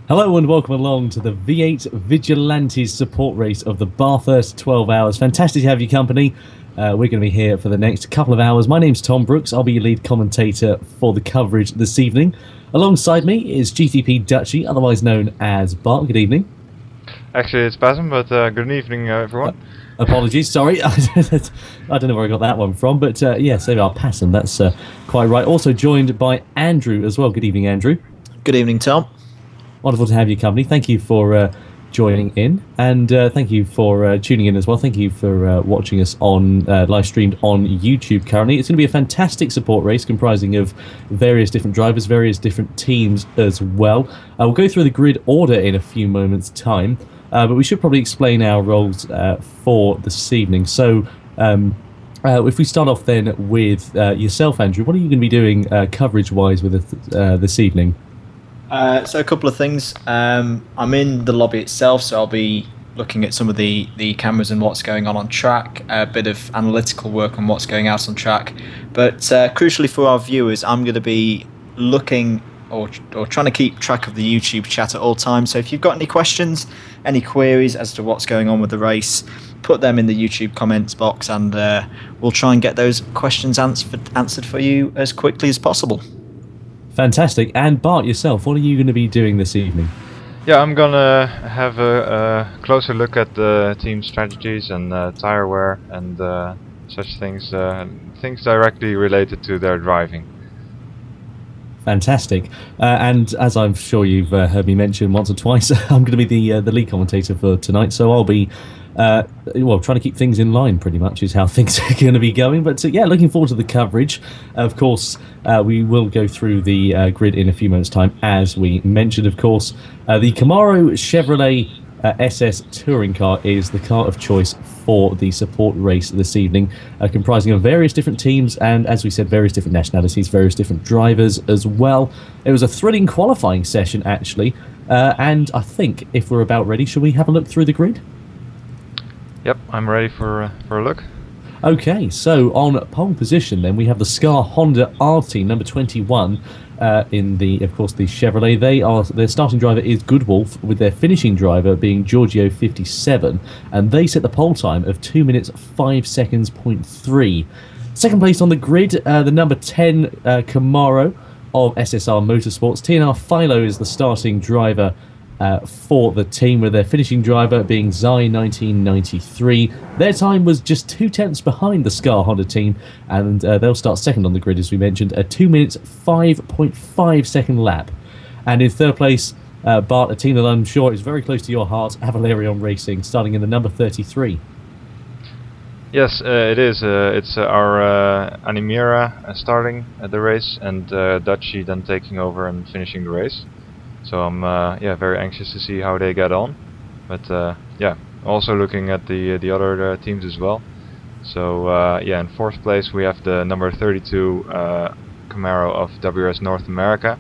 Hello and welcome along to the V8 Vigilantes support race of the Bathurst 12 hours. Fantastic to have your company. We're going to be here for the next couple of hours. My name's Tom Brooks. I'll be your lead commentator for the coverage this evening. Alongside me is GTP Dutchy, otherwise known as Bart. Good evening. Actually, it's Basim, but good evening, everyone. Apologies, sorry. I don't know where I got that one from, but yes, there we are, Passon. That's quite right. Also joined by Andrew as well. Good evening, Andrew. Good evening, Tom. Wonderful to have your company. Thank you for joining in, and thank you for tuning in as well. Thank you for watching us on live streamed on YouTube currently. It's going to be a fantastic support race comprising of various different drivers, various different teams as well. We'll go through the grid order in a few moments' time, but we should probably explain our roles for this evening. So if we start off then with yourself, Andrew, what are you going to be doing coverage-wise with this evening? So a couple of things. I'm in the lobby itself, so I'll be looking at some of the cameras and what's going on track, a bit of analytical work on what's going out on track. But crucially for our viewers, I'm going to be looking or trying to keep track of the YouTube chat at all times. So if you've got any questions, any queries as to what's going on with the race, put them in the YouTube comments box, and we'll try and get those questions answered for you as quickly as possible. Fantastic. And Bart, yourself, what are you going to be doing this evening? Yeah, I'm gonna have a closer look at the team strategies and tire wear and such things, things directly related to their driving. Fantastic. And as I'm sure you've heard me mention once or twice, I'm going to be the lead commentator for tonight, so I'll be trying to keep things in line, pretty much, is how things are going to be going. But yeah, looking forward to the coverage. Of course, we will go through the grid in a few moments' time, as we mentioned, of course. The Camaro Chevrolet SS touring car is the car of choice for the support race this evening, comprising of various different teams and, as we said, various different nationalities, various different drivers as well. It was a thrilling qualifying session, actually, and I think if we're about ready, shall we have a look through the grid? Yep, I'm ready for a look. Okay, so on pole position then we have the Scar Honda R team, number 21, in the Chevrolet. Their starting driver is Goodwolf, with their finishing driver being Giorgio 57, and they set the pole time of 2 minutes 5 seconds point 3. Second place on the grid, the number 10 Camaro of SSR Motorsports. TNR Philo is the starting driver for the team, with their finishing driver being Zai 1993. Their time was just 2/10 behind the Scar Honda team, and they'll start second on the grid, as we mentioned, a 2 minutes 5.5 second lap. And in third place, Bart, a team that I'm sure is very close to your heart, Avalarion Racing, starting in the number 33. Yes, it is. It's our Animira starting the race, and Dutchy then taking over and finishing the race. So I'm very anxious to see how they get on, but also looking at the other teams as well. So in fourth place we have the number 32 Camaro of WRS North America,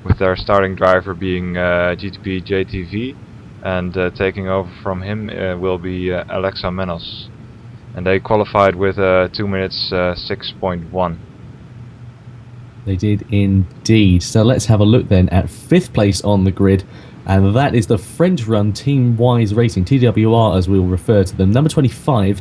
with their starting driver being GTP JTV, and taking over from him will be Alexa Menos, and they qualified with 2 minutes 6.1. They did indeed. So let's have a look then at fifth place on the grid, and that is the French-run Team Wise Racing, TWR as we'll refer to them, number 25.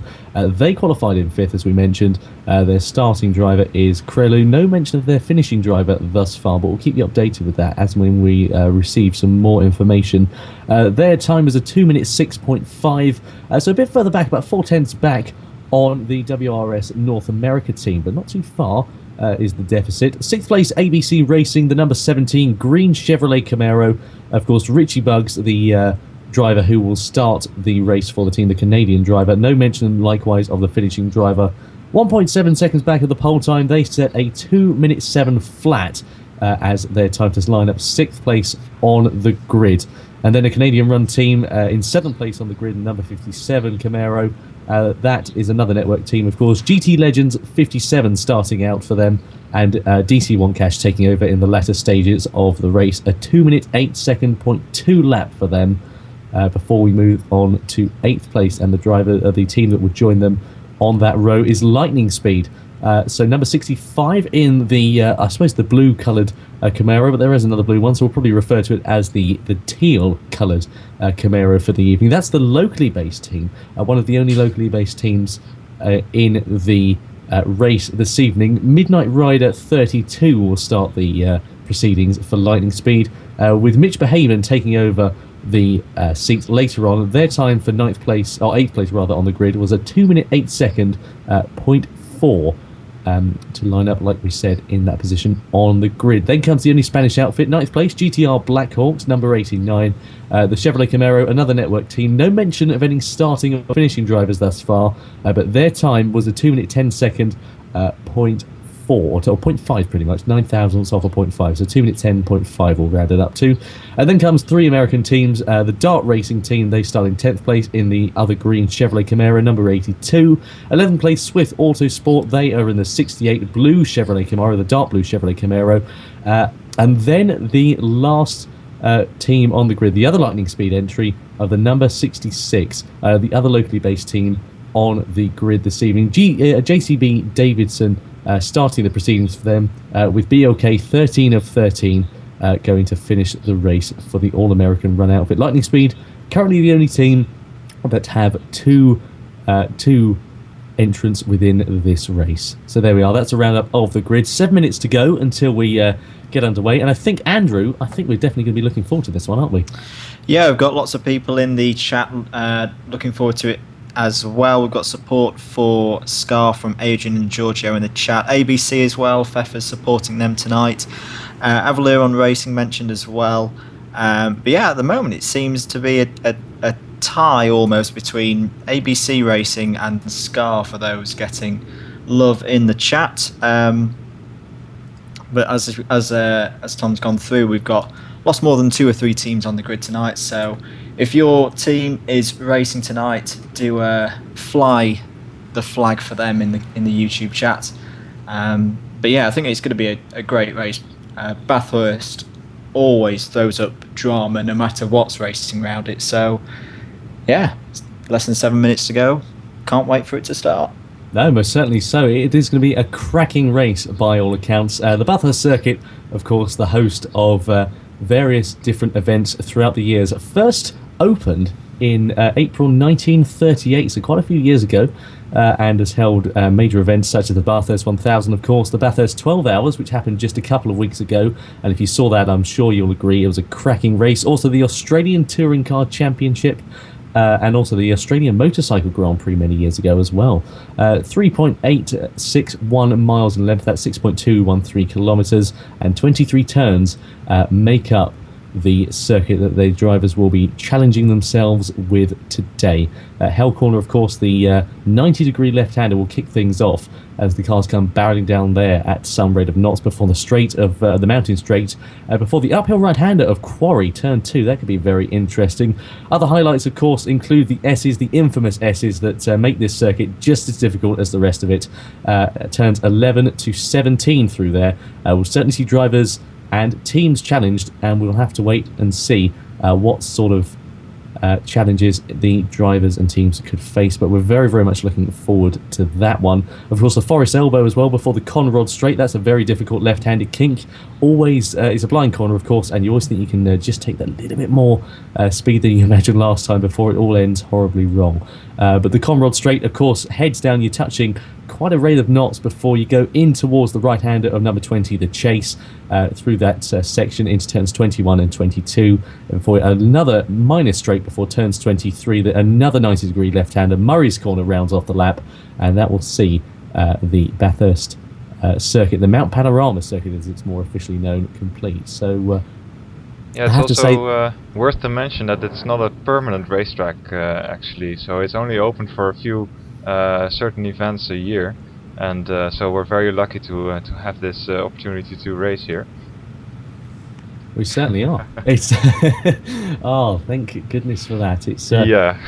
They qualified in fifth, as we mentioned. Their starting driver is Krelu. No mention of their finishing driver thus far, but we'll keep you updated with that as when we receive some more information. Their time is a 2 minutes 6.5, so a bit further back, about 4/10 back on the WRS North America team, but not too far. Is the deficit. Sixth place, ABC Racing, the number 17 green Chevrolet Camaro. Of course, Richie Bugs, the driver who will start the race for the team, the Canadian driver. No mention, likewise, of the finishing driver. 1.7 seconds back of the pole time. They set a 2 minute 7 flat as their time to line up sixth place on the grid. And then a Canadian run team in seventh place on the grid, number 57 Camaro. That is another network team, of course. GT Legends 57 starting out for them, and DC1 Cash taking over in the latter stages of the race. A 2 minute 8 second point 2 lap for them before we move on to eighth place, and the driver of the team that would join them on that row is Lightning Speed. So number 65 in the, I suppose, the blue-coloured Camaro, but there is another blue one, so we'll probably refer to it as the teal-coloured Camaro for the evening. That's the locally based team, one of the only locally based teams in the race this evening. Midnight Rider 32 will start the proceedings for Lightning Speed, with Mitch Behaven taking over the seat later on. Their time for 8th place on the grid was a 2 minute 8 second 0.4 to line up, like we said, in that position on the grid. Then comes the only Spanish outfit, 9th place, GTR Blackhawks, number 89. The Chevrolet Camaro, another network team. No mention of any starting or finishing drivers thus far, but their time was a 2 minute 10 second 0.4, or 0.5 pretty much, 9 thousandths off a 0.5, so 2 minute 10.5 all rounded up to. And then comes 3 American teams. The Dart Racing team, they start in 10th place in the other green Chevrolet Camaro, number 82. 11th place Swift Autosport, they are in the 68 blue Chevrolet Camaro, the dark blue Chevrolet Camaro. And then the last team on the grid, the other Lightning Speed entry of the number 66, the other locally based team on the grid this evening. JCB Davidson starting the proceedings for them, with BOK 13 of 13 going to finish the race for the All-American Run outfit. Lightning Speed, currently the only team that have two entrants within this race. So there we are, that's a roundup of the grid. 7 minutes to go until we get underway, and I think, Andrew, we're definitely going to be looking forward to this one, aren't we? Yeah, we've got lots of people in the chat looking forward to it as well. We've got support for Scar from Adrian and Giorgio in the chat. ABC as well, Pfeffer's supporting them tonight. Avaliron Racing mentioned as well. But yeah, at the moment it seems to be a tie almost between ABC Racing and Scar for those getting love in the chat. But as Tom's gone through, we've got lost more than 2 or 3 teams on the grid tonight. So if your team is racing tonight, do fly the flag for them in the YouTube chat. But yeah, I think it's going to be a great race. Bathurst always throws up drama no matter what's racing around it. So yeah, less than 7 minutes to go. Can't wait for it to start. No, most certainly so. It is going to be a cracking race by all accounts. The Bathurst circuit, of course, the host of various different events throughout the years. First opened in April 1938, so quite a few years ago, and has held major events such as the Bathurst 1000, of course, the Bathurst 12 Hours, which happened just a couple of weeks ago, and if you saw that, I'm sure you'll agree it was a cracking race. Also the Australian Touring Car Championship, and also the Australian Motorcycle Grand Prix many years ago as well. 3.861 miles in length, that's 6.213 kilometres, and 23 turns make up the circuit that the drivers will be challenging themselves with today. Hell Corner, of course, the 90-degree left-hander will kick things off as the cars come barreling down there at some rate of knots before the straight of the mountain straight, before the uphill right-hander of Quarry, turn 2. That could be very interesting. Other highlights, of course, include the S's, the infamous S's that make this circuit just as difficult as the rest of it. Turns 11 to 17 through there. We'll certainly see drivers and teams challenged, and we'll have to wait and see what sort of challenges the drivers and teams could face, but we're very, very much looking forward to that one. Of course, the Forest Elbow as well before the Conrod Straight. That's a very difficult left-handed kink. Always is a blind corner, of course, and you always think you can just take that little bit more speed than you imagined last time before it all ends horribly wrong. But the Conrod Straight, of course, heads down, you're touching quite a rate of knots before you go in towards the right-hander of number 20, the Chase, through that section into turns 21 and 22, and for another minor straight before turns 23, another 90-degree left-hander. Murray's Corner rounds off the lap, and that will see the Bathurst circuit, the Mount Panorama circuit as it's more officially known, complete. So yeah, it's also worth to mention that it's not a permanent racetrack actually, so it's only open for a few certain events a year, and so we're very lucky to have this opportunity to race here. We certainly are. It's oh, thank goodness for that. It's yeah.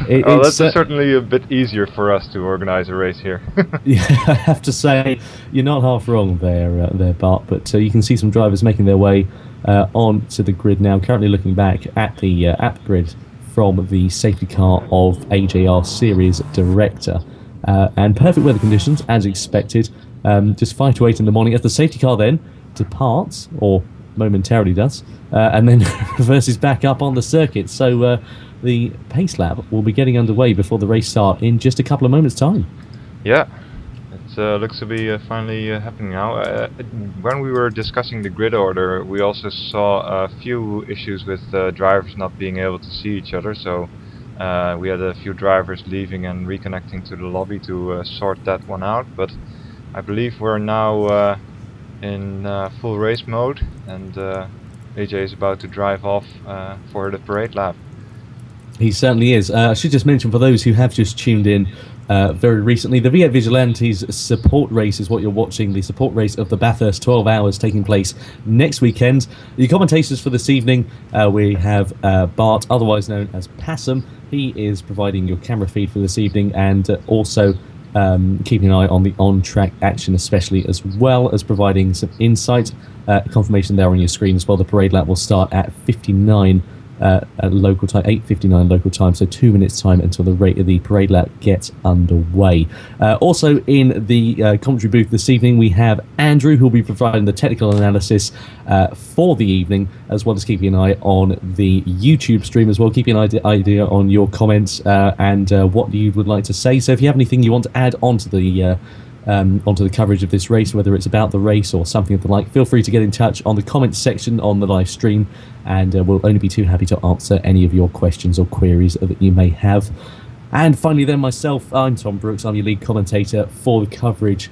It's certainly a bit easier for us to organize a race here. Yeah, I have to say you're not half wrong there, Bart. But you can see some drivers making their way onto the grid now. Currently looking back at the grid from the safety car of AJR Series director. And perfect weather conditions, as expected. just 5 to 8 in the morning, as the safety car then departs, or momentarily does, and then reverses back up on the circuit. So the pace lap will be getting underway before the race start in just a couple of moments' time. Yeah, it looks to be finally happening now. When we were discussing the grid order, we also saw a few issues with drivers not being able to see each other, so we had a few drivers leaving and reconnecting to the lobby to sort that one out, but I believe we're now in full race mode, and AJ is about to drive off for the parade lap. He certainly is. I should just mention, for those who have just tuned in very recently, the V8 Vigilantes support race is what you're watching, the support race of the Bathurst 12 hours taking place next weekend. The commentators for this evening, we have Bart, otherwise known as Passam. He is providing your camera feed for this evening, and also keeping an eye on the on-track action, especially, as well as providing some insight. Confirmation there on your screen as well. The parade lap will start at 59 at local time, 8:59 local time, so 2 minutes time until the parade lap gets underway. Also in the commentary booth this evening, we have Andrew, who will be providing the technical analysis for the evening, as well as keeping an eye on the YouTube stream as well, keeping an idea on your comments and what you would like to say. So if you have anything you want to add onto the coverage of this race, whether it's about the race or something of the like, feel free to get in touch on the comments section on the live stream, and we'll only be too happy to answer any of your questions or queries that you may have. And finally then, myself, I'm Tom Brooks. I'm your lead commentator for the coverage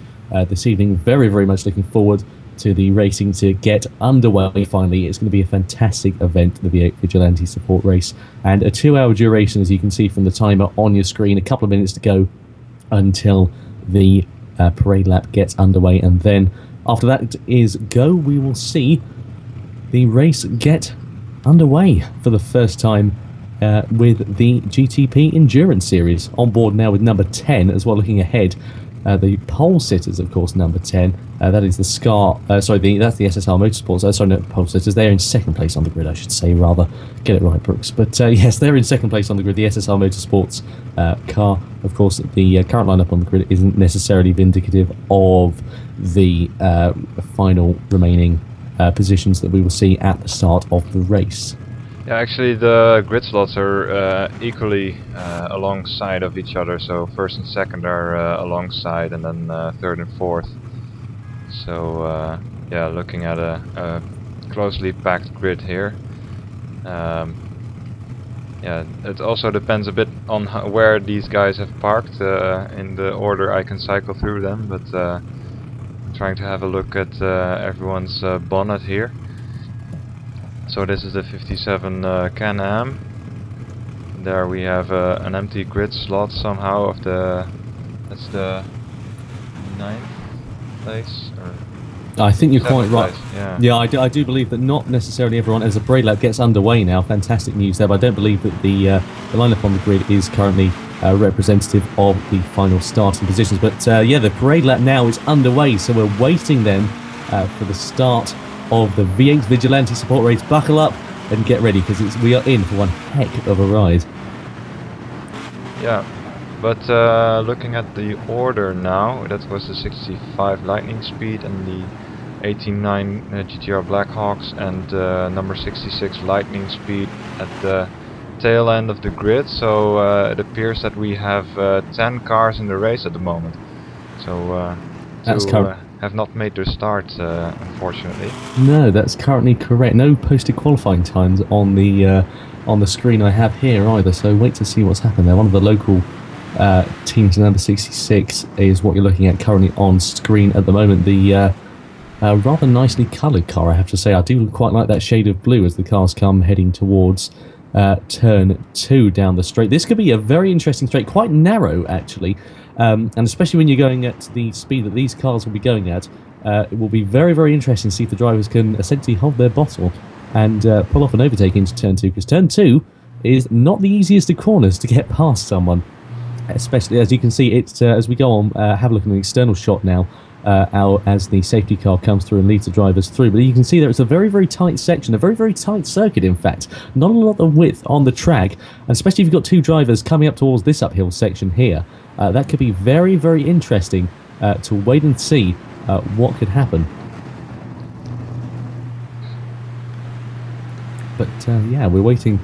this evening. Very, very much looking forward to the racing to get underway finally. It's going to be a fantastic event, the V8 Vigilante support race, and a 2-hour duration, as you can see from the timer on your screen. A couple of minutes to go until the parade lap gets underway, and then after that is go. We will see the race get underway for the first time with the GTP Endurance Series. On board now with number 10 as well, looking ahead. The pole sitters, of course, number 10. That is the that's the SSR Motorsports. Sorry, no, pole sitters. They're in second place on the grid, I should say, rather. Get it right, Brooks. But yes, they're in second place on the grid. The SSR Motorsports car. Of course, the current lineup on the grid isn't necessarily indicative of the final remaining positions that we will see at the start of the race. Yeah, actually the grid slots are equally alongside of each other, so first and second are alongside, and then third and fourth. So yeah, looking at a closely packed grid here. Yeah, it also depends a bit on where these guys have parked in the order I can cycle through them, but trying to have a look at everyone's bonnet here. So this is the 57 Can-Am. There we have an empty grid slot somehow of that's the 9th place, or I think you're quite right. Place, yeah, I do believe that not necessarily everyone, as the parade lap gets underway now, fantastic news there, but I don't believe that the lineup on the grid is currently representative of the final starting positions. But yeah, the parade lap now is underway, so we're waiting then for the start of the V8 Vigilante support race. Buckle up and get ready, because we are in for one heck of a ride. Yeah, but looking at the order now, that was the 65 Lightning Speed and the 89 GTR Blackhawks and number 66 Lightning Speed at the tail end of the grid. So it appears that we have 10 cars in the race at the moment. So that's have not made their start, unfortunately. No, that's currently correct. No posted qualifying times on the screen I have here either, so wait to see what's happened there. One of the local teams, number 66, is what you're looking at currently on screen at the moment. The rather nicely coloured car, I have to say. I do quite like that shade of blue as the cars come heading towards turn 2 down the straight. This could be a very interesting straight, quite narrow actually. And especially when you're going at the speed that these cars will be going at, it will be very, very interesting to see if the drivers can essentially hold their bottle and pull off an overtake into turn 2, because turn 2 is not the easiest of corners to get past someone. Especially, as you can see, it's as we go on, have a look at the external shot now, as the safety car comes through and leads the drivers through. But you can see there it's a very, very tight section, a very, very tight circuit, in fact. Not a lot of width on the track, and especially if you've got two drivers coming up towards this uphill section here. That could be very, very interesting to wait and see what could happen. But yeah, we're waiting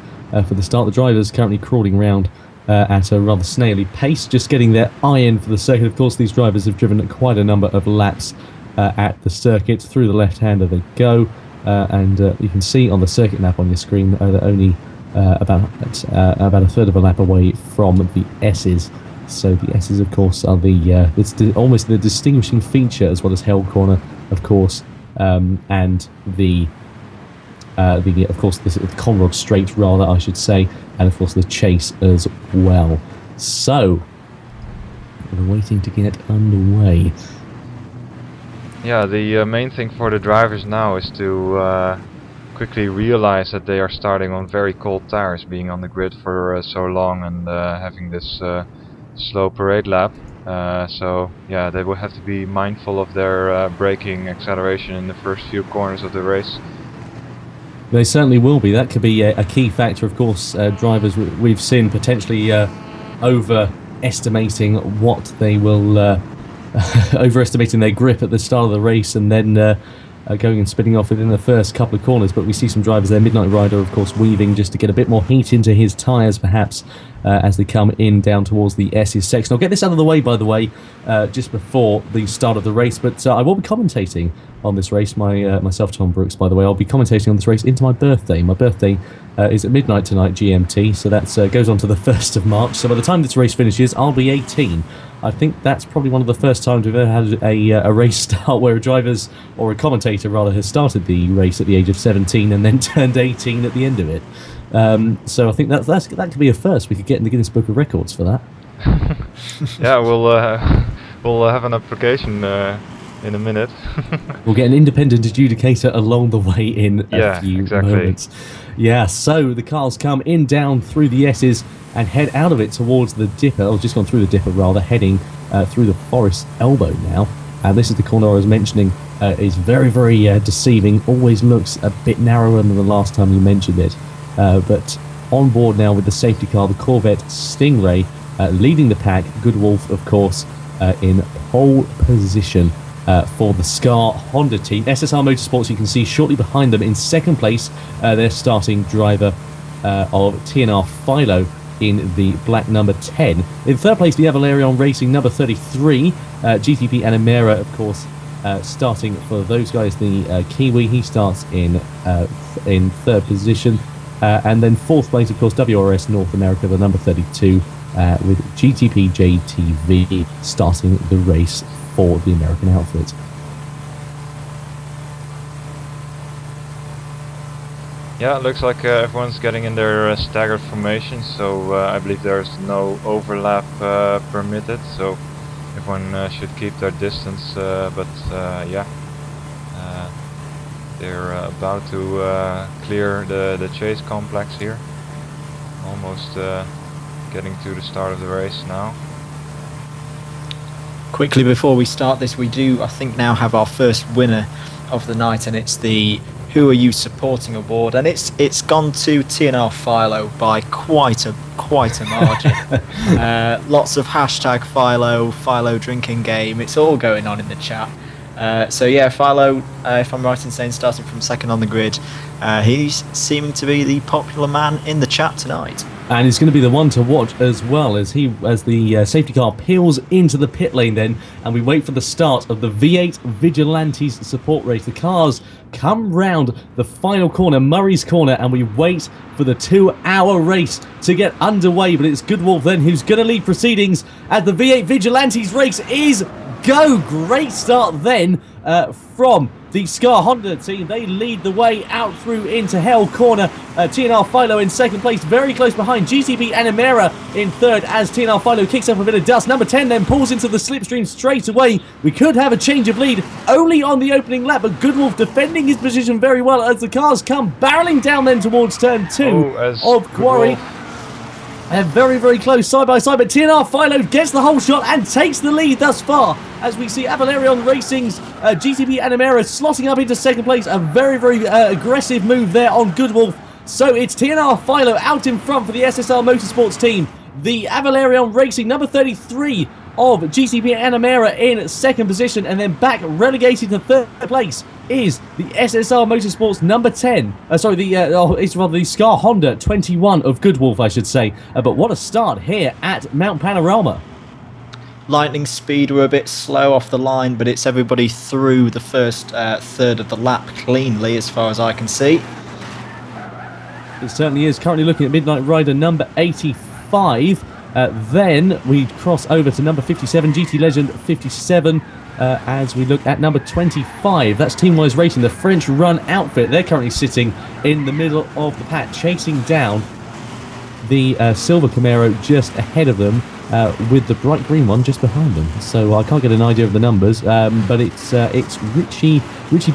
for the start. The drivers currently crawling around at a rather snaily pace, just getting their eye in for the circuit. Of course, these drivers have driven quite a number of laps at the circuit. Through the left-hander they go, and you can see on the circuit map on your screen they're only about a third of a lap away from the S's. So the S's, of course, are it's almost the distinguishing feature, as well as Hell Corner, of course, and the Conrod Straight, rather, I should say, and of course the Chase as well. So we're waiting to get underway. Yeah, the main thing for the drivers now is to quickly realize that they are starting on very cold tires, being on the grid for so long and having this slow parade lap. So yeah, they will have to be mindful of their braking acceleration in the first few corners of the race. They certainly will be. That could be a key factor, of course. Drivers we've seen potentially overestimating what they will, overestimating their grip at the start of the race, and then going and spinning off within the first couple of corners. But we see some drivers there. Midnight Rider, of course, weaving just to get a bit more heat into his tyres, perhaps, as they come in down towards the S's section. I'll get this out of the way, by the way, just before the start of the race. But I will be commentating on this race, myself, Tom Brooks, by the way. I'll be commentating on this race into my birthday. My birthday is at midnight tonight, GMT, so that goes on to the 1st of March. So by the time this race finishes, I'll be 18. I think that's probably one of the first times we've ever had a race start where a driver's, or a commentator rather, has started the race at the age of 17 and then turned 18 at the end of it. So I think that could be a first. We could get in the Guinness Book of Records for that. Yeah, we'll have an application in a minute. We'll get an independent adjudicator along the way in a few moments. Yeah, so the cars come in down through the S's and head out of it towards the Dipper, or just gone through the Dipper rather, heading through the Forest Elbow now. And this is the corner I was mentioning, is very, very deceiving, always looks a bit narrower than the last time you mentioned it. But on board now with the safety car, the Corvette Stingray, leading the pack. Good Wolf, of course, in pole position for the Scar Honda team. SSR Motorsports, you can see shortly behind them in second place, their starting driver of TNR Philo in the black number 10. In third place, we have Valerion Racing number 33. GTP Animera, of course, starting for those guys. The Kiwi, he starts in third position. And then fourth place, of course, WRS North America, the number 32, with GTP JTV starting the race for the American outfit. Yeah, it looks like everyone's getting in their staggered formation, so I believe there's no overlap permitted, so everyone should keep their distance, but yeah, they're about to clear the chase complex here, almost getting to the start of the race now. Quickly before we start this, we do, I think, now have our first winner of the night, and it's the Who Are You Supporting award, and it's gone to TNR Philo by quite a margin. Lots of hashtag Philo drinking game. It's all going on in the chat. So yeah, Philo, if I'm right in saying, starting from second on the grid, he's seeming to be the popular man in the chat tonight. And he's going to be the one to watch as well, as the safety car peels into the pit lane then, and we wait for the start of the V8 Vigilantes support race. The cars come round the final corner, Murray's Corner, and we wait for the 2-hour race to get underway. But it's Good Wolf then who's going to lead proceedings as the V8 Vigilantes race is go. Great start then from the Scar Honda team. They lead the way out through into Hell Corner. TNR Philo in second place, very close behind. GTP Animera in third as TNR Philo kicks up a bit of dust. Number 10 then pulls into the slipstream straight away. We could have a change of lead only on the opening lap, but Good Wolf defending his position very well as the cars come barreling down then towards turn 2 of Quarry. And very, very close side by side, but TNR Philo gets the whole shot and takes the lead thus far, as we see Valerion Racing's GTP Animera slotting up into second place. A very, very aggressive move there on Good Wolf. So it's TNR Philo out in front for the SSR Motorsports team. The Valerion Racing number 33 of GTP Anamera in second position, and then back relegated to third place is the SSR Motorsports number 10. It's rather the Scar Honda 21 of Good Wolf, I should say. But what a start here at Mount Panorama. Lightning speed were a bit slow off the line, but it's everybody through the first third of the lap cleanly, as far as I can see. It certainly is. Currently looking at Midnight Rider number 85. Then we cross over to number 57, GT Legend 57, as we look at number 25. That's Team Wise Racing, the French Run outfit. They're currently sitting in the middle of the pack, chasing down the silver Camaro just ahead of them, with the bright green one just behind them. So I can't get an idea of the numbers, but it's Richie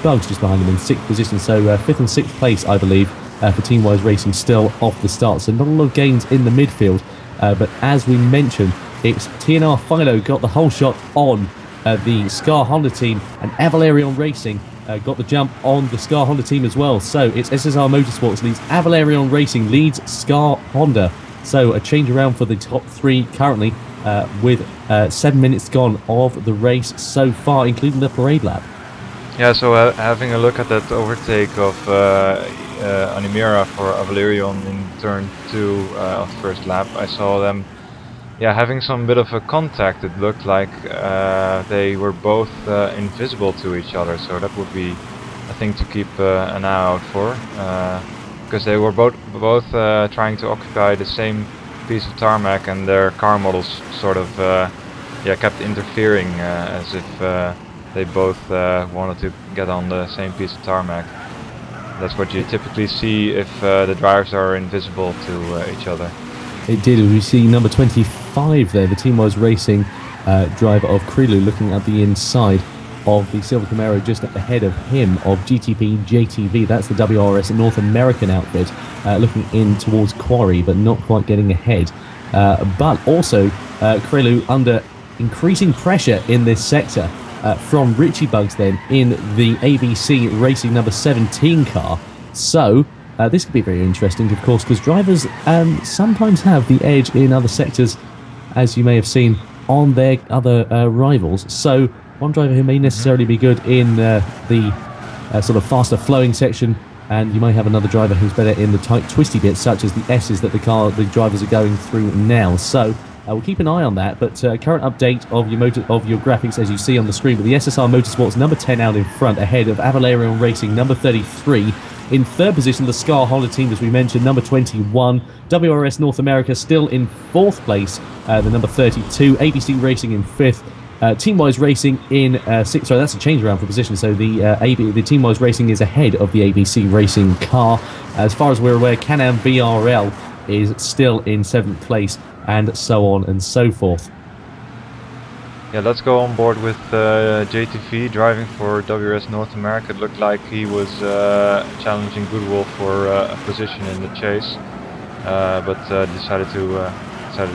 Bugs just behind them in 6th position. So 5th and 6th place, I believe, for Team Wise Racing still off the start. So not a lot of gains in the midfield. But as we mentioned, it's TNR Philo got the whole shot on the Scar Honda team, and Avalarion Racing got the jump on the Scar Honda team as well. So it's SSR Motorsports leads, Avalarion Racing leads Scar Honda. So a change around for the top 3 currently, with 7 minutes gone of the race so far, including the parade lap. Yeah, so having a look at that overtake of Animira for Avalarion in turn 2 of first lap, I saw them having some bit of a contact. It looked like they were both invisible to each other, so that would be a thing to keep an eye out for, because they were both trying to occupy the same piece of tarmac, and their car models sort of kept interfering, as if they both wanted to get on the same piece of tarmac. That's what you typically see if the drivers are invisible to each other. It did. We see number 25 there, the Team Wise Racing driver of Krilu, looking at the inside of the Silver Camaro just ahead of him of GTP JTV. That's the WRS North American outfit, looking in towards Quarry, but not quite getting ahead. But also Krilu under increasing pressure in this sector from Richie Bugs then in the ABC Racing number 17 car. So this could be very interesting, of course, because drivers sometimes have the edge in other sectors, as you may have seen on their other rivals. So one driver who may necessarily be good in the sort of faster flowing section, and you may have another driver who's better in the tight twisty bits, such as the S's that the drivers are going through now. So we'll keep an eye on that, but current update of your graphics as you see on the screen, with the SSR Motorsports number 10 out in front, ahead of Avalarion Racing number 33. In third position, the Scar Honda team, as we mentioned, number 21. WRS North America still in 4th place, the number 32. ABC Racing in 5th. Team Wise Racing in 6th. Sorry, that's a change around for position. So the Team Wise Racing is ahead of the ABC Racing car. As far as we're aware, Can-Am VRL is still in 7th place, and so on and so forth. Yeah, let's go on board with JTV driving for WRS North America. It looked like he was challenging Goodwolf for a position in the chase, but decided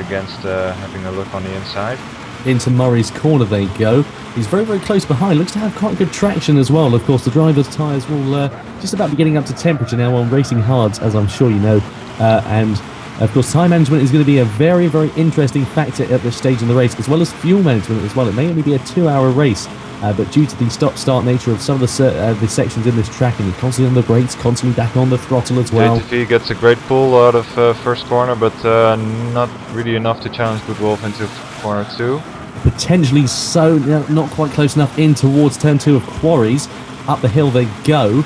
against having a look on the inside. Into Murray's corner they go. He's very, very close behind. Looks to have quite good traction as well. Of course, the driver's tyres will just about be getting up to temperature now on racing hards, as I'm sure you know. And of course, time management is going to be a very, very interesting factor at this stage in the race, as well as fuel management as well. It may only be a 2-hour race, but due to the stop-start nature of some of the sections in this track, and you're constantly on the brakes, constantly back on the throttle as well. JTV gets a great pull out of first corner, but not really enough to challenge Goodwolf into corner 2. Potentially so, not quite close enough in towards turn 2 of Quarries. Up the hill they go,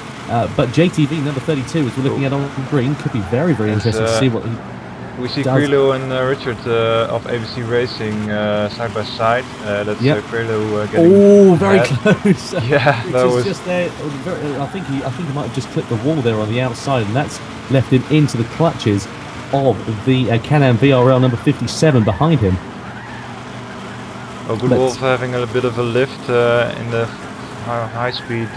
but JTV number 32, as we're looking at on green, could be very, very interesting to see what he we see does. Krilo and Richard of ABC Racing side by side. That's Krilo getting very ahead. close. Yeah, that was just there. I think he might have just clipped the wall there on the outside, and that's left him into the clutches of the Can-Am VRL number 57 behind him. Oh, Goodwolf having a bit of a lift in the high-speed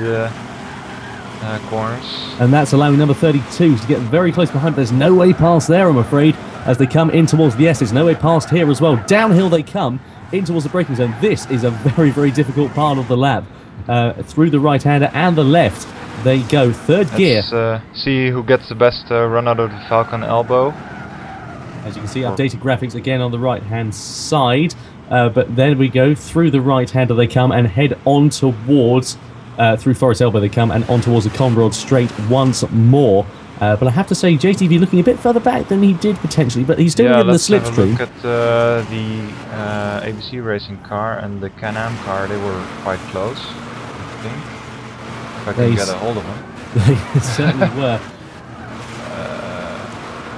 corners. And that's allowing number 32 to get very close behind. There's no way past there, I'm afraid, as they come in towards the S. There's no way past here as well. Downhill they come in towards the braking zone. This is a very, very difficult part of the lap. Through the right-hander and the left they go. Third gear. Let's see who gets the best run out of the Falcon elbow. As you can see, updated graphics again on the right-hand side. But then we go through the right-hander they come and head on towards, through Forest Elbow they come and on towards the Conrod Straight once more. But I have to say, JTV looking a bit further back than he did potentially, but he's still in the slipstream. Let's have a look at the ABC racing car and the Can-Am car. They were quite close, I think. If I can get a hold of them. They certainly were.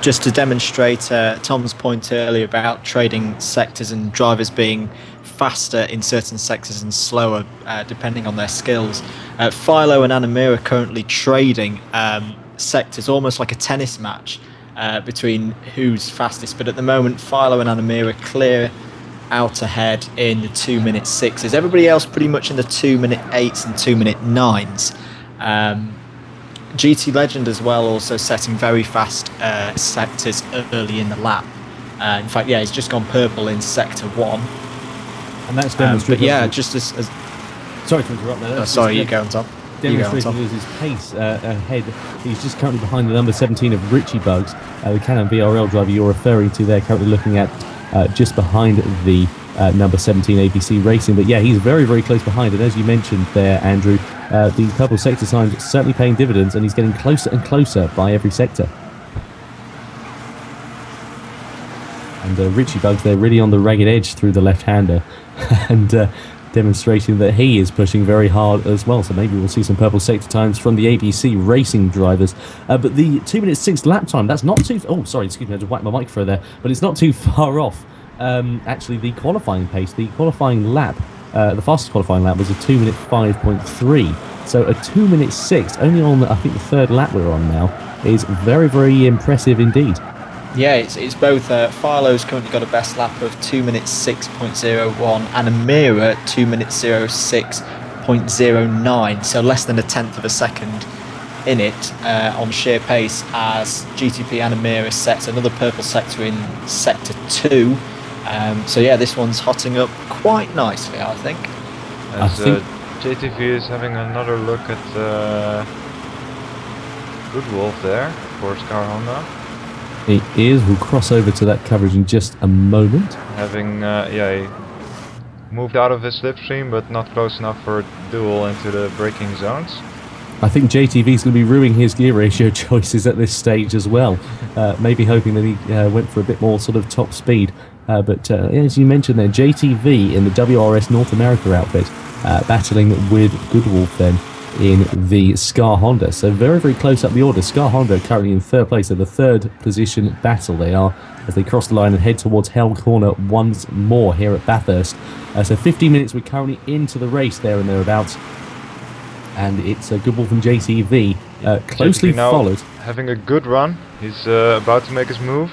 Just to demonstrate Tom's point earlier about trading sectors and drivers being faster in certain sectors and slower depending on their skills. Philo and Anamir are currently trading sectors, almost like a tennis match between who's fastest. But at the moment, Philo and Anamir are clear out ahead in the 2-minute 6s. Everybody else pretty much in the 2-minute 8s and 2-minute 9s. GT Legend as well, also setting very fast sectors early in the lap. In fact, yeah, he's just gone purple in sector 1. And that's demonstrated. But yeah, just as sorry to interrupt there. Sorry, you go on top. Demonstrating his pace ahead. He's just currently behind the number 17 of Richie Bugs, the Can-Am VRL driver you're referring to there, currently looking at just behind the number 17 ABC Racing. But yeah, he's very, very close behind. And as you mentioned there, Andrew, the purple sector times certainly paying dividends, and he's getting closer and closer by every sector. And Richie Bugs there really on the ragged edge through the left-hander and demonstrating that he is pushing very hard as well. So maybe we'll see some purple sector times from the ABC Racing drivers. But the 2-minute 6 lap time, that's not too... Oh, sorry, excuse me, I just whacked my microphone there. But it's not too far off. Actually, the qualifying pace, the qualifying lap, the fastest qualifying lap was a 2-minute 5.3. So a 2-minute 6, only on, I think, the third lap we're on now, is very, very impressive indeed. Yeah, it's both. Philo's currently got a best lap of 2-minute 6.01 and Amira 2-minute 06.09, so less than a tenth of a second in it on sheer pace, as GTP and Amira sets another purple sector in sector 2. So yeah, this one's hotting up quite nicely, I think. As JTV is having another look at Good Wolf there for Scar Honda. It is. We'll cross over to that coverage in just a moment. Having, he moved out of his slipstream, but not close enough for a duel into the braking zones. I think JTV's going to be ruining his gear ratio choices at this stage as well. Maybe hoping that he went for a bit more sort of top speed. But as you mentioned there, JTV in the WRS North America outfit, battling with Good Wolf then in the Scar Honda. So very, very close up the order. Scar Honda currently in third place, so the third position battle they are as they cross the line and head towards Hell Corner once more here at Bathurst. So 15 minutes we're currently into the race there and thereabouts. And it's Good Wolf and JTV closely followed. Having a good run. He's about to make his move.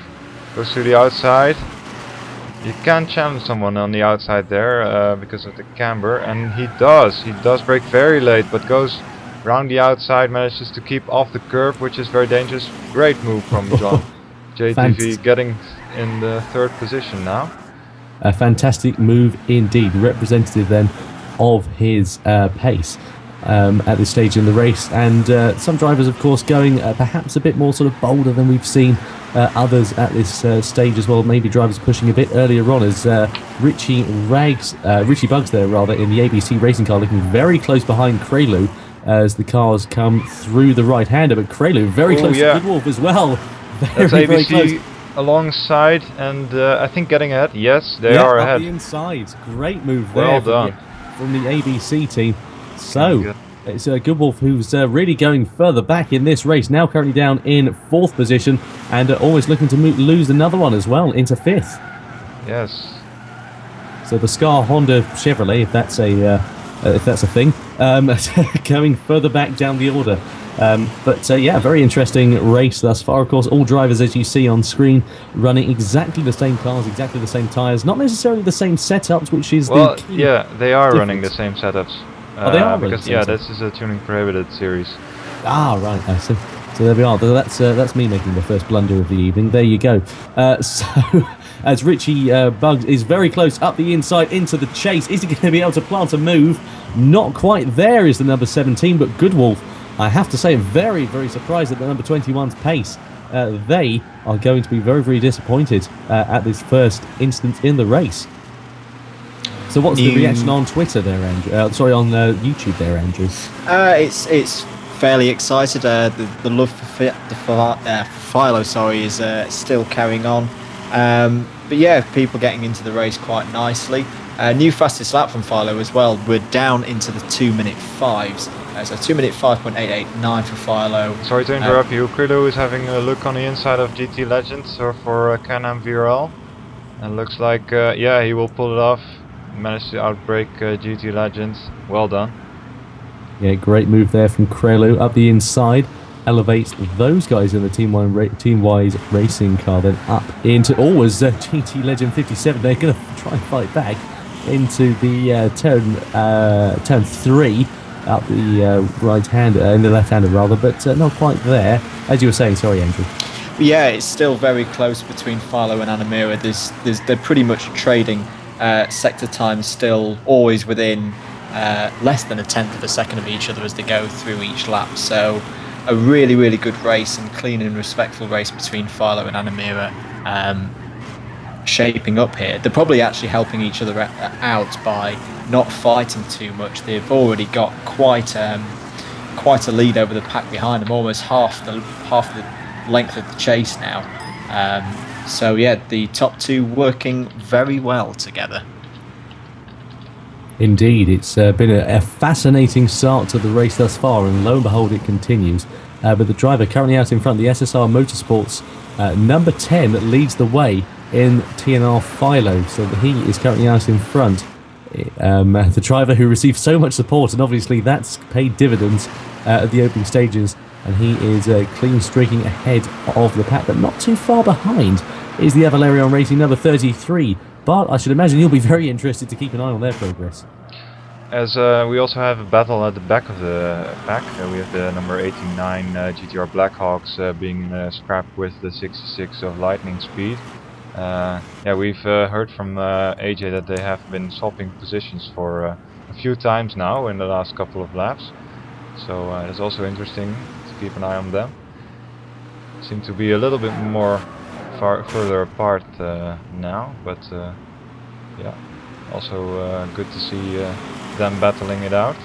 Goes to the outside. You can challenge someone on the outside there because of the camber, and he does. He does brake very late, but goes round the outside, manages to keep off the curb, which is very dangerous. Great move from John. JTV getting in the third position now. A fantastic move indeed, representative then of his pace at this stage in the race. And some drivers, of course, going perhaps a bit more sort of bolder than we've seen others at this stage as well. Maybe drivers pushing a bit earlier on, as Richie Bugs there rather in the ABC racing car looking very close behind Krelu as the cars come through the right-hander. But Krelu very close to Good Wolf as well. That's ABC very close. Alongside, and I think getting ahead. Yes, they are ahead. Up the inside. Great move there. Well done. From the ABC team. So it's Good Wolf who's really going further back in this race, now currently down in fourth position and always looking to lose another one as well into fifth. Yes. So the Scar Honda Chevrolet, if that's a thing, going further back down the order. But yeah, very interesting race thus far. Of course, all drivers, as you see on screen, running exactly the same cars, exactly the same tyres, not necessarily the same setups, which is the key they are difference. Running the same setups. They are because this is a tuning prohibited series. Ah, right. I see. So there we are. That's me making the first blunder of the evening. There you go. So as Richie Bugs is very close up the inside into the chase, is he going to be able to plant a move? Not quite there is the number 17, but Good Wolf, I have to say, I'm very, very surprised at the number 21's pace. They are going to be very, very disappointed at this first instance in the race. So what's the reaction on Twitter there, Andrew? Sorry, on YouTube there, Andrew? It's fairly excited. The love for Philo, is still carrying on. But yeah, people getting into the race quite nicely. New fastest lap from Philo as well. We're down into the 2-minute 5s. So 2-minute 5.889 for Philo. Sorry to interrupt you. Krilo is having a look on the inside of GT Legends or for Can-Am VRL. And looks like, yeah, he will pull it off. Managed to outbrake GT Legends. Well done. Yeah, great move there from Krelu up the inside. Elevates those guys in the team-wise racing car, then up into always GT Legend 57. They're going to try and fight back into the turn 3 up the right hand, in the left-hander rather, but not quite there. As you were saying, sorry, Andrew. Yeah, it's still very close between Philo and Anamura. They're pretty much trading sector times, still always within less than a tenth of a second of each other as they go through each lap. So a really, really good race and clean and respectful race between Philo and Anamura shaping up here. They're probably actually helping each other out by not fighting too much. They've already got quite a lead over the pack behind them, almost half the length of the chase now. So yeah, the top two working very well together. Indeed, it's been a fascinating start to the race thus far, and lo and behold, it continues. But the driver currently out in front, the SSR Motorsports number 10 leads the way in TNR Philo, so he is currently out in front. The driver who received so much support, and obviously that's paid dividends at the opening stages, and he is clean streaking ahead of the pack, but not too far behind is the Valerion Racing number 33. But I should imagine you'll be very interested to keep an eye on their progress. As we also have a battle at the back of the pack. We have the number 89 GTR Blackhawks being scrapped with the 66 of lightning speed. Yeah, we've heard from AJ that they have been swapping positions for a few times now in the last couple of laps. So it's also interesting to keep an eye on them. Seem to be a little bit more further apart now, but yeah, also good to see them battling it out.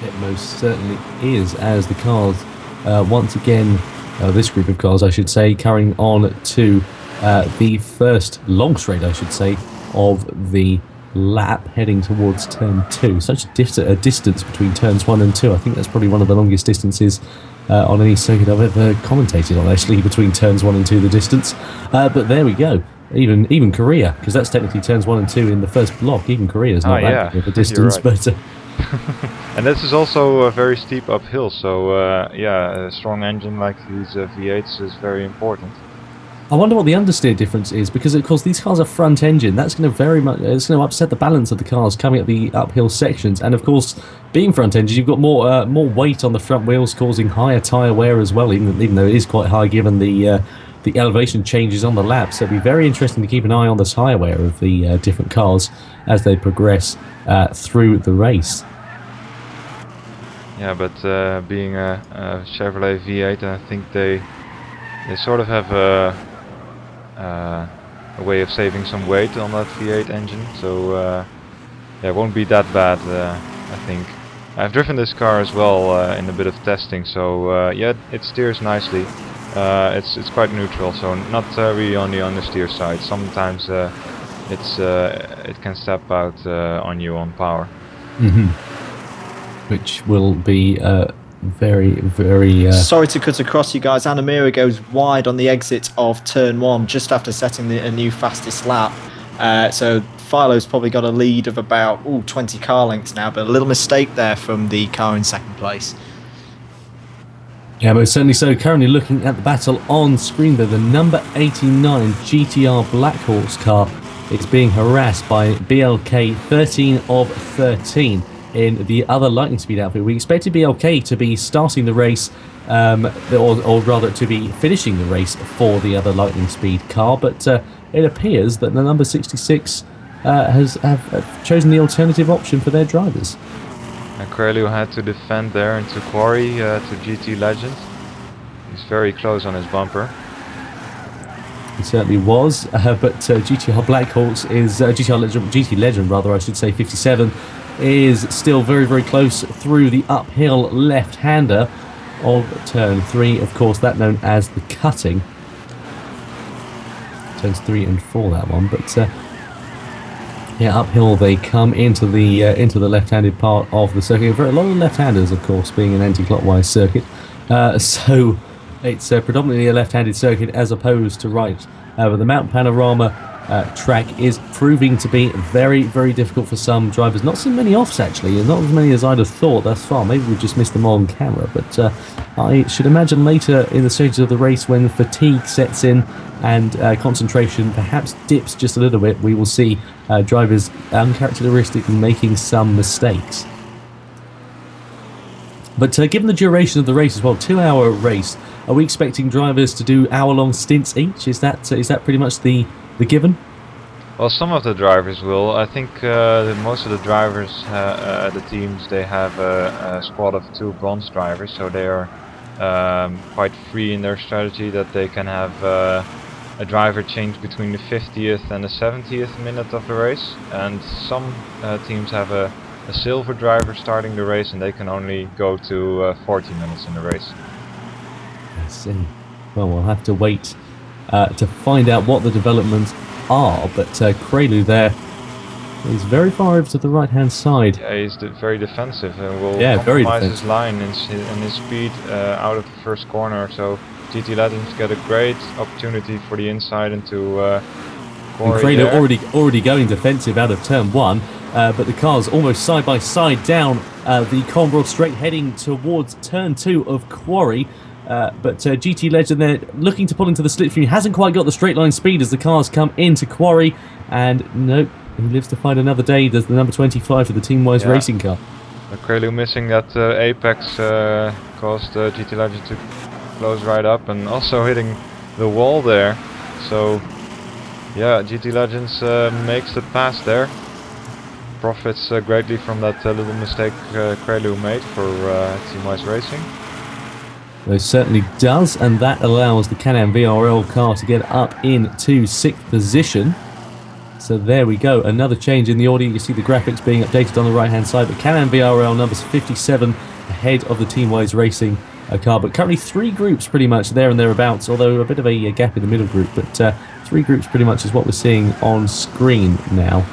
It most certainly is, as the cars once again, this group of cars I should say, carrying on to the first long straight I should say of the lap, heading towards turn 2. Such a distance between turns 1 and 2. I think that's probably one of the longest distances on any circuit I've ever commentated on, actually, between turns 1 and 2 the distance. But there we go. Even Korea, because that's technically turns 1 and 2 in the first block. Even Korea's not that big of a distance, right. but and this is also a very steep uphill, so yeah, a strong engine like these V8s is very important. I wonder what the understeer difference is, because of course these cars are front engine. That's going to it's going to upset the balance of the cars coming up the uphill sections, and of course being front engine you've got more weight on the front wheels, causing higher tyre wear as well, even though it is quite high given the elevation changes on the lap. So it'll be very interesting to keep an eye on the tyre wear of the different cars as they progress through the race. Yeah, but being a Chevrolet V8, I think they sort of have a way of saving some weight on that V8 engine, so yeah, it won't be that bad, I think. I've driven this car as well in a bit of testing, so yeah, it steers nicely. It's quite neutral, so not really on the understeer side. Sometimes it can step out on you on power. Which will be very, very... Sorry to cut across you guys. Anamura goes wide on the exit of turn 1 just after setting a new fastest lap. So Philo's probably got a lead of about 20 car lengths now, but a little mistake there from the car in second place. Yeah, but certainly so. Currently looking at the battle on screen there, the number 89 GTR Blackhawks car is being harassed by BLK 13 of 13 in the other lightning speed outfit. We expected BLK to be starting the race, or rather to be finishing the race for the other lightning speed car, but it appears that the number 66 have chosen the alternative option for their drivers. And Corelio had to defend there into quarry to GT Legend. He's very close on his bumper. It certainly was, but GTR Blackhawks is GT Legend rather, I should say, 57 is still very, very close through the uphill left-hander of turn 3. Of course, that known as the cutting. Turns 3 and 4 that one, but yeah, uphill they come into the left-handed part of the circuit. A lot of left-handers, of course, being an anti-clockwise circuit, so it's predominantly a left-handed circuit as opposed to right. But the Mountain Panorama track is proving to be very, very difficult for some drivers. Not so many offs, actually, not as many as I'd have thought thus far. Maybe we've just missed them on camera, but I should imagine later in the stages of the race, when fatigue sets in and concentration perhaps dips just a little bit, we will see drivers uncharacteristically making some mistakes. But given the duration of the race as well, 2-hour race, are we expecting drivers to do hour-long stints each? Is that pretty much the given? Well, some of the drivers will. I think most of the drivers, the teams, they have a squad of 2 bronze drivers, so they are quite free in their strategy, that they can have a driver change between the 50th and the 70th minute of the race. And some teams have a silver driver starting the race, and they can only go to 40 minutes in the race. I see. Well, we'll have to wait to find out what the developments are, but Krelu there is very far over to the right-hand side. Yeah, he's very defensive and will very compromise defensive. his line and his speed out of the first corner. So GT Legends get a great opportunity for the inside into Quarry. And Krelu already going defensive out of turn 1, but the cars almost side by side down the Conroe straight, heading towards turn 2 of Quarry. But GT Legend there looking to pull into the slipstream. He hasn't quite got the straight line speed as the cars come into Quarry, and nope, he lives to fight another day. There's the number 25 for the Team-Wise racing car. Krelu missing that apex caused GT Legend to close right up, and also hitting the wall there. So yeah, GT Legends makes the pass there. Profits greatly from that little mistake Krelu made for Team-Wise Racing. It certainly does, and that allows the Can-Am VRL car to get up into 6th position. So there we go, another change in the order. You can see the graphics being updated on the right hand side, but Can-Am VRL numbers 57 ahead of the Team-Wise Racing car, but currently 3 groups pretty much there and thereabouts, although a bit of a gap in the middle group, but 3 groups pretty much is what we're seeing on screen now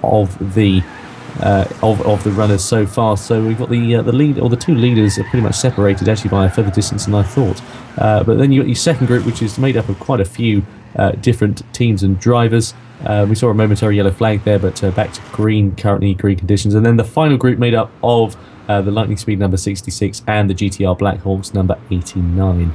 of the runners so far. So we've got the lead, or the 2 leaders are pretty much separated actually by a further distance than I thought. But then you got your second group, which is made up of quite a few different teams and drivers. We saw a momentary yellow flag there, but back to green, currently green conditions. And then the final group made up of the Lightning Speed number 66 and the GTR Blackhawks number 89.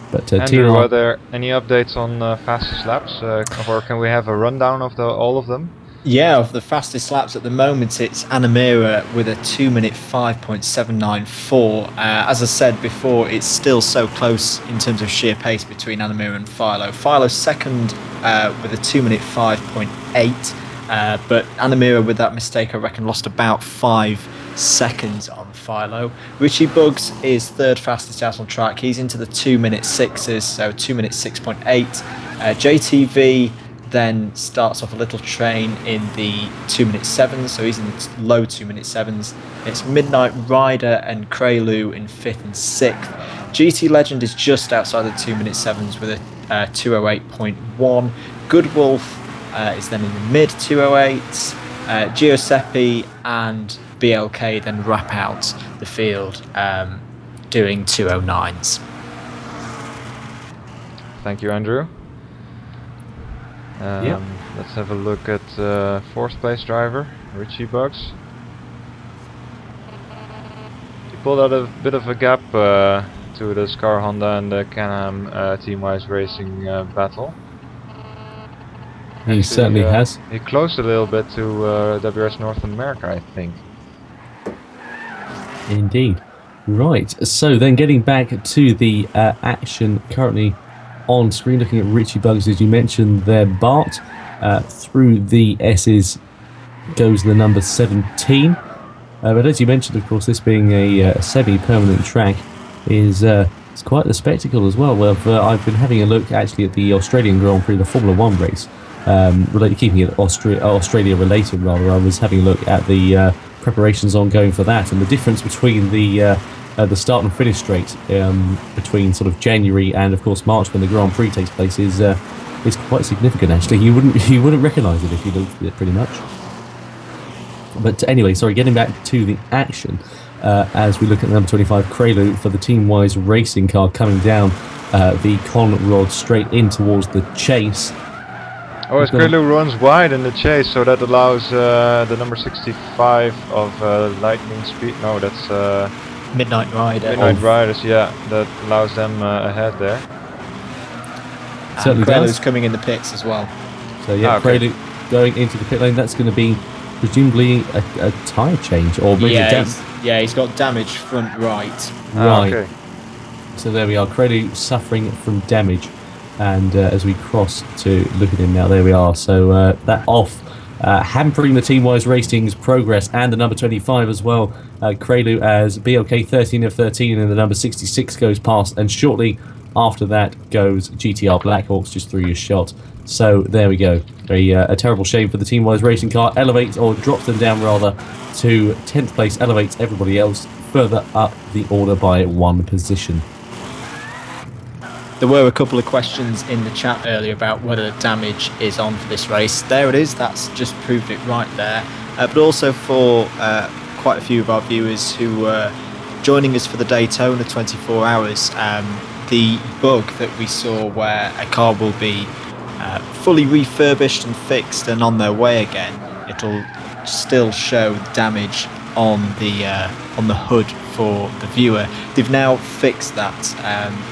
But Andrew, are there any updates on fastest laps, or can we have a rundown of all of them? Yeah, of the fastest laps at the moment, it's Anamira with a 2-minute 5.794. As I said before, it's still so close in terms of sheer pace between Anamira and Philo. Philo's second with a 2-minute 5.8, but Anamira, with that mistake, I reckon lost about 5 seconds on Philo. Richie Buggs is third fastest out on track. He's into the 2-minute 6s, so 2-minute 6.8. JTV then starts off a little train in the 2-minute 7s, so he's in the low 2-minute 7s. It's Midnight Rider and Krelu in 5th and 6th. GT Legend is just outside the 2-minute 7s with a 208.1. Good Wolf is then in the mid 208s. Giuseppe and BLK then wrap out the field doing 209s. Thank you, Andrew. Let's have a look at 4th place driver, Richie Buggs. He pulled out a bit of a gap to the Scar Honda and the Can-Am Team-Wise Racing battle. He certainly has. He closed a little bit to WRS North America, I think. Indeed. Right, so then getting back to the action currently on screen, looking at Richie Buggs, as you mentioned there, Bart. Through the S's goes the number 17. But as you mentioned, of course, this being a semi-permanent track, is It's quite the spectacle as well. I've been having a look actually at the Australian Grand Prix, the Formula One race. Keeping it Australia related rather, I was having a look at the preparations ongoing for that, and the difference between the start and finish straight between sort of January and of course March when the Grand Prix takes place is quite significant. Actually, you wouldn't recognise it if you looked at it, pretty much. But anyway, sorry, getting back to the action. As we look at the number 25 Prelude for the Team Wise racing car coming down the Conrod straight in towards the chase. Oh, as Prelude runs wide in the chase, so that allows the number 65 of Lightning Speed. No, that's Midnight Rider. Midnight Riders, yeah, that allows them ahead there. And Prelude's coming in the pits as well. So yeah, Prelude going into the pit lane. That's going to be presumably a tyre change or maybe he's got damage front right. Right. Okay. So there we are, Prelude suffering from damage. And as we cross to look at him now, there we are. So that off, hampering the Team-Wise Racing's progress and the number 25 as well. Prelude as BLK 13 of 13 and the number 66 goes past. And shortly after that goes GTR Blackhawks just through your shot. So there we go. A terrible shame for the Team-Wise Racing car. Elevates, or drops them down rather, to 10th place. Elevates everybody else further up the order by one position. There were a couple of questions in the chat earlier about whether damage is on for this race. There it is, that's just proved it right there. But also for quite a few of our viewers who were joining us for the Daytona 24 hours, the bug that we saw where a car will be fully refurbished and fixed and on their way again, it'll still show damage on the hood for the viewer. They've now fixed that,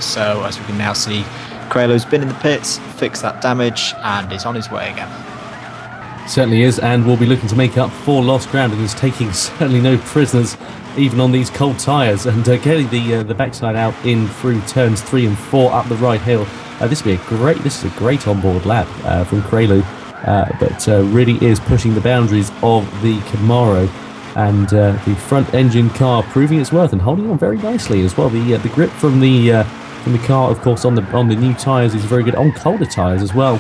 so as we can now see, Crelo's been in the pits, fixed that damage, and is on his way again. Certainly is, and will be looking to make up for lost ground, and is taking certainly no prisoners, even on these cold tyres, and getting the backside out in through turns 3 and 4 up the right hill. This is a great onboard lap from Crelo, but really is pushing the boundaries of the Camaro. And the front engine car proving its worth and holding on very nicely as well. The grip from the car, of course, on the new tyres is very good. On colder tyres as well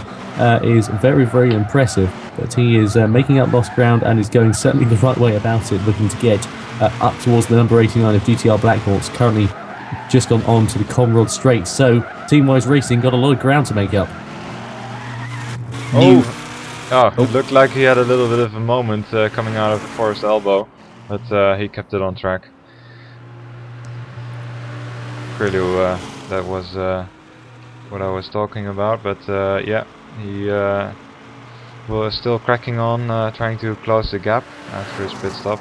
is very, very impressive. But he is making up lost ground and is going certainly the right way about it, looking to get up towards the number 89 of GTR Blackhawks, currently just gone on to the Conrod Straight. So Team-Wise Racing got a lot of ground to make up. It looked like he had a little bit of a moment coming out of the forest elbow, but he kept it on track. Really, that was what I was talking about, but yeah, he was still cracking on, trying to close the gap after his pit stop.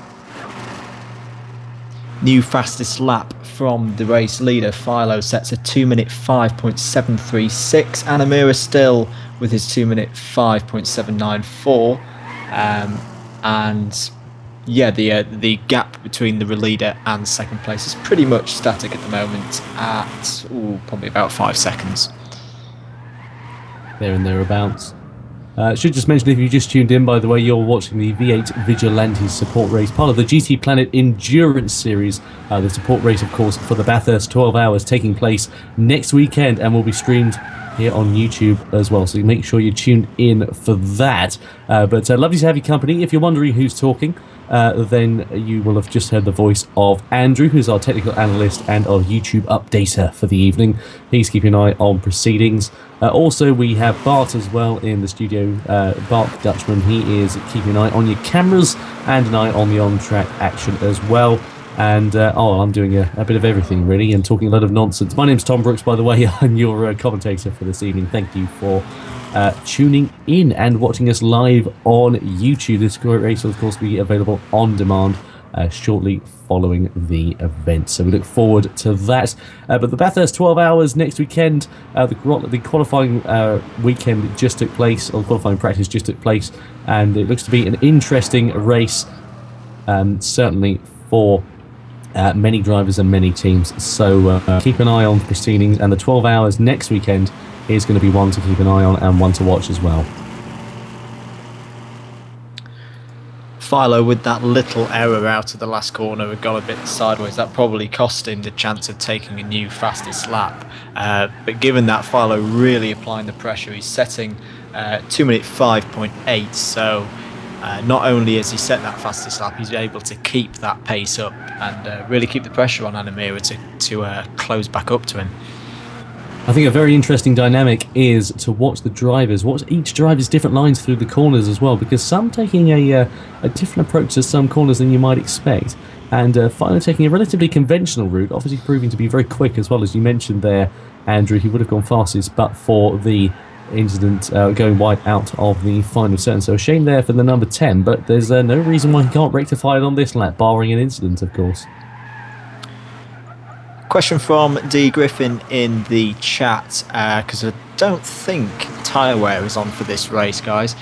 New fastest lap from the race leader. Philo sets a 2-minute 5.736. Anamura still with his 2-minute 5.794. And yeah, the gap between the leader and second place is pretty much static at the moment at probably about 5 seconds. There and thereabouts. Should just mention, if you just tuned in, by the way, you're watching the V8 Vigilantes support race, part of the GTPlanet Endurance Series. The support race, of course, for the Bathurst 12 hours, taking place next weekend and will be streamed here on YouTube as well. So make sure you're tuned in for that. But lovely to have your company. If you're wondering who's talking, then you will have just heard the voice of Andrew, who's our technical analyst and our YouTube updater for the evening. He's keeping an eye on proceedings. Also, we have Bart as well in the studio. Bart Dutchman, he is keeping an eye on your cameras and an eye on the on-track action as well. And I'm doing a bit of everything really and talking a lot of nonsense. My name's Tom Brooks, by the way. I'm your commentator for this evening. Thank you for tuning in and watching us live on YouTube. This race will of course be available on demand shortly following the event, so we look forward to that. But the Bathurst 12 hours next weekend, the qualifying weekend just took place, or qualifying practice just took place, and it looks to be an interesting race, certainly for many drivers and many teams. So keep an eye on proceedings, and the 12 hours next weekend is going to be one to keep an eye on and one to watch as well. Philo, with that little error out of the last corner, had got a bit sideways. That probably cost him the chance of taking a new fastest lap. But given that Philo really applying the pressure, he's setting 2 minute 5.8. So not only has he set that fastest lap, he's able to keep that pace up and really keep the pressure on Animira to close back up to him. I think a very interesting dynamic is to watch the drivers, watch each driver's different lines through the corners as well, because some taking a different approach to some corners than you might expect, and finally taking a relatively conventional route, obviously proving to be very quick as well. As you mentioned there, Andrew, he would have gone fastest but for the incident going wide out of the final turn. So a shame there for the number 10, but there's no reason why he can't rectify it on this lap, barring an incident, of course. Question from D. Griffin in the chat, because I don't think tyre wear is on for this race, guys.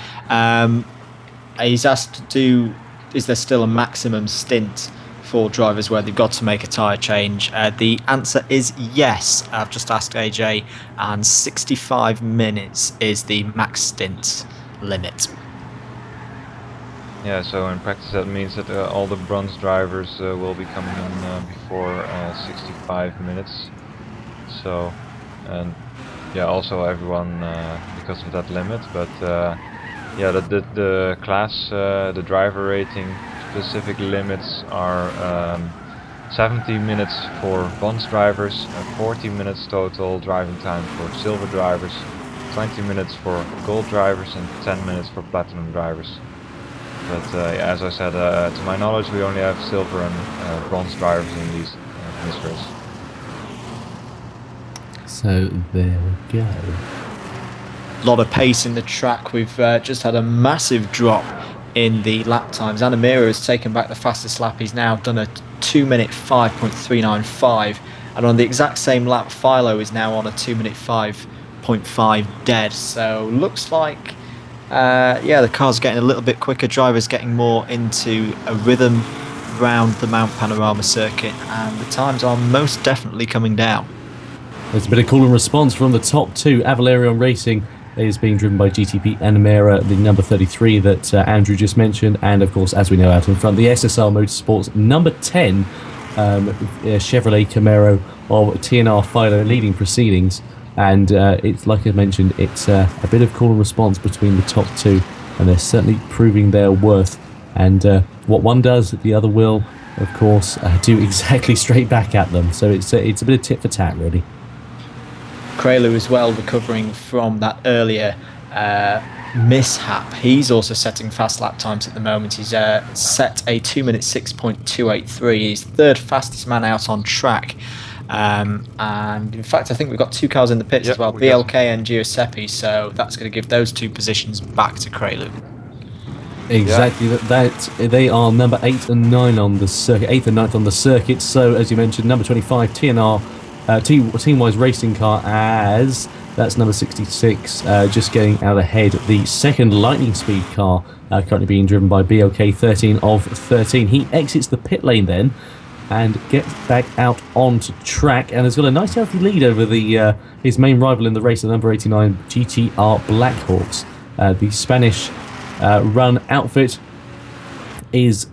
He's asked, is there still a maximum stint for drivers where they've got to make a tyre change? The answer is yes. I've just asked AJ, and 65 minutes is the max stint limit. Yeah, so in practice that means that all the bronze drivers will be coming in before 65 minutes. So, and yeah, also everyone because of that limit. But yeah, the class, the driver rating specific limits are 70 minutes for bronze drivers, 40 minutes total driving time for silver drivers, 20 minutes for gold drivers, and 10 minutes for platinum drivers. But yeah, as I said, to my knowledge, we only have silver and bronze drivers in this race. So there we go. A lot of pace in the track. We've just had a massive drop in the lap times. Animira has taken back the fastest lap. He's now done a 2 minute 5.395, and on the exact same lap, Philo is now on a 2 minute 5.5 dead. So looks like yeah, the car's getting a little bit quicker. Drivers getting more into a rhythm round the Mount Panorama circuit, and the times are most definitely coming down. There's a bit of call and response from the top two. Avalarion Racing is being driven by GTP Animera, the number 33 that Andrew just mentioned, and of course, as we know out in front, the SSR Motorsports number 10 Chevrolet Camaro of TNR Philo leading proceedings. And it's like I mentioned, it's a bit of call and response between the top two, and they're certainly proving their worth. And what one does, the other will, of course, do exactly straight back at them. So it's a bit of tit for tat, really. Krelu as well, recovering from that earlier mishap. He's also setting fast lap times at the moment. He's set a 2 minute 6.283. He's third fastest man out on track. And in fact, I think we've got two cars in the pits as well, BLK and Giuseppe, so that's going to give those two positions back to Krelu. Exactly, that they are number 8 and 9 on the circuit, 8th and 9th on the circuit. So as you mentioned, number 25 TNR Team-wise racing car, as that's number 66, just getting out ahead. The second lightning speed car currently being driven by BLK 13 of 13. He exits the pit lane then and gets back out onto track, and has got a nice healthy lead over the his main rival in the race, the number 89 GTR Blackhawks. The Spanish run outfit is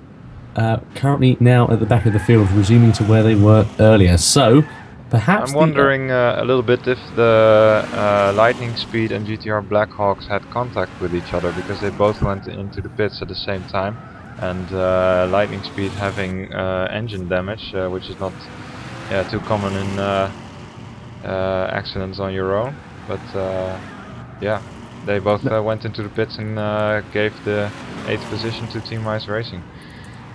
currently now at the back of the field, resuming to where they were earlier. So perhaps I'm wondering a little bit if the Lightning Speed and GTR Blackhawks had contact with each other, because they both went into the pits at the same time, and Lightning Speed having engine damage, which is not too common in accidents on your own. But yeah, they both went into the pits and gave the 8th position to Team Wise Racing.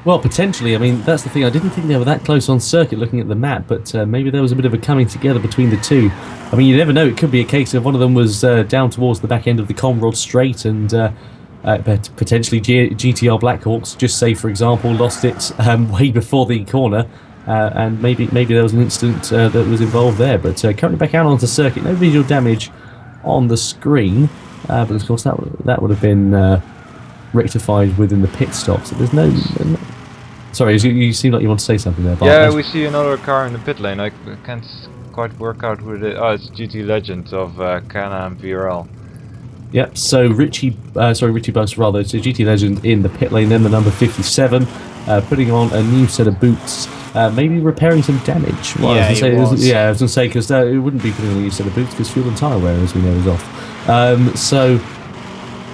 Well, potentially. I mean, that's the thing. I didn't think they were that close on circuit looking at the map, but maybe there was a bit of a coming together between the two. I mean, you never know. It could be a case of one of them was down towards the back end of the Conrod Straight, and potentially GTR Blackhawks, just say, for example, lost it way before the corner, and maybe there was an incident that was involved there. But currently back out onto circuit. No visual damage on the screen, but of course that would have been rectified within the pit stop. So there's no sorry, you seem like you want to say something there, Bart. Yeah, we see another car in the pit lane. I can't quite work out who it is. Oh, it's GT Legend of Can-Am VRL. Yep. So Richie Bucks rather. So GT Legend in the pit lane. Then the number 57, putting on a new set of boots. Maybe repairing some damage. Well, Yeah, I was it gonna say, was. yeah, I was going to say because it wouldn't be putting on a new set of boots because fuel and tyre wear, as we know, is off. So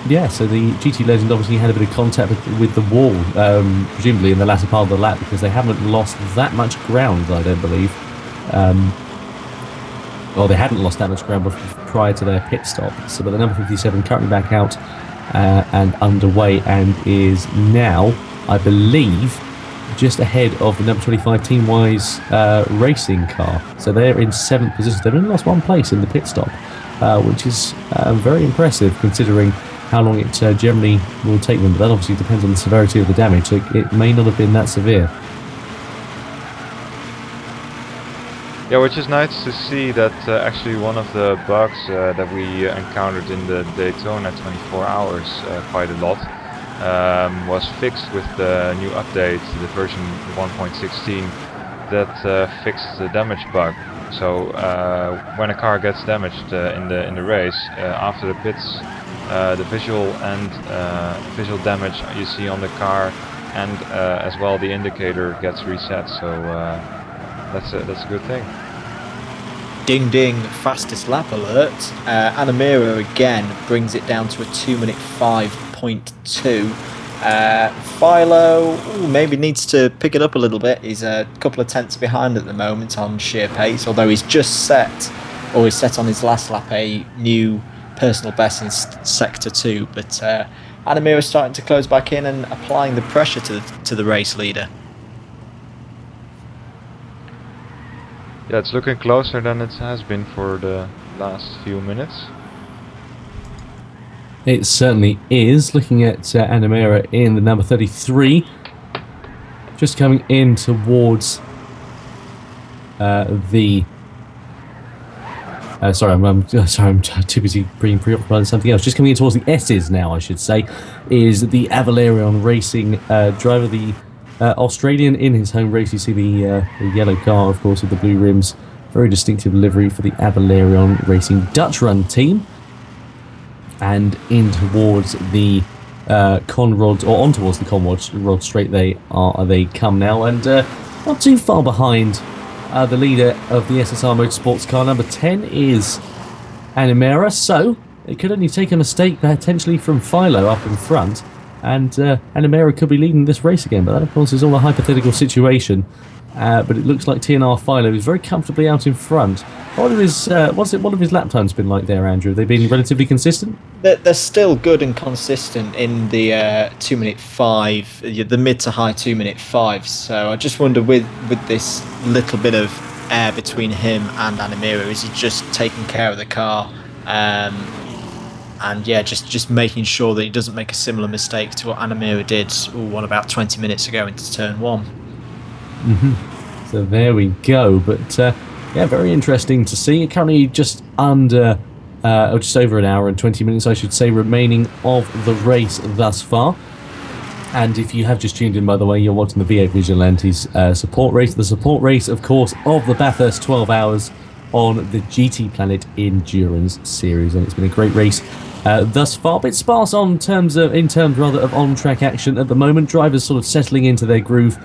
the GT Legend obviously had a bit of contact with the wall, presumably in the latter part of the lap, because they haven't lost that much ground, I don't believe. Or they hadn't lost that much ground prior to their pit stop. So, but the number 57 currently back out and underway, and is now, I believe, just ahead of the number 25 Team Wise racing car. So they're in 7th position. They've only lost 1 place in the pit stop, which is very impressive considering how long it generally will take them. But that obviously depends on the severity of the damage. So it may not have been that severe. Yeah, which is nice to see that actually one of the bugs that we encountered in the Daytona 24 hours quite a lot was fixed with the new update, the version 1.16, that fixed the damage bug. So when a car gets damaged in the race, after the pits, the visual damage you see on the car, and as well the indicator gets reset. So that's a good thing. Ding ding, fastest lap alert. Anamira again brings it down to a 2-minute 5.2. Philo maybe needs to pick it up a little bit. He's a couple of tenths behind at the moment on sheer pace, although he's set on his last lap a new personal best in Sector 2. But Anamira is starting to close back in and applying the pressure to the race leader. Yeah, it's looking closer than it has been for the last few minutes. It certainly is. Looking at Anamira in the number 33, just coming in towards the. Sorry, I'm too busy being preoccupied with something else. Just coming in towards the S's now, I should say, is the Avalarion Racing driver, the Australian in his home race. You see the yellow car, of course, with the blue rims. Very distinctive livery for the Avalarion Racing Dutch Run team. And in towards the Conrod, or on towards the Conrod straight they come now, and not too far behind the leader of the SSR Motorsports car. Number 10 is Anamira, so it could only take a mistake potentially from Philo up in front, and Anamira could be leading this race again. But that, of course, is all a hypothetical situation. But it looks like TNR Philo is very comfortably out in front. What have his lap times been like there, Andrew? Have they been relatively consistent? They're still good and consistent in the 2-minute 5, the mid to high 2-minute 5. So I just wonder with this little bit of air between him and Anamira, is he just taking care of the car? And yeah, just making sure that he doesn't make a similar mistake to what Anamira did about 20 minutes ago into turn 1. So there we go. But yeah, very interesting to see. Currently just under, or just over an hour and 20 minutes, I should say, remaining of the race thus far. And if you have just tuned in, by the way, you're watching the V8 Vigilantes support race. The support race, of course, of the Bathurst 12 hours on the GTPlanet Endurance Series. And it's been a great race thus far, a bit sparse in terms of on-track action at the moment. Drivers sort of settling into their groove,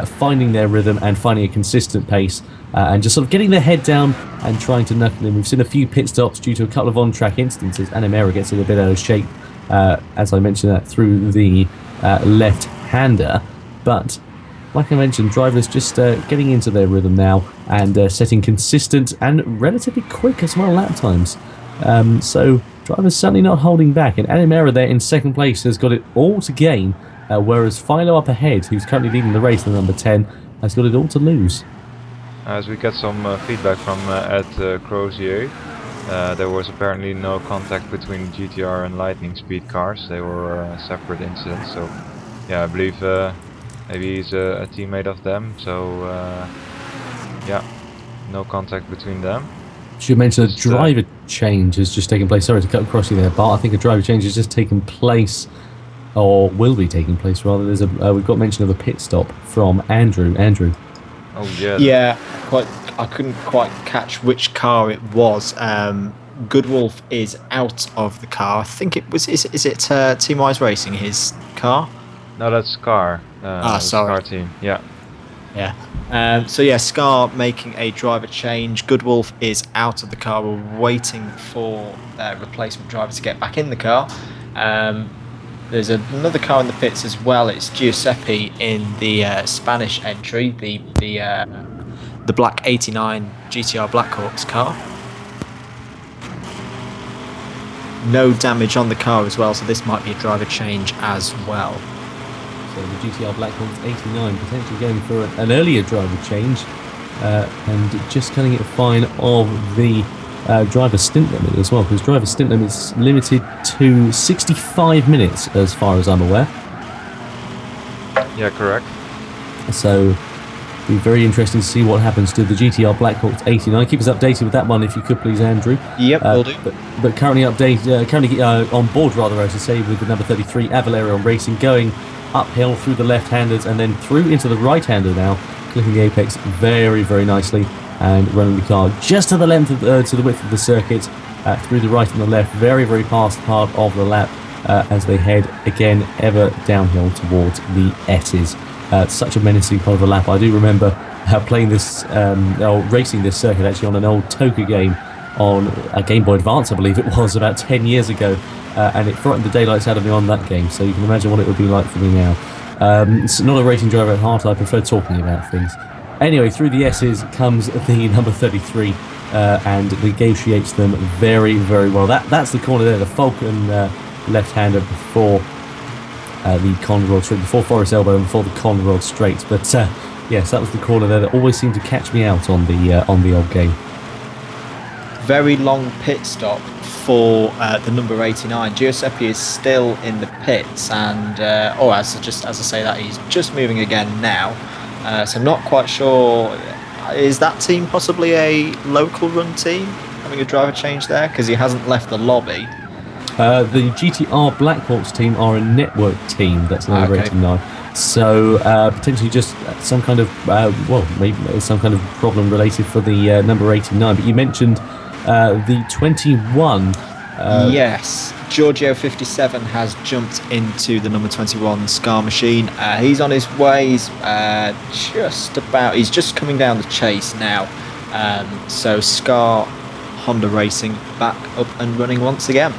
finding their rhythm and finding a consistent pace, and just sort of getting their head down and trying to knuckle in. We've seen a few pit stops due to a couple of on-track instances. Anamira gets in a bit out of shape, as I mentioned, that through the left-hander. But like I mentioned, drivers just getting into their rhythm now and setting consistent and relatively quick as well lap times. So drivers certainly not holding back, and Anamira there in second place has got it all to gain, whereas Philo up ahead, who's currently leading the race, the number 10, has got it all to lose. As we get some feedback from Ed Crozier, there was apparently no contact between GTR and Lightning Speed cars. They were separate incidents, so yeah, I believe maybe he's a teammate of them, so yeah, no contact between them. Should mention a driver change has just taken place. Sorry to cut across you there, Bart. I think a driver change has just taken place, or will be taking place rather. There's we've got mention of a pit stop from Andrew. Oh yeah. Yeah, I couldn't quite catch which car it was. Good Wolf is out of the car. I think it was. Is it Team Wise Racing? His car? No, that's Scar. The Sorry. Scar team. Yeah. Yeah. So yeah, Scar making a driver change. Good Wolf is out of the car. We're waiting for their replacement driver to get back in the car. There's another car in the pits as well. It's Giuseppe in the Spanish entry, the black '89 GTR Blackhawks car. No damage on the car as well, so this might be a driver change as well. So the GTR Blackhawks 89 potentially going for an earlier driver change and just cutting it fine of the driver stint limit as well, because driver stint limit is limited to 65 minutes as far as I'm aware. Yeah, correct. So it'll be very interesting to see what happens to the GTR Blackhawks 89. Keep us updated with that one if you could please, Andrew. Yep, will do. But currently on board rather, I should say, with the number 33 Avalarion Racing going uphill through the left-handers and then through into the right-hander now, clipping the apex very, very nicely and running the car just to the length of to the width of the circuit, through the right and the left, very, very fast part of the lap as they head again ever downhill towards the S's. Such a menacing part of the lap. I do remember playing this, racing this circuit actually on an old Toka game on a Game Boy Advance, I believe it was, about 10 years ago, and it frightened the daylights out of me on that game, so you can imagine what it would be like for me now. It's not a racing driver at heart, I prefer talking about things. Anyway, through the S's comes the number 33 and negotiates them very, very well. That's the corner there, the Falcon left-hander before the Conrod Straight, before Forest Elbow and before the Conrod Straight. But yes, that was the corner there that always seemed to catch me out on the old game. Very long pit stop for the number 89. Giuseppe is still in the pits, and as I say that, he's just moving again now. So I'm not quite sure. Is that team possibly a local run team having a driver change there, because he hasn't left the lobby? The GTR Blackhawks team are a network team. That's number 89. So potentially just some kind of maybe some kind of problem related for the number 89. But you mentioned the 21. Yes, Giorgio 57 has jumped into the number 21 Scar machine. He's on his way. He's just coming down the chase now. So Scar Honda Racing back up and running once again.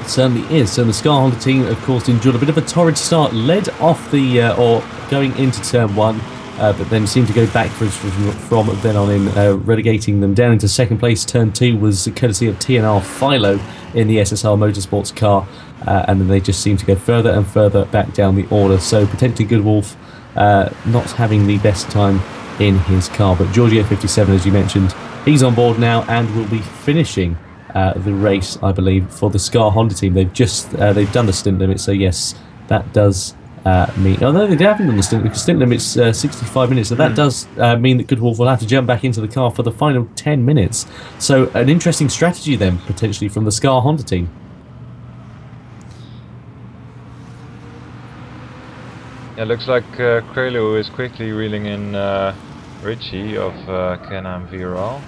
It certainly is. So the Scar Honda team, of course, enjoyed a bit of a torrid start, led off the or going into turn one, but then seemed to go backwards from then on in, relegating them down into second place. Turn two was courtesy of TNR Philo in the SSR Motorsports car, and then they just seemed to go further and further back down the order. So potentially Good Wolf not having the best time in his car, but Giorgio 57, as you mentioned, he's on board now and will be finishing the race, I believe, for the Scar Honda team. They've done the stint limit, so yes, that does mean. Although they haven't done the stint, because stint limit's 65 minutes, so that does mean that Good Wolf will have to jump back into the car for the final 10 minutes. So an interesting strategy then, potentially, from the Scar Honda team. Yeah, looks like Krelu is quickly reeling in Richie of Can-Am Viral.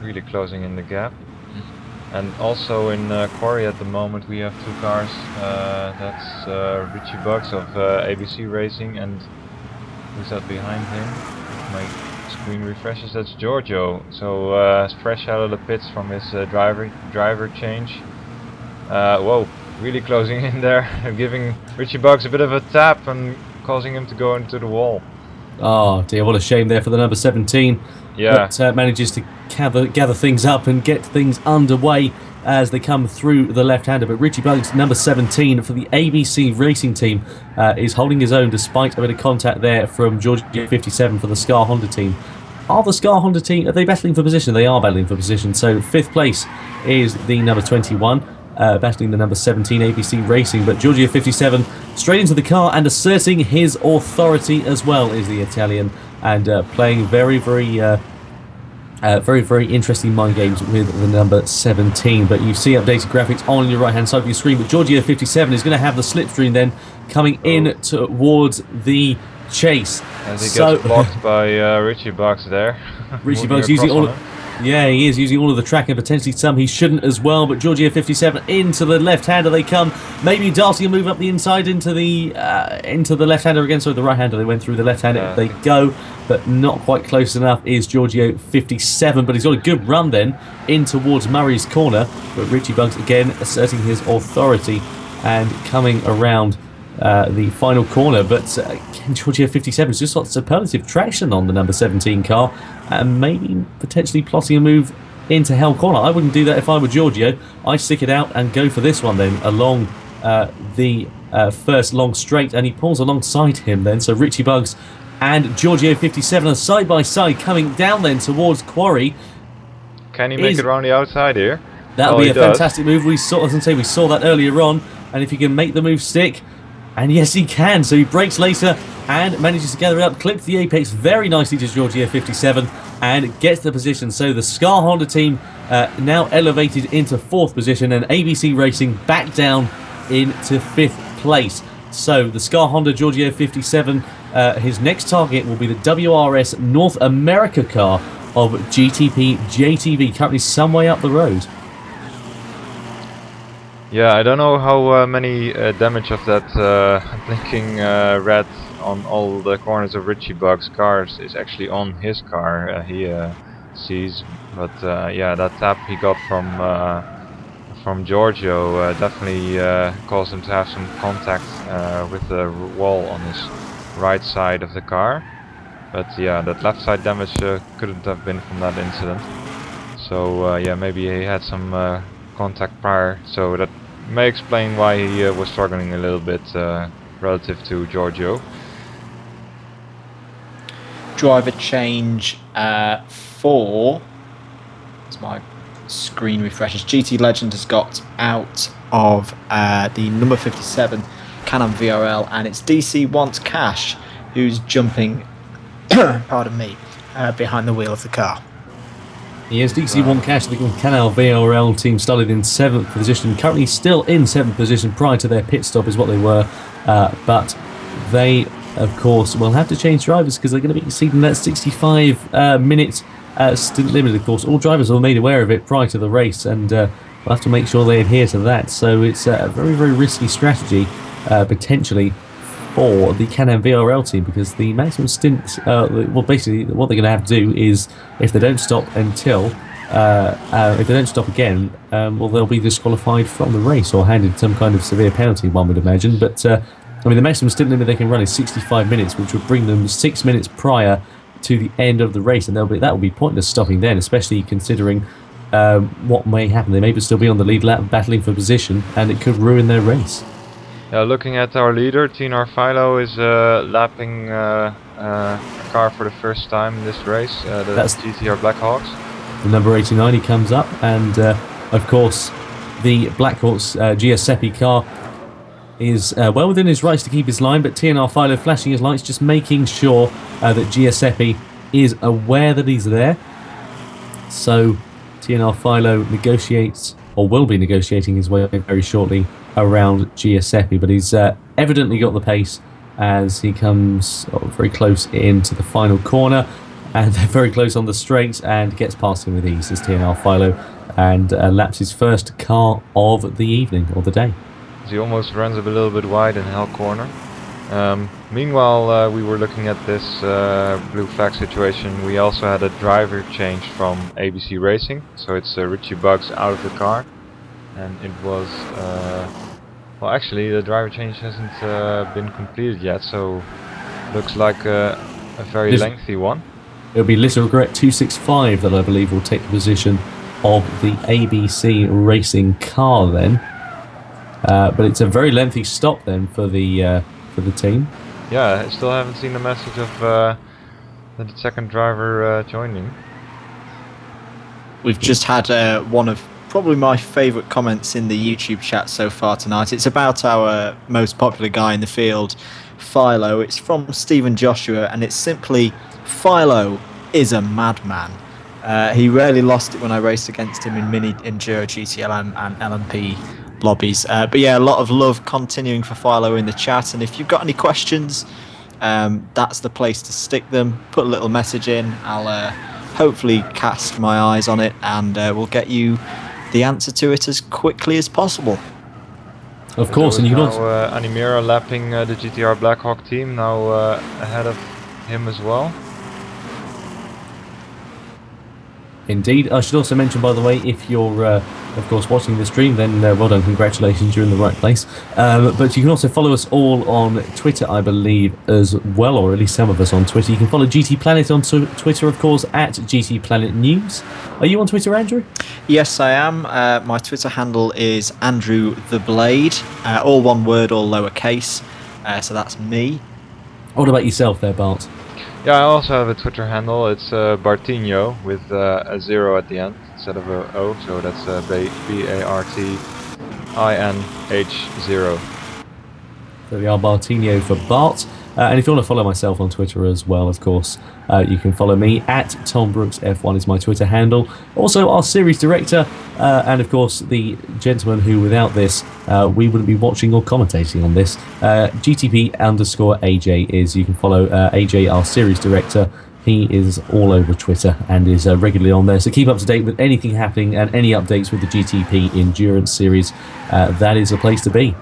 Really closing in the gap. And also in Quarry at the moment we have two cars. That's Richie Bucks of ABC Racing, and who's that behind him? My screen refreshes. That's Giorgio. So fresh out of the pits from his driver change. Whoa, really closing in there, giving Richie Bucks a bit of a tap and causing him to go into the wall. Oh dear, what a shame there for the number 17. Yeah. But manages to gather things up and get things underway as they come through the left-hander. But Richie Bugs, number 17 for the ABC Racing team, is holding his own despite a bit of contact there from Giorgio 57 for the Scar Honda team. Are the Scar Honda team, are they battling for position? They are battling for position. So fifth place is the number 21. Battling the number 17 ABC Racing, but Giorgio 57 straight into the car and asserting his authority as well is the Italian, and playing very, very interesting mind games with the number 17. But you see updated graphics on your right hand side of your screen, but Giorgio 57 is going to have the slipstream then coming in towards the chase. As he gets blocked by Richie Bucks there. Richie Bucks using all Yeah, he is using all of the track and potentially some he shouldn't as well. But Giorgio 57 into the left-hander they come. Maybe Darcy will move up the inside into the left-hander again. So the right-hander they went through the left-hander. They go, but not quite close enough is Giorgio 57. But he's got a good run then in towards Murray's corner. But Richie Bugs again asserting his authority and coming around the final corner. But Giorgio 57 has just got superlative traction on the number 17 car, and maybe potentially plotting a move into Hell Corner. I wouldn't do that if I were Giorgio. I'd stick it out and go for this one then along the first long straight, and he pulls alongside him then. So Richie Bugs and Giorgio 57 are side by side coming down then towards Quarry. Can he make it around the outside here? That would be a fantastic move. We saw that earlier on, and if he can make the move stick, and yes he can, so he brakes later and manages to gather up, clips the apex very nicely to Giorgio 57 and gets the position. So the Scar Honda team now elevated into 4th position, and ABC Racing back down into 5th place. So the Scar Honda Giorgio 57, his next target will be the WRS North America car of GTP JTV, currently some way up the road. Yeah, I don't know how many damage of that blinking red on all the corners of Richie Bug's cars is actually on his car. He sees, but yeah, that tap he got from Giorgio definitely caused him to have some contact with the wall on his right side of the car. But yeah, that left side damage couldn't have been from that incident. So yeah, maybe he had some contact prior, so that may explain why he was struggling a little bit relative to Giorgio. Driver change for, as my screen refreshes, GT Legend has got out of the number 57 Canon VRL, and it's DC Wants Cash who's jumping pardon me, behind the wheel of the car. Yes, DC1 Cash, the Canal VRL team, started in 7th position, currently still in 7th position prior to their pit stop is what they were, but they, of course, will have to change drivers because they're going to be exceeding that 65 minute stint limit. Of course, all drivers were made aware of it prior to the race, and we'll have to make sure they adhere to that. So it's a very, very risky strategy, potentially, for the Can-Am VRL team, because the maximum stint, well, basically what they're going to have to do is, if they don't stop until, if they don't stop again, well, they'll be disqualified from the race or handed some kind of severe penalty, one would imagine. But I mean, the maximum stint limit they can run is 65 minutes, which would bring them 6 minutes prior to the end of the race, and that will be pointless stopping then, especially considering what may happen. They may still be on the lead lap battling for position, and it could ruin their race. Looking at our leader, TNR Philo is lapping a car for the first time in this race, that's GTR Blackhawks. The number 89, he comes up, and of course the Blackhawks Giuseppe car is well within his rights to keep his line, but TNR Philo flashing his lights, just making sure that Giuseppe is aware that he's there. So TNR Philo negotiates, or will be negotiating his way very shortly around Giuseppe, but he's evidently got the pace as he comes very close into the final corner, and they're very close on the straight, and gets past him with ease as TNR Philo, and laps his first car of the evening or the day. He almost runs a little bit wide in Hell Corner. Meanwhile, we were looking at this blue flag situation. We also had a driver change from ABC Racing, so it's Richie Bugs out of the car. And it was, well, actually the driver change hasn't been completed yet, so looks like a very lengthy one. It'll be Little Regret 265 that I believe will take the position of the ABC Racing car then. But it's a very lengthy stop then for the team. Yeah, I still haven't seen the message of the second driver joining. We've just had one of probably my favourite comments in the YouTube chat so far tonight. It's about our most popular guy in the field, Philo. It's from Stephen Joshua, and it's simply, Philo is a madman. He rarely lost it when I raced against him in Mini Enduro GTLM and LMP lobbies. But yeah, a lot of love continuing for Philo in the chat, and if you've got any questions, that's the place to stick them. Put a little message in. I'll hopefully cast my eyes on it, and we'll get you the answer to it as quickly as possible. Of course, and you can also... Animira lapping the GTR Blackhawk team, now ahead of him as well. Indeed. I should also mention, by the way, if you're, of course, watching the stream, then well done, congratulations, you're in the right place. But you can also follow us all on Twitter, I believe, as well, or at least some of us on Twitter. You can follow GTPlanet on Twitter, of course, at GTPlanet News. Are you on Twitter, Andrew? Yes, I am. My Twitter handle is Andrew the Blade, all one word, all lowercase. So that's me. What about yourself there, Bart? Yeah, I also have a Twitter handle. It's Bartinho with a 0 at the end instead of a O, so that's BARTINH0. So we are Bartinho for Bart. And if you want to follow myself on Twitter as well, of course, you can follow me at Tom Brooks F1 is my Twitter handle. Also, our series director, and of course, the gentleman who, without this, we wouldn't be watching or commentating on this. GTP_AJ is. You can follow AJ, our series director. He is all over Twitter and is regularly on there. So keep up to date with anything happening and any updates with the GTP Endurance Series. That is a place to be.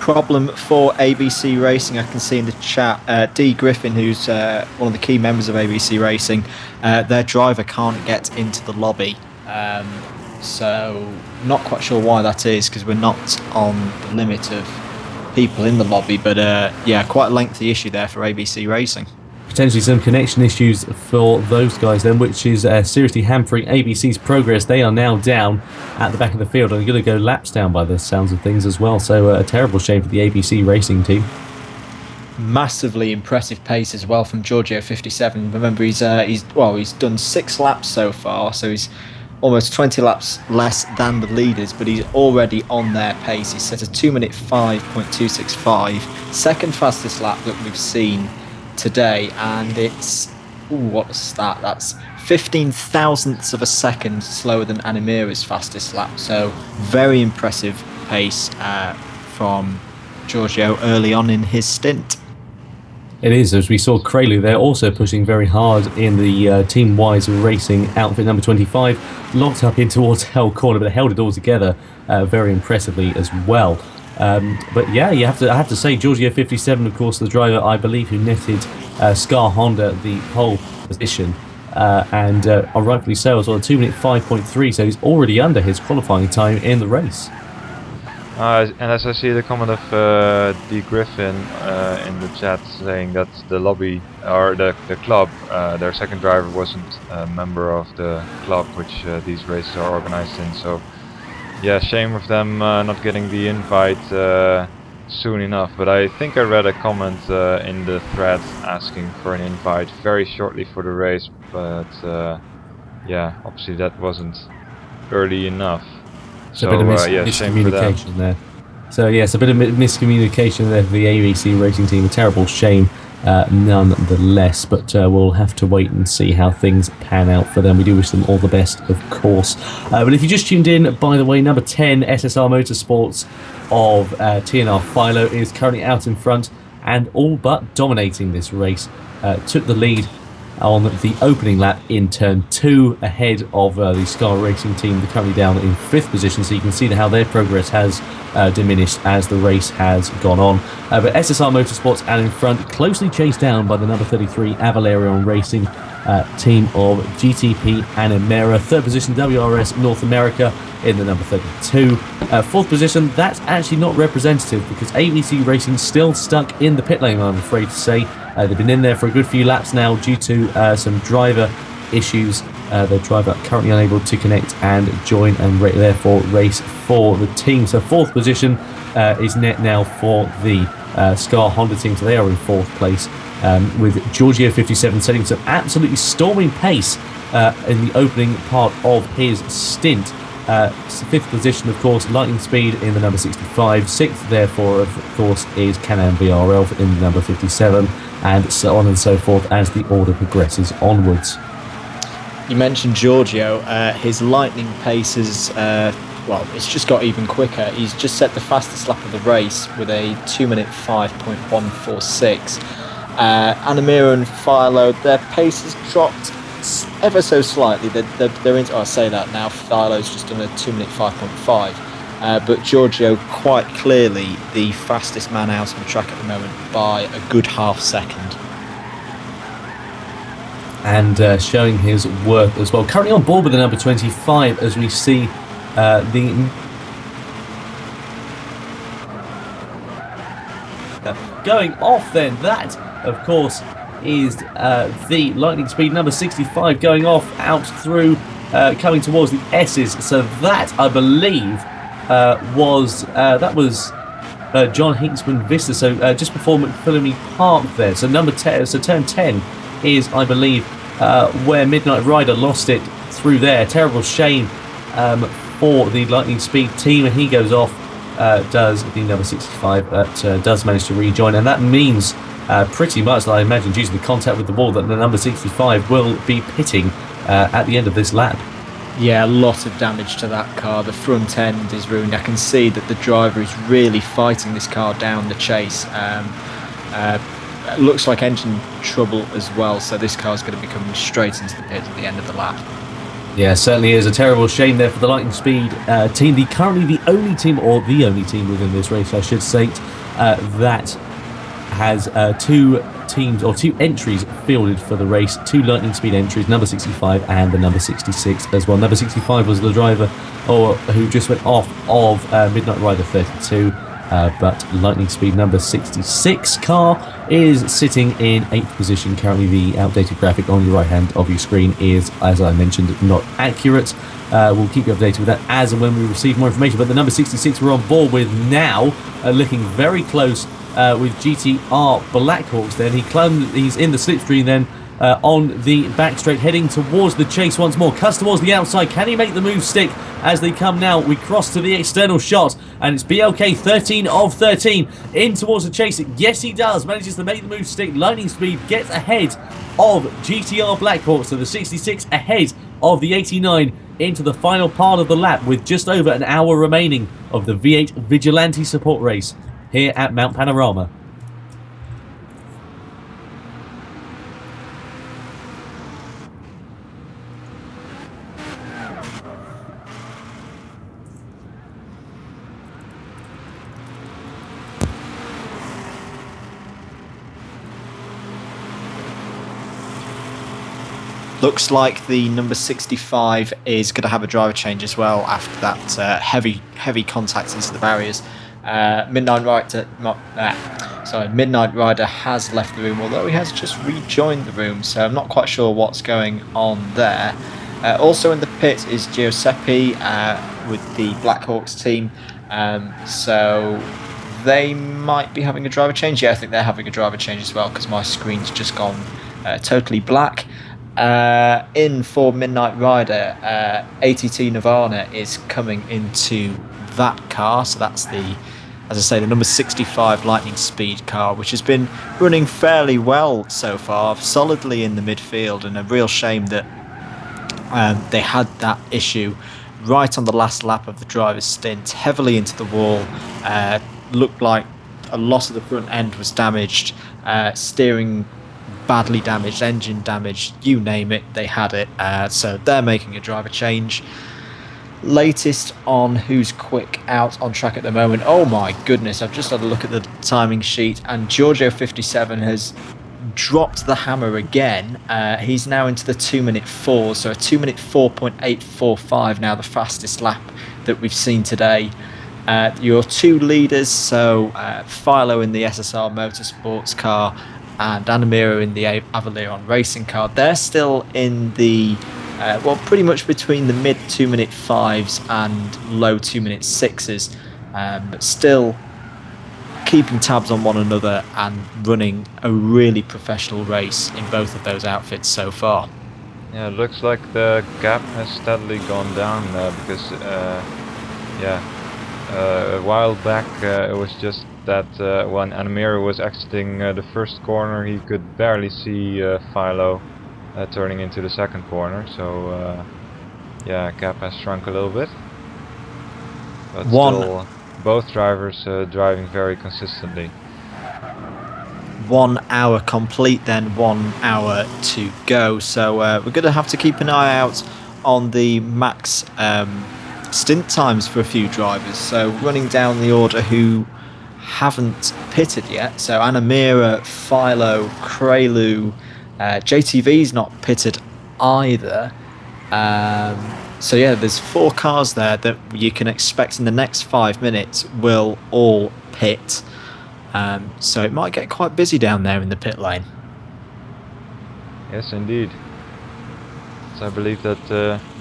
Problem for ABC Racing, I can see in the chat, D Griffin, who's one of the key members of ABC Racing, their driver can't get into the lobby, so not quite sure why that is, because we're not on the limit of people in the lobby, but yeah, quite a lengthy issue there for ABC Racing. Potentially some connection issues for those guys then, which is seriously hampering ABC's progress. They are now down at the back of the field and are going to go laps down by the sounds of things as well. So a terrible shame for the ABC Racing team. Massively impressive pace as well from Giorgio 57. Remember, he's done 6 laps so far, so he's almost 20 laps less than the leaders, but he's already on their pace. He's set a 2-minute 5.265, second fastest lap that we've seen today, and it's what's that? That's 15 thousandths of a second slower than Animira's fastest lap. So very impressive pace from Giorgio early on in his stint. It is, as we saw Krelu there also pushing very hard in the Team Wise Racing outfit number 25, locked up in towards Hell Corner, but held it all together very impressively as well. But yeah, I have to say, Giorgio 57, of course, the driver I believe who netted Scar Honda the pole position, and rightfully so as well, 2-minute 5.3, so he's already under his qualifying time in the race. And as I see the comment of D Griffin in the chat saying that the lobby or the club, their second driver wasn't a member of the club which these races are organized in, so yeah, shame of them not getting the invite soon enough. But I think I read a comment in the thread asking for an invite very shortly for the race, but yeah, obviously that wasn't early enough. So a bit of miscommunication there. So yes, a bit of miscommunication there for the ABC Racing team. A terrible shame nonetheless, but we'll have to wait and see how things pan out for them. We do wish them all the best, of course. But if you just tuned in, by the way, number 10 SSR Motorsports of TNR Philo is currently out in front and all but dominating this race. Took the lead on the opening lap in turn 2 ahead of the Scar Racing team. They're currently down in 5th position, so you can see how their progress has diminished as the race has gone on. But SSR Motorsports out in front, closely chased down by the number 33 Avalarion Racing team of GTP Animera. 3rd position WRS North America in the number 32. 4th position, that's actually not representative because ABC Racing still stuck in the pit lane, I'm afraid to say. They've been in there for a good few laps now due to some driver issues. The driver currently unable to connect and join and therefore race for the team. So 4th position is net now for the Scar Honda team. So they are in 4th place with Giorgio 57 setting some absolutely storming pace in the opening part of his stint. 5th position, of course, Lightning Speed in the number 65. 6th, therefore, of course, is Can-Am VRL in the number 57, and so on and so forth as the order progresses onwards. You mentioned Giorgio. His lightning pace is, well, it's just got even quicker. He's just set the fastest lap of the race with a 2-minute 5.146. Animira and Philo, their pace has dropped ever so slightly. They're into. I say that now. Philo's just done a 2-minute 5.5, but Giorgio quite clearly the fastest man out on the track at the moment by a good half second. And showing his worth as well. Currently on board with the number 25 as we see the going off then. That, of course, is the lightning speed number 65 going off out through coming towards the S's. So that, I believe, was John Hinksman Vista. So just before McPhillamy Park there. So number 10. So turn 10 is, I believe, where Midnight Rider lost it through there. Terrible shame for the lightning speed team, and he goes off. Does the number 65 that does manage to rejoin, and that means pretty much, I imagine, due to the contact with the wall, that the number 65 will be pitting at the end of this lap. Yeah, a lot of damage to that car. The front end is ruined. I can see that the driver is really fighting this car down the chase. Looks like engine trouble as well, so this car is going to be coming straight into the pit at the end of the lap. Yeah, certainly is a terrible shame there for the Lightning Speed team. Currently the only team, or the only team within this race, I should say, that has two entries fielded for the race. 2 Lightning Speed entries, number 65 and the number 66 as well. Number 65 was the driver who just went off of Midnight Rider 32. But Lightning Speed number 66 car is sitting in 8th position. Currently the outdated graphic on your right hand of your screen is, as I mentioned, not accurate. We'll keep you updated with that as and when we receive more information. But the number 66 we're on board with now, looking very close with GTR Blackhawks then. He's in the slipstream then. On the back straight, heading towards the chase once more. Cuts towards the outside. Can he make the move stick as they come now? We cross to the external shot, and it's BLK 13 of 13 in towards the chase. Yes, he does. Manages to make the move stick. Lightning Speed gets ahead of GTR Blackhawks, so the 66 ahead of the 89 into the final part of the lap with just over an hour remaining of the V8 Vigilante support race here at Mount Panorama. Looks like the number 65 is going to have a driver change as well after that heavy contact into the barriers. Midnight Rider has left the room, although he has just rejoined the room, so I'm not quite sure what's going on there. Also in the pit is Giuseppe with the Blackhawks team, so they might be having a driver change. Yeah, I think they're having a driver change as well, because my screen's just gone totally black. In for Midnight Rider, ATT Nirvana is coming into that car, so that's the, as I say, the number 65 Lightning Speed car, which has been running fairly well so far, solidly in the midfield, and a real shame that they had that issue right on the last lap of the driver's stint, heavily into the wall. Looked like a lot of the front end was damaged, steering badly damaged, engine damaged, you name it, they had it. So they're making a driver change. Latest on who's quick out on track at the moment. Oh my goodness, I've just had a look at the timing sheet, and Giorgio 57 has dropped the hammer again. He's now into the 2-minute 4, so a 2-minute 4.845 now, the fastest lap that we've seen today. Your 2 leaders, so Philo in the SSR Motorsports car and Anamiro in the Avaleron racing car, they're still in the pretty much between the mid 2-minute 5s and low 2-minute 6s, but still keeping tabs on one another and running a really professional race in both of those outfits so far. Yeah, it looks like the gap has steadily gone down because a while back it was just that when Anamiro was exiting the first corner, he could barely see Philo turning into the second corner, so gap has shrunk a little bit, but still both drivers driving very consistently. 1 hour complete, then 1 hour to go. So we're going to have to keep an eye out on the max stint times for a few drivers. So running down the order who haven't pitted yet. So Anamira, Philo, Krelu, JTV's not pitted either. So yeah, there's 4 cars there that you can expect in the next 5 minutes will all pit. So it might get quite busy down there in the pit lane. Yes, indeed. So I believe that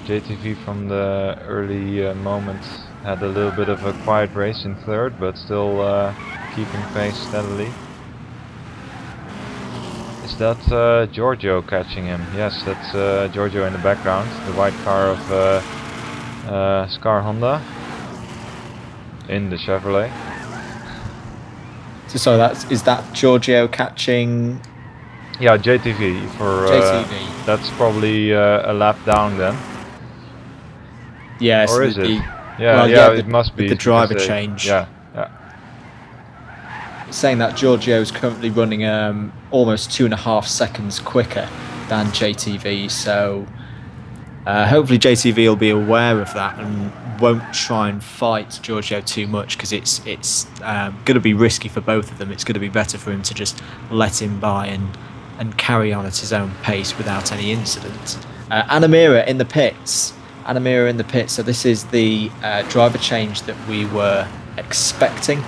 JTV from the early moments had a little bit of a quiet race in third, but still keeping pace steadily. Is that Giorgio catching him? Yes, that's Giorgio in the background, the white car of Scar Honda in the Chevrolet. So is that Giorgio catching? Yeah, JTV for JTV. That's probably a lap down then. Yes. Or is it? Well, it must be the driver because change. Yeah. Saying that Giorgio is currently running almost 2.5 seconds quicker than JTV, so hopefully JTV will be aware of that and won't try and fight Giorgio too much, because it's going to be risky for both of them. It's going to be better for him to just let him by and carry on at his own pace without any incident. Anamira in the pits. So this is the driver change that we were expecting.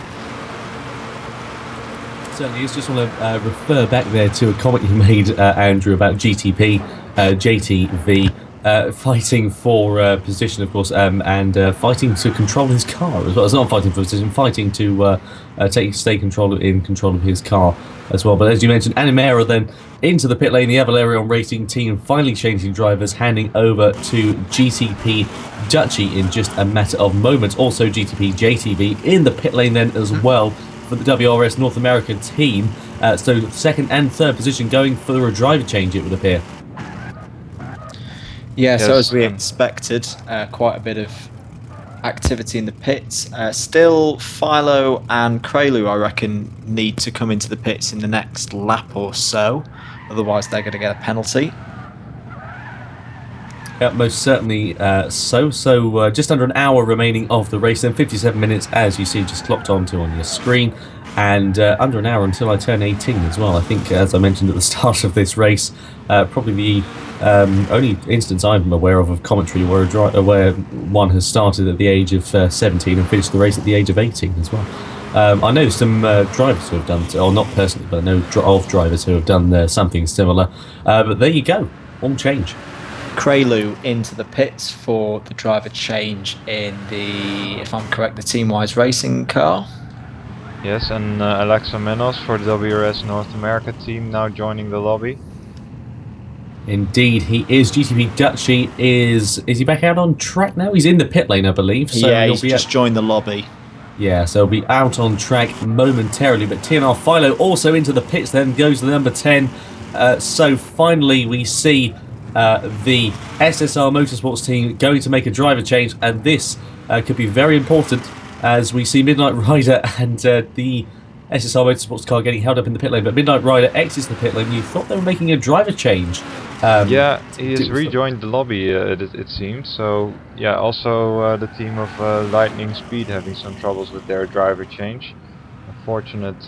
Certainly, I just want to refer back there to a comment you made, Andrew, about GTP, JTV fighting for position, of course, and fighting to control his car as well. It's not fighting for position, fighting to stay in control of his car as well. But as you mentioned, Animera then into the pit lane, the Avalarion Racing team finally changing drivers, handing over to GTP Dutchy in just a matter of moments. Also GTP JTV in the pit lane then as well for the WRS North America team. So second and third position going for a driver change, it would appear. Yeah, so as we expected, quite a bit of activity in the pits. Still, Philo and Krelu, I reckon, need to come into the pits in the next lap or so. Otherwise, they're going to get a penalty. Yeah, most certainly so. So just under an hour remaining of the race, then 57 minutes, as you see, just clocked onto on your screen. And under an hour until I turn 18 as well. I think, as I mentioned at the start of this race, probably the only instance I'm aware of commentary where one has started at the age of 17 and finished the race at the age of 18 as well. I know some drivers who have done, or not personally, but I know of drivers who have done something similar. But there you go, all change. Krelu into the pits for the driver change in the, if I'm correct, the Team-Wise Racing car. Yes, and Alexa Menos for the WRS North America team now joining the lobby. Indeed, he is. GTP Dutchy is he back out on track now? He's in the pit lane, I believe. So yeah, he's just joined the lobby. Yeah, so he'll be out on track momentarily. But TNR Philo also into the pits, then goes to the number 10. So finally we see the SSR Motorsports team going to make a driver change, and this could be very important as we see Midnight Rider and the SSR Motorsports car getting held up in the pit lane. But Midnight Rider exits the pit lane. You thought they were making a driver change. Yeah, he has rejoined the lobby, it seems. So yeah, also the team of Lightning Speed having some troubles with their driver change. Unfortunate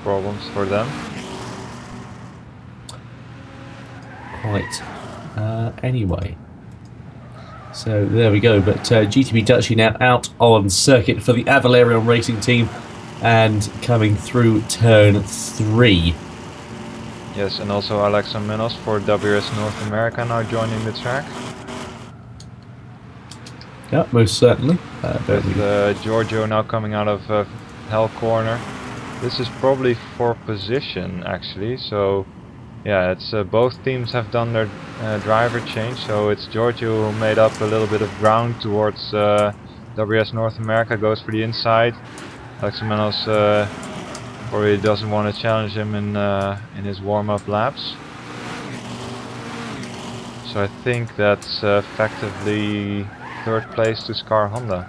problems for them. Right. Anyway. So there we go. But GTP Dutchy now out on circuit for the Avalarion Racing team and coming through turn 3. Yes, and also Alexa Menos for WRS North America now joining the track. Yeah, most certainly. With Giorgio now coming out of Hell Corner. This is probably for position actually, so yeah, it's both teams have done their driver change, so it's Giorgio who made up a little bit of ground towards WRS North America, goes for the inside. Alexa Menos probably doesn't want to challenge him in his warm-up laps. So I think that's effectively third place to Scar Honda.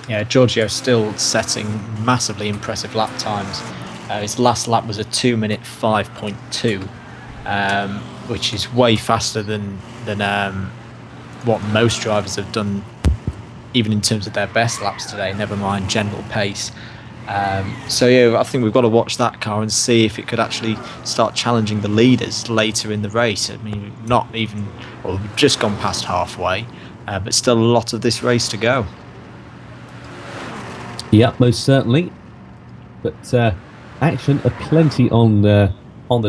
Yeah, Giorgio still setting massively impressive lap times. His last lap was a 2-minute 5.2, which is way faster than what most drivers have done, even in terms of their best laps today, never mind general pace. So yeah, I think we've got to watch that car and see if it could actually start challenging the leaders later in the race. I mean, we've just gone past halfway, but still a lot of this race to go. Yeah, most certainly. But action aplenty on the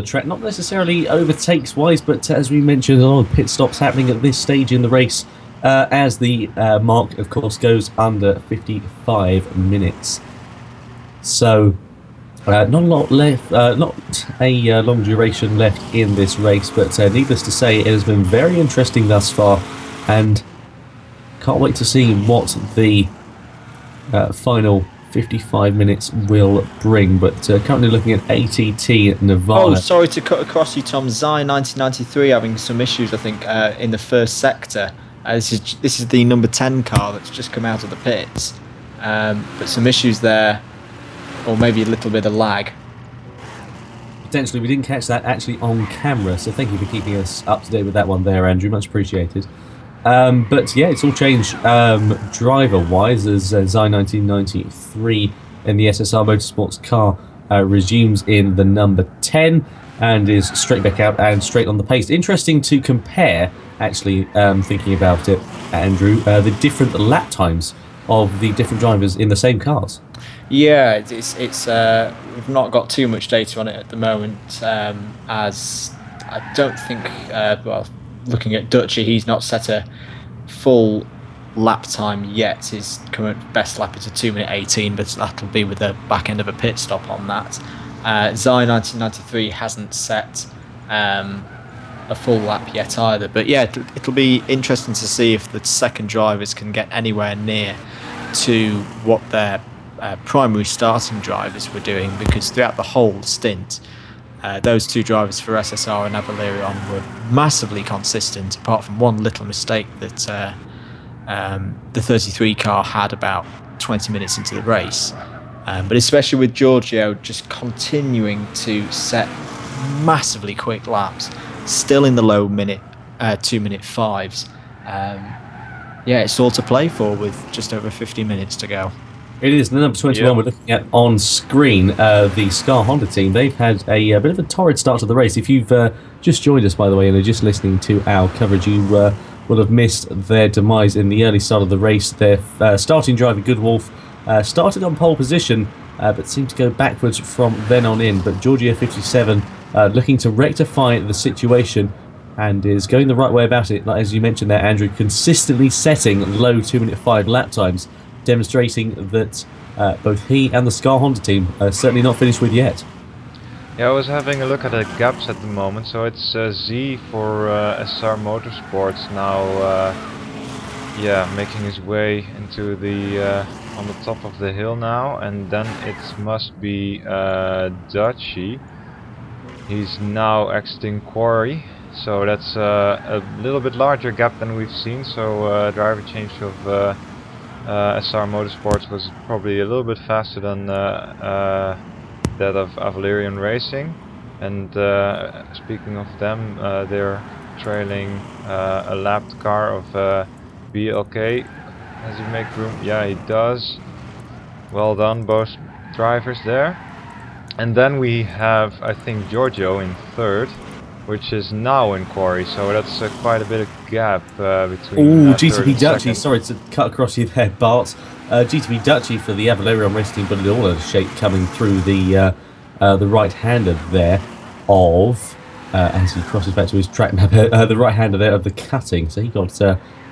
track. Not necessarily overtakes wise, but as we mentioned, a lot of pit stops happening at this stage in the race. As the mark, of course, goes under 55 minutes. So, not a lot left, not a long duration left in this race, but needless to say, it has been very interesting thus far, and can't wait to see what the final 55 minutes will bring. But currently looking at ATT Nevada. Oh, sorry to cut across you, Tom. Zai 1993 having some issues, I think, in the first sector. This is the number 10 car that's just come out of the pits, but some issues there, or maybe a little bit of lag. Potentially, we didn't catch that actually on camera, so thank you for keeping us up to date with that one there, Andrew. Much appreciated. But yeah, it's all changed driver-wise as Zai 1993 in the SSR Motorsports car resumes in the number 10 and is straight back out and straight on the pace. Interesting to compare, actually, thinking about it, Andrew, the different lap times of the different drivers in the same cars. Yeah, it's we've not got too much data on it at the moment, as I don't think, looking at Dutchy, he's not set a full lap time yet. His current best lap is a 2-minute 18, but that'll be with the back end of a pit stop on that. Zai 1993 hasn't set a full lap yet either, but yeah, it'll be interesting to see if the second drivers can get anywhere near to what their primary starting drivers were doing, because throughout the whole stint, those two drivers for SSR and Avalerion were massively consistent, apart from one little mistake that the 33 car had about 20 minutes into the race. But especially with Giorgio just continuing to set massively quick laps, still in the low 2-minute 5s. Yeah, it's all to play for with just over 50 minutes to go. It is the number 21 we're looking at on screen, the Scar Honda team. They've had a bit of a torrid start to the race. If you've just joined us, by the way, and are just listening to our coverage, you will have missed their demise in the early start of the race. Their starting driver, Goodwolf, started on pole position, but seemed to go backwards from then on in. But Giorgio 57 looking to rectify the situation and is going the right way about it. Like, as you mentioned there, Andrew, consistently setting low 2-minute 5 lap times, demonstrating that both he and the Scar Honda team are certainly not finished with yet. Yeah, I was having a look at the gaps at the moment. So it's Z for SR Motorsports now, making his way into the on the top of the hill now, and then it must be Dutchy. He's now exiting Quarry, so that's a little bit larger gap than we've seen. So driver change of SR Motorsports was probably a little bit faster than that of Avalerion Racing. And speaking of them, they're trailing a lapped car of BLK. Does he make room? Yeah, he does. Well done, both drivers there. And then we have, I think, Giorgio in third, which is now in Quarry, so that's quite a bit of gap between GTP Dutchy, sorry to cut across you there, Bart. GTP Dutchy for the Avalerion Racing team, but it all out of shape coming through the right-hander there of, as he crosses back to his track map, the right-hander there of the cutting, so he got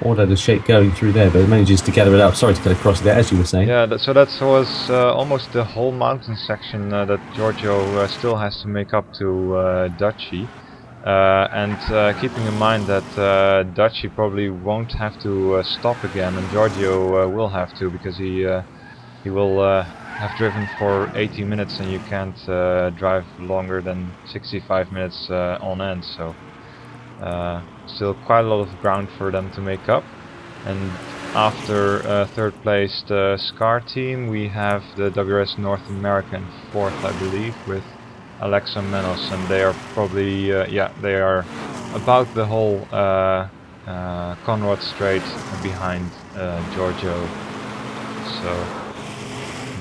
all out of shape going through there, but manages to gather it up. Sorry to cut across there, as you were saying. Yeah, so that was almost the whole mountain section that Giorgio still has to make up to Dutchy. And keeping in mind that Dutchy probably won't have to stop again, and Giorgio will have to, because he will have driven for 80 minutes, and you can't drive longer than 65 minutes on end. So still quite a lot of ground for them to make up. And after third place the SCAR team, we have the WRS North America in fourth, I believe, with Alexa Menos, and they are probably, yeah, they are about the whole Conrad Strait behind Giorgio. So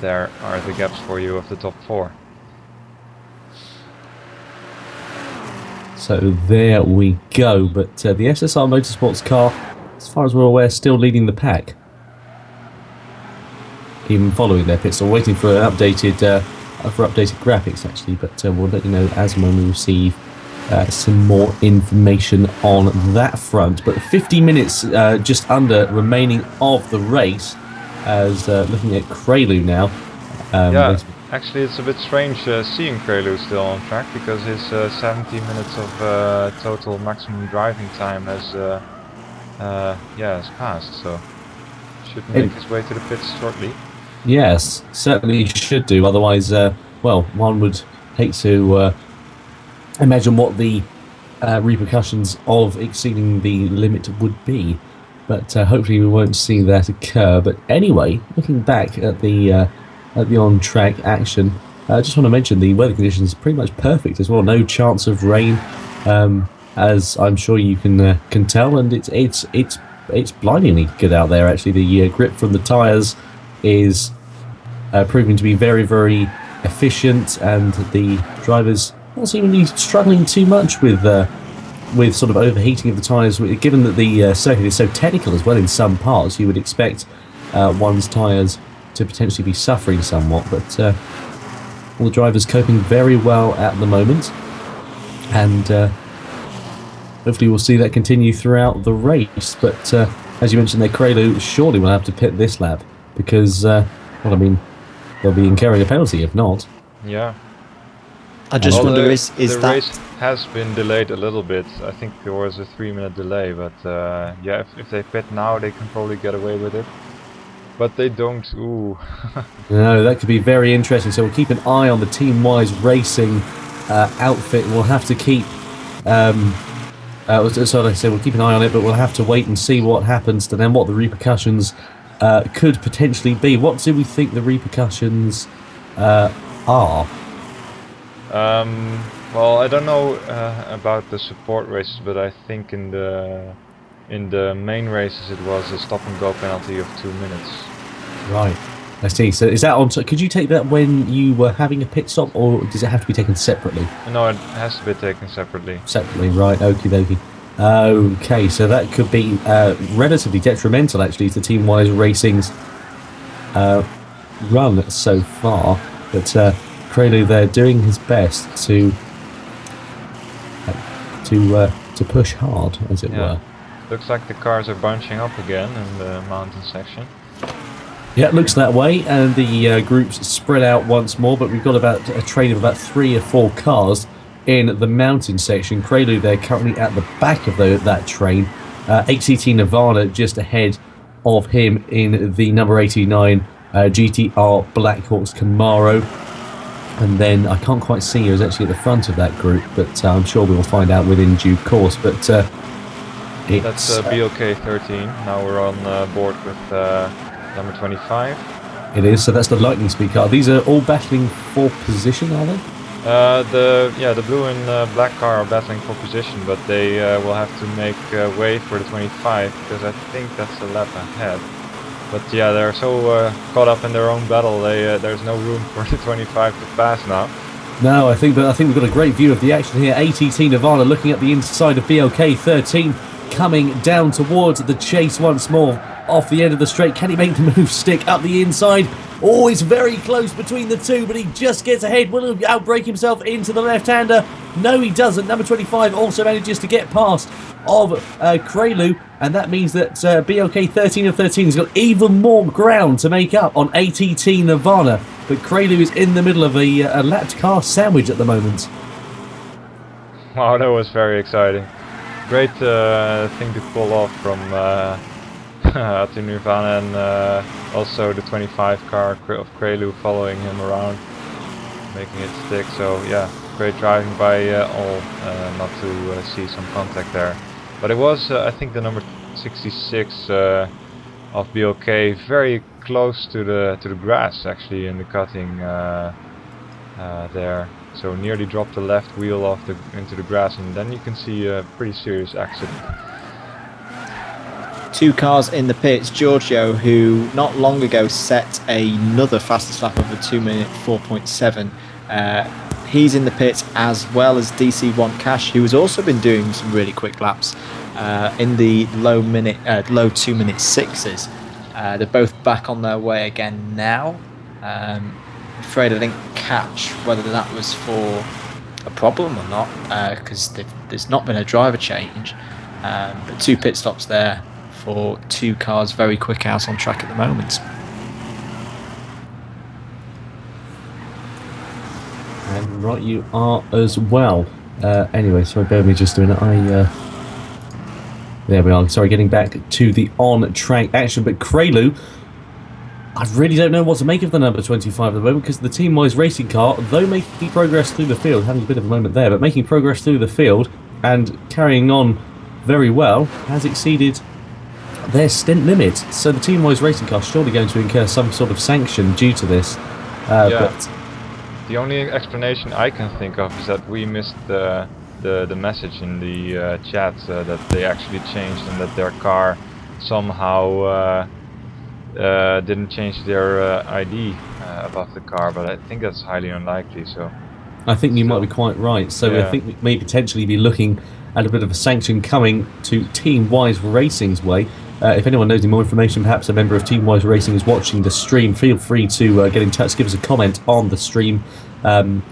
there are the gaps for you of the top 4. So there we go, but the SSR Motorsports car, as far as we're aware, still leading the pack. Even following their pit stop, waiting for an updated, updated graphics actually, but we'll let you know as and when we receive some more information on that front. But 50 minutes just under remaining of the race, as looking at Krelu now. Yeah. Actually, it's a bit strange seeing Krelu still on track, because his 70 minutes of total maximum driving time has passed. So should make his way to the pits shortly. Yes, certainly should do. Otherwise, well, one would hate to imagine what the repercussions of exceeding the limit would be. But hopefully we won't see that occur. But anyway, looking back at the on-track action, I just want to mention the weather conditions are pretty much perfect as well. No chance of rain, as I'm sure you can tell, and it's blindingly good out there. Actually, the grip from the tyres is proving to be very, very efficient, and the drivers not seemingly struggling too much with sort of overheating of the tyres. Given that the circuit is so technical as well in some parts, you would expect one's tyres to potentially be suffering somewhat, but all the drivers coping very well at the moment, and hopefully we'll see that continue throughout the race. But as you mentioned there, Krelu surely will have to pit this lap, because well, I mean, they'll be incurring a penalty if not. Yeah. I just wonder, is the that... race has been delayed a little bit. I think there was a 3-minute delay, but yeah, if they pit now, they can probably get away with it. But they don't. Ooh. No, that could be very interesting. So we'll keep an eye on the Team Wise Racing outfit. We'll have to keep. So like I say, we'll keep an eye on it, but we'll have to wait and see what happens to them, what the repercussions could potentially be. What do we think the repercussions are? Well, I don't know about the support races, but I think in the main races it was a stop and go penalty of 2 minutes. Right, I see. So is that on? Could you take that when you were having a pit stop, or does it have to be taken separately? No, it has to be taken separately. Separately, right? Okie dokie. Okay, so that could be relatively detrimental actually to Team Wise Racing's run so far. But Krelu there doing his best to push hard, as it were. Looks like the cars are bunching up again in the mountain section. Yeah, it looks that way, and the groups spread out once more, but we've got about a train of about 3 or 4 cars in the mountain section. Krelu there currently at the back of that train. ACT Nirvana just ahead of him in the number 89 GTR Blackhawks Camaro. And then I can't quite see who's actually at the front of that group, but I'm sure we will find out within due course. But that's BOK 13. Now we're on board with number 25. It is, so that's the Lightning Speed car. These are all battling for position, are they? The blue and black car are battling for position, but they will have to make way for the 25, because I think that's a lap ahead. But yeah, they're so caught up in their own battle. There's no room for the 25 to pass now. No, I think we've got a great view of the action here. ATT Nirvana looking at the inside of BOK 13, coming down towards the chase once more. Off the end of the straight, can he make the move stick up the inside? Oh, it's very close between the two, but he just gets ahead. Will he outbrake himself into the left-hander? No, he doesn't. Number 25 also manages to get past of Krelu, and that means that BOK 13 of 13 has got even more ground to make up on ATT Nirvana. But Krelu is in the middle of a lapped car sandwich at the moment. Wow, that was very exciting. Great thing to pull off from ATT Nirvana, and also the 25 car of Krelu following him around, making it stick. So yeah, great driving by all, not to see some contact there. But it was, I think, the number 66 of BLK very close to the grass, actually, in the cutting there. So nearly dropped the left wheel off into the grass, and then you can see a pretty serious accident. 2 cars in the pits. Giorgio, who not long ago set another fastest lap of a 2 minute 4.7. He's in the pits, as well as DC1 Cash, who has also been doing some really quick laps in the low 2 minute 6s. They're both back on their way again now. Afraid I didn't catch whether that was for a problem or not, because there's not been a driver change. But 2 pit stops there for 2 cars very quick out on track at the moment. And right, you are as well. Anyway, sorry, bear with me just doing it. There we are. Sorry, getting back to the on-track action. But Krelu, I really don't know what to make of the number 25 at the moment, because the Team-Wise racing car, though making progress through the field, having a bit of a moment there, but making progress through the field and carrying on very well, has exceeded their stint limit. So the Team-Wise racing car is surely going to incur some sort of sanction due to this. But the only explanation I can think of is that we missed the message in the chat that they actually changed, and that their car somehow didn't change their ID above the car, but I think that's highly unlikely. So I think you might be quite right. So yeah. I think we may potentially be looking at a bit of a sanction coming to Team-Wise Racing's way. If anyone knows any more information, perhaps a member of Team-Wise Racing is watching the stream, feel free to get in touch, give us a comment on the stream, and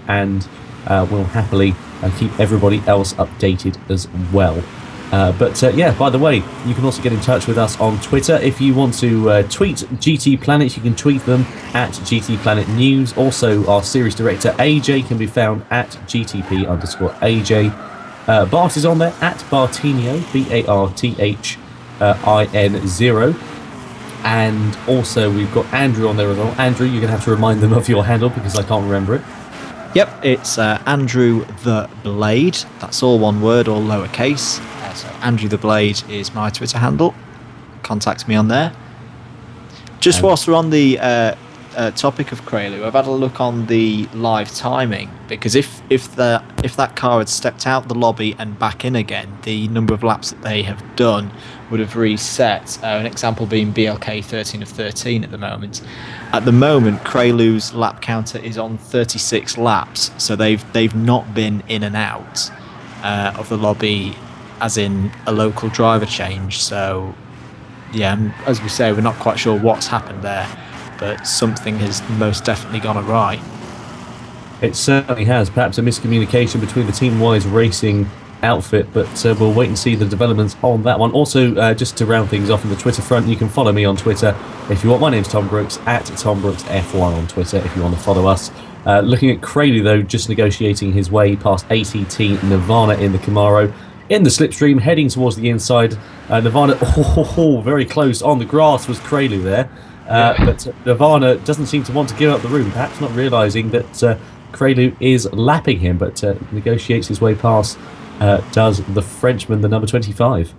we'll happily keep everybody else updated as well. But yeah, by the way, you can also get in touch with us on Twitter. If you want to tweet GT Planet, you can tweet them at GT Planet News. Also, our series director AJ can be found at GTP_AJ. Bart is on there at Bartinho, BARTHIN0. And also, we've got Andrew on there as well. Andrew, you're going to have to remind them of your handle because I can't remember it. Yep, it's Andrew the Blade. That's all one word, all lowercase. So Andrew the Blade is my Twitter handle. Contact me on there. Just whilst we're on the topic of Krelu, I've had a look on the live timing, because if that car had stepped out the lobby and back in again, the number of laps that they have done would have reset. An example being BLK 13 of 13 at the moment. At the moment, Krelu's lap counter is on 36 laps, so they've not been in and out of the lobby, as in a local driver change. So yeah, as we say, we're not quite sure what's happened there, but something has most definitely gone awry. It certainly has. Perhaps a miscommunication between the Team-Wise Racing outfit, but we'll wait and see the developments on that one. Also, just to round things off on the Twitter front, you can follow me on Twitter if you want. My name's Tom Brooks, at Tom Brooks F1 on Twitter if you want to follow us. Looking at Krelu, though, just negotiating his way past ATT Nirvana in the Camaro. In the slipstream, heading towards the inside. Nirvana, very close on the grass was Krelu there. But Nirvana doesn't seem to want to give up the room, perhaps not realising that Krelu is lapping him, but negotiates his way past, does the Frenchman, the number 25.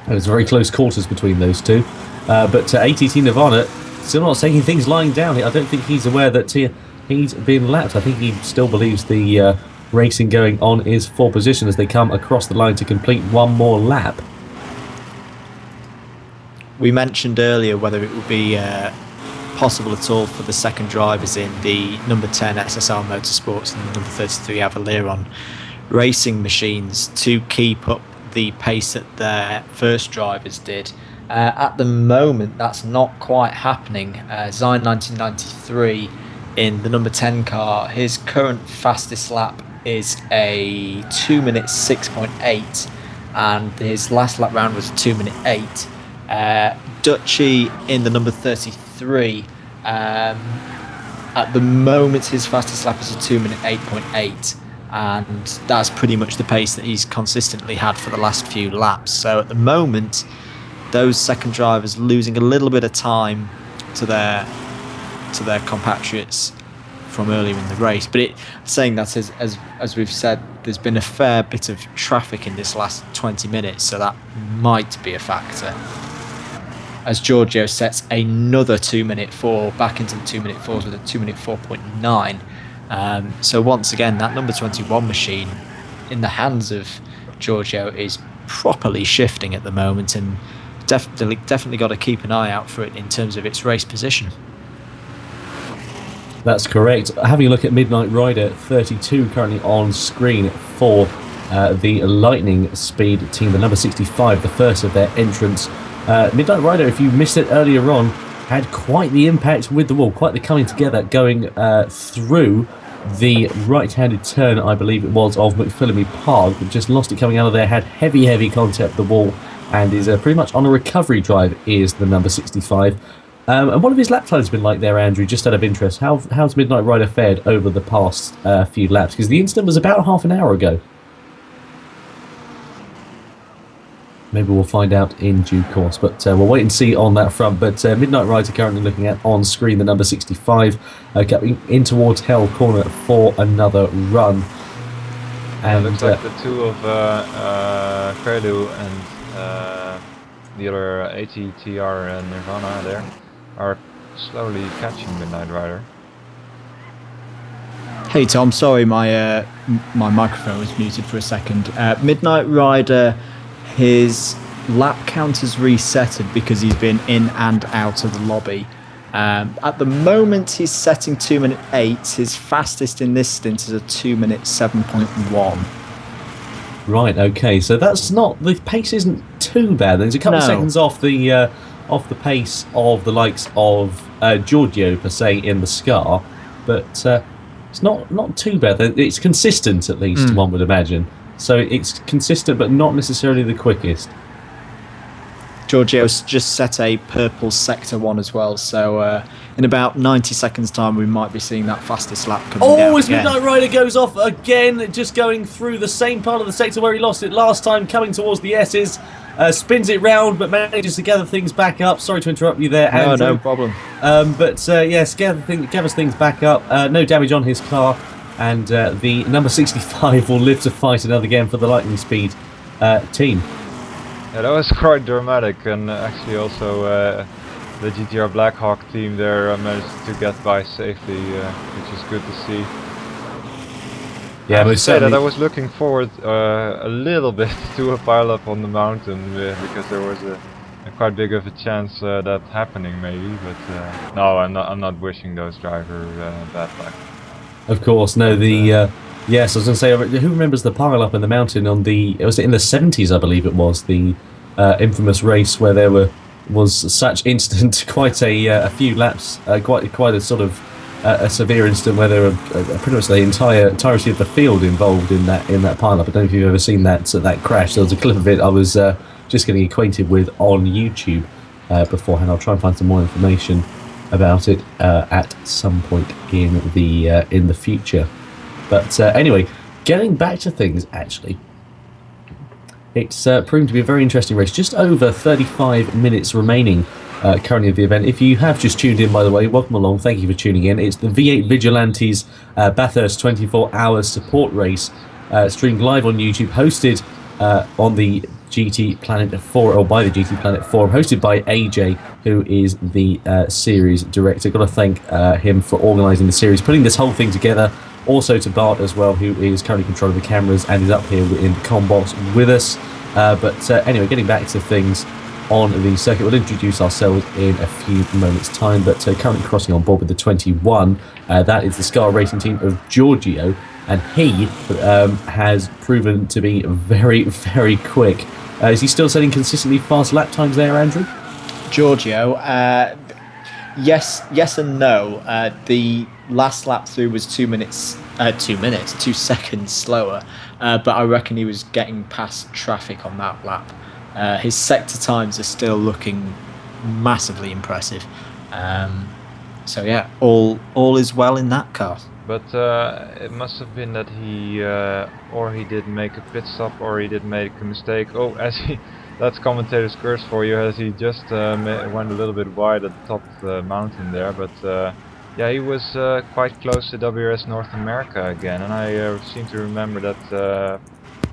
And it's very close quarters between those two. But ATT Nirvana still not taking things lying down here. I don't think he's aware that he's been lapped. I think he still believes the racing going on is for position as they come across the line to complete one more lap. We mentioned earlier whether it would be possible at all for the second drivers in the number 10 SSR Motorsports and the number 33 Avaleron racing machines to keep up the pace that their first drivers did. At the moment, that's not quite happening. Zine 1993 in the number 10 car, his current fastest lap is a 2 minute 6.8, and his last lap round was a 2 minute 8. Dutchy in the number 33, at the moment his fastest lap is a 2 minute 8.8, and that's pretty much the pace that he's consistently had for the last few laps. So at the moment, those second drivers losing a little bit of time to their compatriots from earlier in the race. But saying that, as we've said, there's been a fair bit of traffic in this last 20 minutes, so that might be a factor. as Giorgio sets another 2-minute 4 back into the 2-minute 4s with a 2-minute 4.9. So once again, that number 21 machine in the hands of Giorgio is properly shifting at the moment, and definitely got to keep an eye out for it in terms of its race position. That's correct. Having a look at Midnight Rider 32 currently on screen for the Lightning Speed team, the number 65, the first of their entrants. Midnight Rider, if you missed it earlier on, had quite the impact with the wall, quite the coming together, going through the right-handed turn, I believe it was, of McPhillamy Park, but just lost it coming out of there, had heavy contact with the wall, and is pretty much on a recovery drive, is the number 65. And what have his lap times been like there, Andrew, just out of interest? How's Midnight Rider fared over the past few laps? Because the incident was about half an hour ago. Maybe we'll find out in due course, but we'll wait and see on that front. But Midnight Rider currently looking at on screen the number 65, coming in towards Hell Corner for another run. And it looks like the two of Prelude and the other ATTR and Nirvana there are slowly catching Midnight Rider. Hey Tom, sorry my microphone was muted for a second. Midnight Rider, his lap count has resetted because he's been in and out of the lobby. At the moment he's setting 2-minute 8. His fastest in this stint is a 2-minute 7.1. Right, okay, so that's not, the pace isn't too bad. There's a couple of seconds off the pace of the likes of Giorgio per se in the Scar, but it's not too bad. It's consistent, at least, one would imagine. So it's consistent, but not necessarily the quickest. Giorgio's just set a purple sector 1 as well, so in about 90 seconds time we might be seeing that fastest lap coming down as again. Midnight Rider goes off again, just going through the same part of the sector where he lost it last time, coming towards the S's, spins it round but manages to gather things back up. Sorry to interrupt you there, Andrew. No problem. Yes, gathers things back up, no damage on his car, and the number 65 will live to fight another game for the Lightning Speed team. Yeah, that was quite dramatic, and actually also the GTR Blackhawk team there managed to get by safely, which is good to see. Yeah, but I was looking forward a little bit to a pile-up on the mountain because there was a quite big of a chance that happening maybe, but no, I'm not wishing those drivers bad luck. Of course, no. Yes, I was going to say, who remembers the pile-up in the mountain on it was in the 70s, I believe it was, the infamous race where there was such incident, quite a few laps, quite a sort of a severe incident where there were pretty much the entirety of the field involved in that pile-up. I don't know if you've ever seen that crash. There was a clip of it I was just getting acquainted with on YouTube beforehand. I'll try and find some more information about it at some point in the future. But anyway, getting back to things, actually, it's proven to be a very interesting race. Just over 35 minutes remaining currently of the event. If you have just tuned in, by the way, welcome along. Thank you for tuning in. It's the V8 Vigilantes Bathurst 24 hours support race, streamed live on YouTube, hosted on the GTPlanet Forum, or by the GTPlanet Forum, hosted by AJ, who is the series director. Got to thank him for organising the series, putting this whole thing together. Also to Bart as well, who is currently controlling the cameras and is up here in the comm box with us. But anyway, getting back to things on the circuit, we'll introduce ourselves in a few moments' time. But currently crossing on board with the 21, that is the Scar Racing team of Giorgio, and he has proven to be very quick. Is he still setting consistently fast lap times there, Andrew? Giorgio, yes and no. The last lap through was 2 seconds slower, but I reckon he was getting past traffic on that lap. His sector times are still looking massively impressive. So yeah, all is well in that car. But it must have been that he or he did make a pit stop, or he did make a mistake. Oh, that's commentator's curse for you, as he just went a little bit wide at the top of the mountain there. But yeah, he was quite close to WRS North America again, and I seem to remember that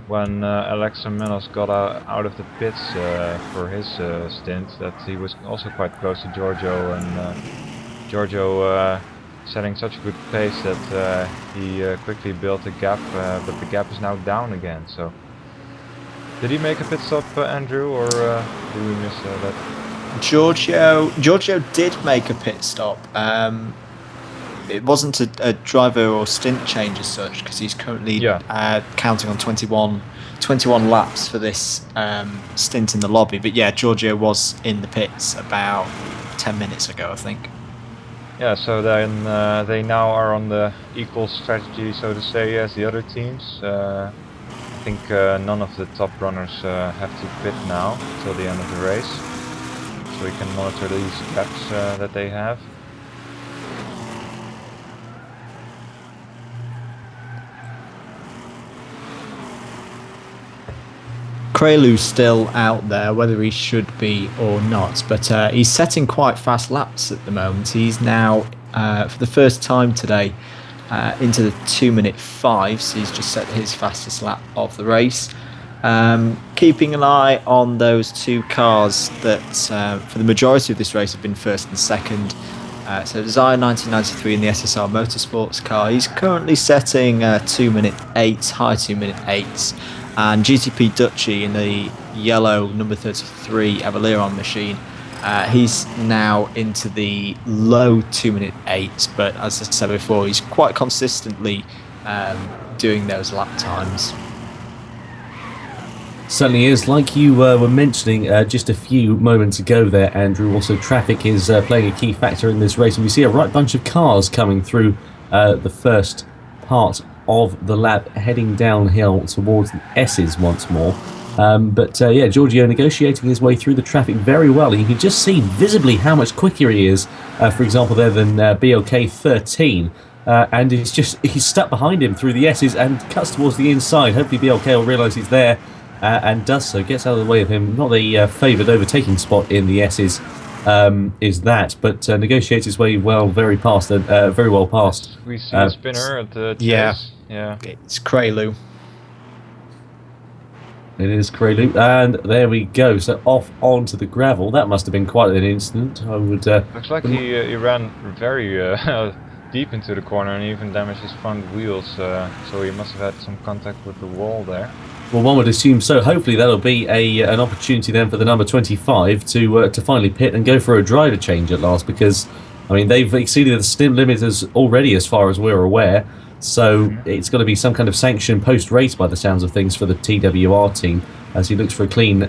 when Alexa Menos got out of the pits for his stint, that he was also quite close to Giorgio, and Giorgio setting such a good pace that he quickly built a gap, but the gap is now down again. So, did he make a pit stop, Andrew, or did we miss that? Giorgio did make a pit stop. It wasn't a driver or stint change as such, because he's currently counting on 21 laps for this stint in the lobby. But yeah, Giorgio was in the pits about 10 minutes ago, I think. Yeah, so then they now are on the equal strategy, so to say, as the other teams. I think none of the top runners have to pit now till the end of the race, so we can monitor these gaps that they have. Crelu's still out there, whether he should be or not, but he's setting quite fast laps at the moment. He's now, for the first time today, into the 2-minute 5, so he's just set his fastest lap of the race. Keeping an eye on those two cars that, for the majority of this race, have been first and second. So Desire 1993 in the SSR Motorsports car, he's currently setting 2-minute 8s, high 2-minute 8s. And GTP Duchy in the yellow number 33 Avaleron machine, he's now into the low 2-minute 8s, but as I said before, he's quite consistently doing those lap times. Certainly is. Like you were mentioning just a few moments ago there, Andrew, also traffic is playing a key factor in this race, and we see a right bunch of cars coming through the first part of the lap, heading downhill towards the S's once more. But Giorgio negotiating his way through the traffic very well. You can just see visibly how much quicker he is, for example, there than BLK 13. And he's stuck behind him through the S's and cuts towards the inside. Hopefully BLK will realise he's there and does so, gets out of the way of him. Not the favoured overtaking spot in the S's is that, but negotiates his way very well past. We see a spinner at the chase. Yeah, it's Crelu. It is Crelu, and there we go. So off onto the gravel. That must have been quite an incident. I would. Looks like he ran very deep into the corner and even damaged his front wheels. So he must have had some contact with the wall there. Well, one would assume so. Hopefully that'll be an opportunity then for the number 25 to finally pit and go for a driver change at last, because I mean they've exceeded the stint limiters already as far as we're aware. So it's got to be some kind of sanction post-race by the sounds of things for the TWR team, as he looks for a clean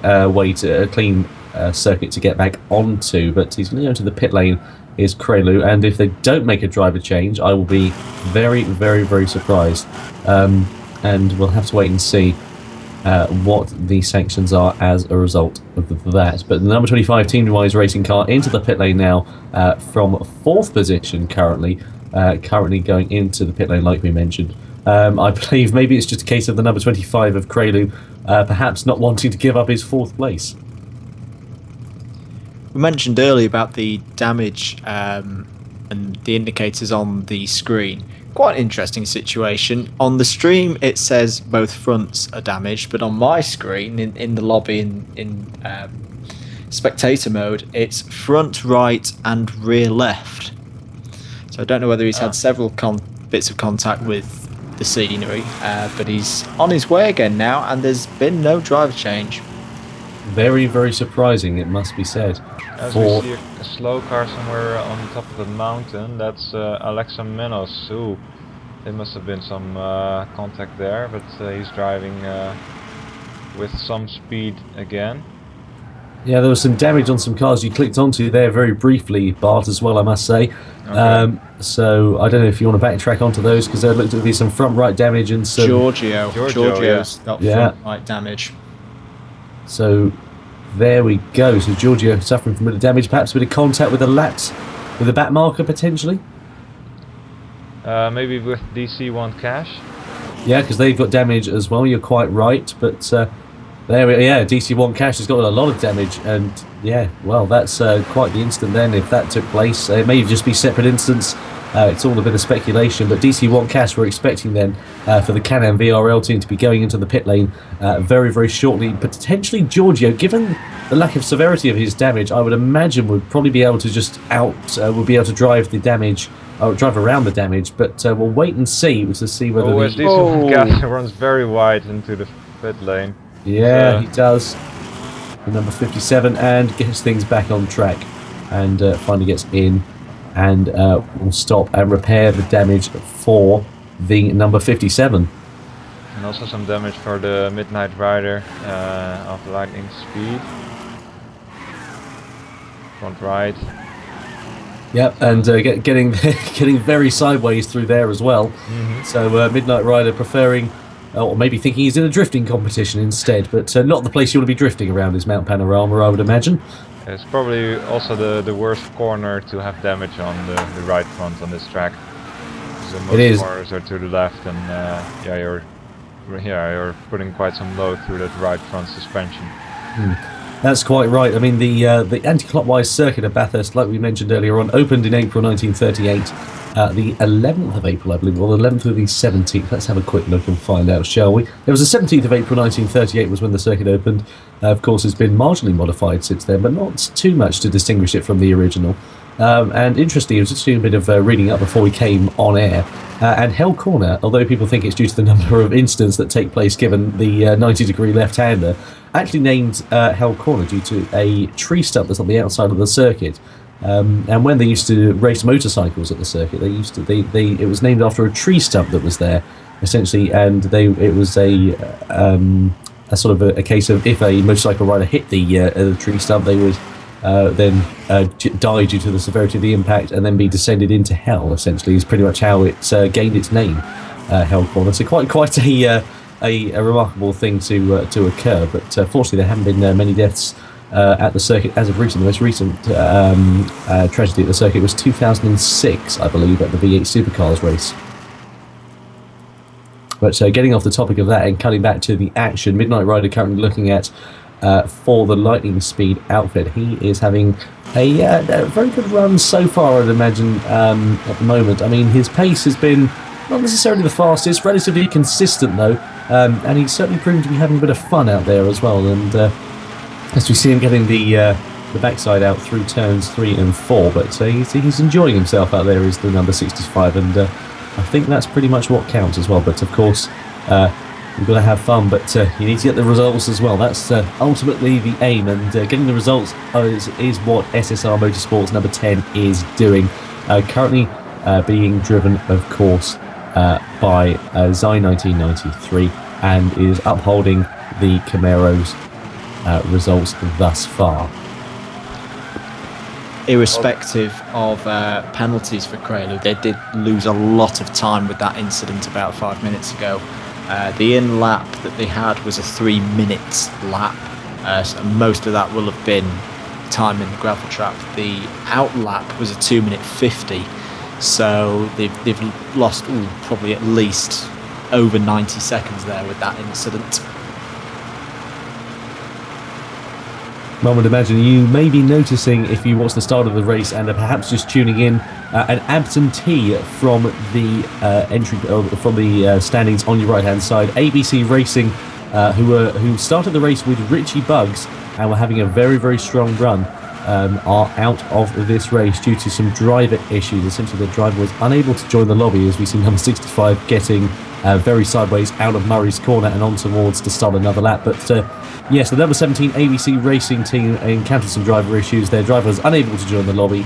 circuit to get back onto. But he's going to go into the pit lane is Crelu, and if they don't make a driver change, I will be very, very, very surprised. And we'll have to wait and see what the sanctions are as a result of that. But the number 25 Team-Wise racing car into the pit lane now from 4th position currently going into the pit lane like we mentioned. I believe maybe it's just a case of the number 25 of Crelu perhaps not wanting to give up his 4th place. We mentioned earlier about the damage and the indicators on the screen. Quite an interesting situation. On the stream it says both fronts are damaged, but on my screen in the lobby in spectator mode, it's front right and rear left. So I don't know whether he's had several bits of contact with the scenery, but he's on his way again now, and there's been no driver change. Very, very surprising, it must be said. As we see a slow car somewhere on the top of the mountain, that's Alexa Menos. Ooh, there must have been some contact there, but he's driving with some speed again. Yeah, there was some damage on some cars you clicked onto there very briefly, Bart, as well, I must say. Okay. So I don't know if you want to backtrack onto those, because there looked to be some front right damage and some... Giorgio's got front right damage. So there we go. So Giorgio suffering from a bit of damage, perhaps a bit of contact with the back marker potentially? Maybe with DC1 Cash? Yeah, because they've got damage as well, you're quite right, but... DC1 Cash has got a lot of damage, and yeah, well, that's quite the instant then if that took place. It may just be separate incidents It's all a bit of speculation, but DC1 Cast were expecting then for the Can-Am VRL team to be going into the pit lane very, very shortly. Potentially Giorgio, given the lack of severity of his damage, I would imagine would probably be able to just would be able to drive the damage, or drive around the damage, but we'll wait and see to see whether DC1 Cast runs very wide into the pit lane. Yeah, he does. The number 57, and gets things back on track, and finally gets in, and will stop and repair the damage for the number 57. And also some damage for the Midnight Rider of lightning speed. Front right. Yep, and getting getting very sideways through there as well. So Midnight Rider preferring, or maybe thinking he's in a drifting competition instead, but not the place you want to be drifting around is Mount Panorama, I would imagine. It's probably also the worst corner to have damage on the right front on this track. So most corners are to the left, and you're putting quite some load through that right front suspension. That's quite right. I mean, the anti-clockwise circuit of Bathurst, like we mentioned earlier on, opened in April 1938. The 11th of April, I believe, or the 11th or the 17th. Let's have a quick look and find out, shall we? There was the 17th of April 1938 was when the circuit opened. Of course, it's been marginally modified since then, but not too much to distinguish it from the original. And interestingly, I was just doing a bit of reading up before we came on air. And Hell Corner, although people think it's due to the number of incidents that take place given the 90-degree left-hander, actually named Hell Corner due to a tree stump that's on the outside of the circuit. And when they used to race motorcycles at the circuit, it was named after a tree stump that was there, essentially, and it was a sort of a case of if a motorcycle rider hit the tree stump, they would then die due to the severity of the impact and then be descended into hell. Essentially, is pretty much how it gained its name, Hell Corner. So quite a remarkable thing to occur. But fortunately, there haven't been many deaths at the circuit as of recent. The most recent tragedy at the circuit was 2006, I believe, at the V8 Supercars race. But getting off the topic of that and cutting back to the action, Midnight Rider currently looking at for the lightning speed outfit. He is having a very good run so far, I'd imagine, at the moment. I mean, his pace has been not necessarily the fastest, relatively consistent though, and he's certainly proven to be having a bit of fun out there as well. And as we see him getting the backside out through turns 3 and 4, but he's enjoying himself out there as the number 65, and I think that's pretty much what counts as well. But of course, you've got to have fun, but you need to get the results as well. That's ultimately the aim, and getting the results is what SSR Motorsports number 10 is doing. Currently being driven, of course, by Zai 1993, and is upholding the Camaro's results thus far. Irrespective of penalties for Prelude, they did lose a lot of time with that incident about 5 minutes ago. The in lap that they had was a 3 minutes lap, so most of that will have been time in the gravel trap. The out lap was a 2-minute 50, so they've lost probably at least over 90 seconds there with that incident. One would imagine you may be noticing, if you watch the start of the race and are perhaps just tuning in, an absentee from the entry from the standings on your right hand side. ABC Racing, who started the race with Richie Buggs and were having a very, very strong run, are out of this race due to some driver issues. Essentially, the driver was unable to join the lobby, as we see number 65 getting very sideways out of Murray's corner and on towards to start another lap. But yes, the number 17 ABC Racing team encountered some driver issues. Their driver was unable to join the lobby,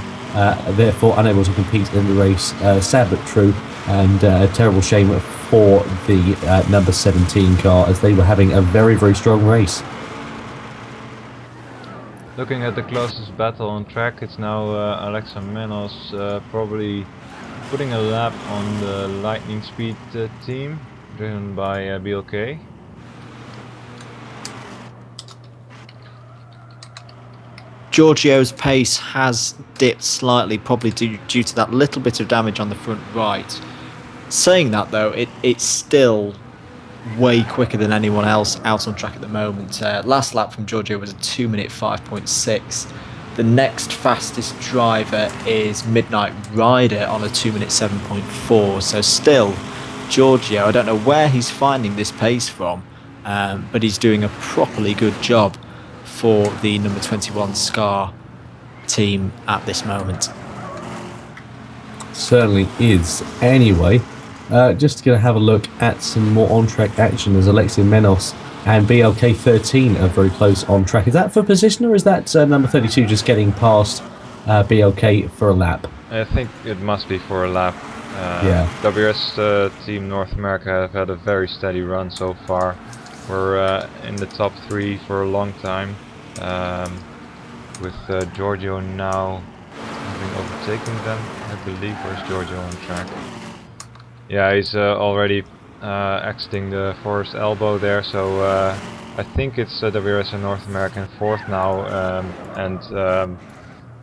therefore unable to compete in the race. Sad but true, and a terrible shame for the number 17 car, as they were having a very, very strong race. Looking at the closest battle on track, it's now Alexa Menos probably putting a lap on the Lightning Speed team, driven by BLK. Giorgio's pace has dipped slightly, probably due to that little bit of damage on the front right. Saying that though, it's still way quicker than anyone else out on track at the moment. Last lap from Giorgio was a 2-minute 5.6. The next fastest driver is Midnight Rider on a 2-minute 7.4. So still, Giorgio, I don't know where he's finding this pace from, but he's doing a properly good job for the number 21 Scar team at this moment. Certainly is. Anyway, just going to have a look at some more on-track action as Alexia Menos and BLK13 are very close on track. Is that for position, or is that number 32 just getting past BLK for a lap? I think it must be for a lap. Yeah. WS Team North America have had a very steady run so far. We're in the top 3 for a long time, with Giorgio now having overtaken them, I believe. Where's Giorgio on track? Yeah, he's already exiting the Forest Elbow there, so I think it's WS North American 4th now,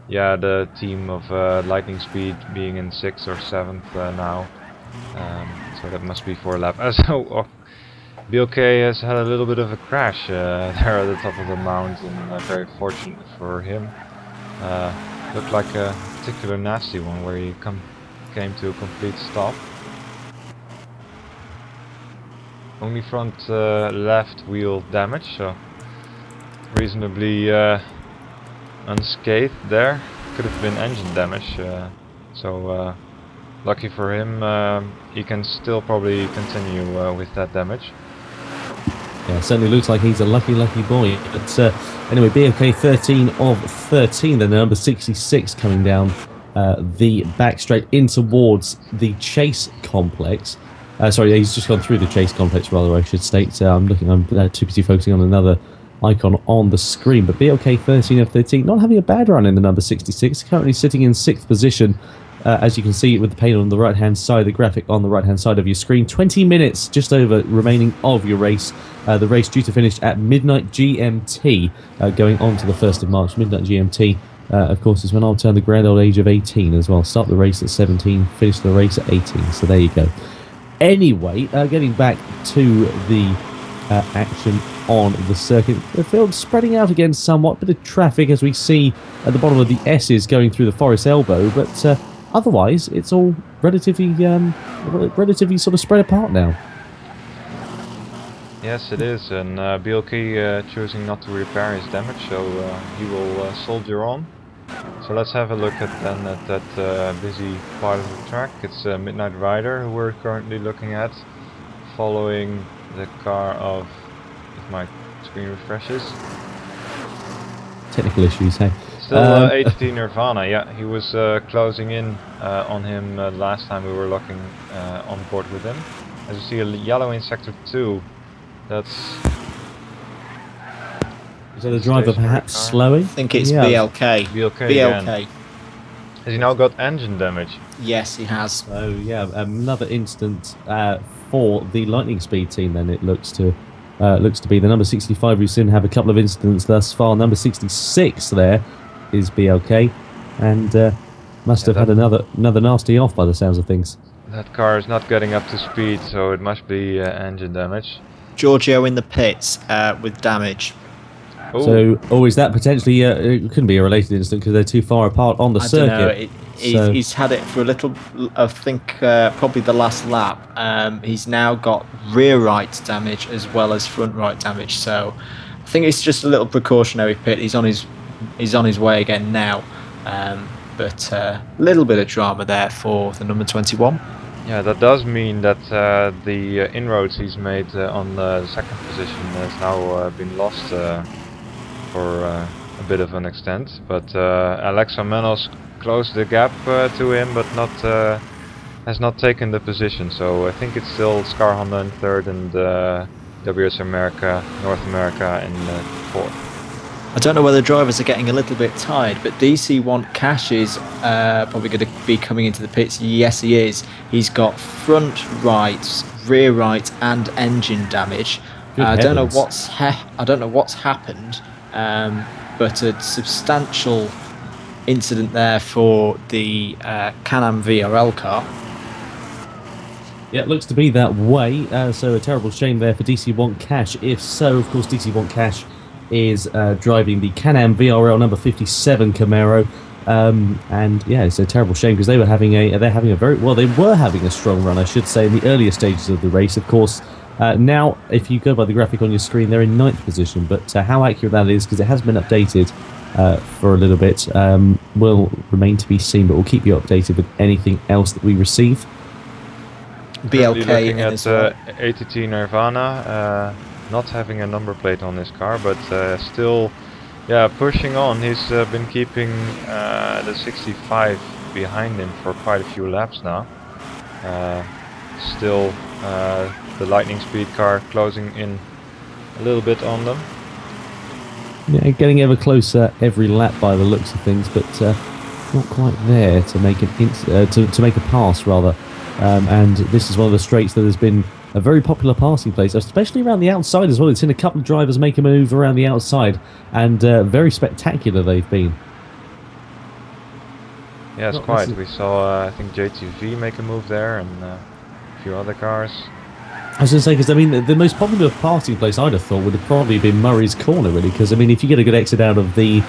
yeah, the team of Lightning Speed being in 6th or 7th now, so that must be for a lap. So BLK has had a little bit of a crash there at the top of the mountain, very fortunate for him. Looked like a particular nasty one where he came to a complete stop. Only front left wheel damage, so reasonably unscathed there. Could have been engine damage, so lucky for him, he can still probably continue with that damage. Yeah, certainly looks like he's a lucky boy. But anyway, BLK 13 of 13, then the number 66 coming down the back straight in towards the Chase complex. Sorry, he's just gone through the Chase complex, rather, I should state. I'm too busy focusing on another icon on the screen. But BLK 13 of 13, not having a bad run in the number 66, currently sitting in 6th position. As you can see with the pane on the right-hand side, the graphic on the right-hand side of your screen. 20 minutes just over remaining of your race. The race due to finish at midnight GMT, going on to the 1st of March. Midnight GMT, of course, is when I'll turn the grand old age of 18 as well. Start the race at 17, finish the race at 18. So there you go. Anyway, getting back to the action on the circuit. The field spreading out again somewhat, bit of traffic as we see at the bottom of the S's going through the Forest Elbow, but otherwise it's all relatively sort of spread apart now. Yes, it is, and BLK choosing not to repair his damage, so he will soldier on. So let's have a look at that busy part of the track. It's Midnight Rider who we're currently looking at, following the car of, if my screen refreshes. Technical issues, hey. Still HD Nirvana, yeah, he was closing in on him last time we were looking on board with him. As you see, a yellow in sector 2, that's... So the driver perhaps slowing? I think it's BLK. BLK. BLK. Has he now got engine damage? Yes, he has. So yeah, another instance for the Lightning Speed team. Then it looks to be the number 65. We've seen have a couple of incidents thus far. Number 66 there is BLK, and must have had another nasty off by the sounds of things. That car is not getting up to speed, so it must be engine damage. Giorgio in the pits with damage. Ooh. So, is that potentially? It couldn't be a related incident because they're too far apart on the circuit. I don't know. He's had it for a little. I think probably the last lap. He's now got rear right damage as well as front right damage. So, I think it's just a little precautionary pit. He's on his way again now. But a little bit of drama there for the number 21. Yeah, that does mean that the inroads he's made on the second position has now been lost for a bit of an extent. But Alexa Menos closed the gap to him, but has not taken the position. So I think it's still Scar Honda in 3rd and WS America, North America in 4th. I don't know whether drivers are getting a little bit tired, but DC1 Cash is probably going to be coming into the pits. Yes, he is. He's got front right, rear right, and engine damage. I don't know what's happened, but a substantial incident there for the Can-Am VRL car. Yeah, it looks to be that way. So a terrible shame there for DC1 Cash. If so, of course, DC1 Cash is driving the Can-Am VRL number 57 Camaro. And yeah, it's a terrible shame because they were having a strong run, I should say, in the earlier stages of the race. Of course, now if you go by the graphic on your screen, they're in 9th position, but how accurate that is, because it has been updated for a little bit, will remain to be seen, but we'll keep you updated with anything else that we receive. Currently BLK looking in at as well. ATT Nirvana, not having a number plate on his car, but still, yeah, pushing on. He's been keeping the 65 behind him for quite a few laps now. Still, the lightning speed car closing in a little bit on them. Yeah, getting ever closer every lap by the looks of things, but not quite there to make to make a pass rather. And this is one of the straights that has been a very popular passing place, especially around the outside as well. It's seen a couple of drivers make a move around the outside, and very spectacular they've been. Yes, quite. We saw, I think, JTV make a move there, and a few other cars. I was going to say, because I mean, the most popular passing place I'd have thought would have probably been Murray's Corner, really, because I mean, if you get a good exit out of the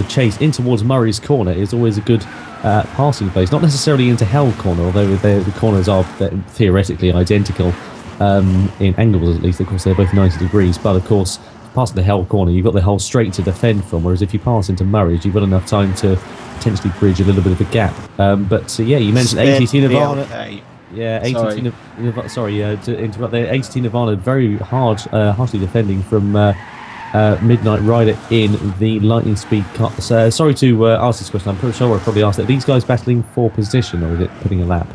chase in towards Murray's Corner, it's always a good passing place. Not necessarily into Hell Corner, although the corners are theoretically identical in angles, at least. Of course, they're both 90 degrees, but of course, passing the Hell Corner, you've got the whole straight to defend from. Whereas if you pass into Murray's, you've got enough time to potentially bridge a little bit of a gap. But yeah, you mentioned ATT Nirvana. Yeah, ATT. Sorry, to interrupt there. ATT Nirvana very harshly defending from Midnight Rider in the lightning speed car. Sorry to ask this question. I'm pretty sure I probably asked it. Are these guys battling for position, or is it putting a lap?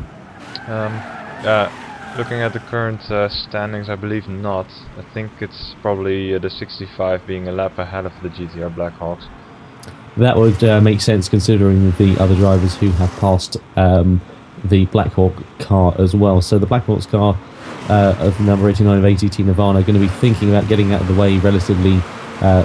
Looking at the current standings, I believe not. I think it's probably the 65 being a lap ahead of the GTR Blackhawks. That would make sense considering the other drivers who have passed the Blackhawk car as well. So the Blackhawks car of number 89 of ATT Nirvana are going to be thinking about getting out of the way relatively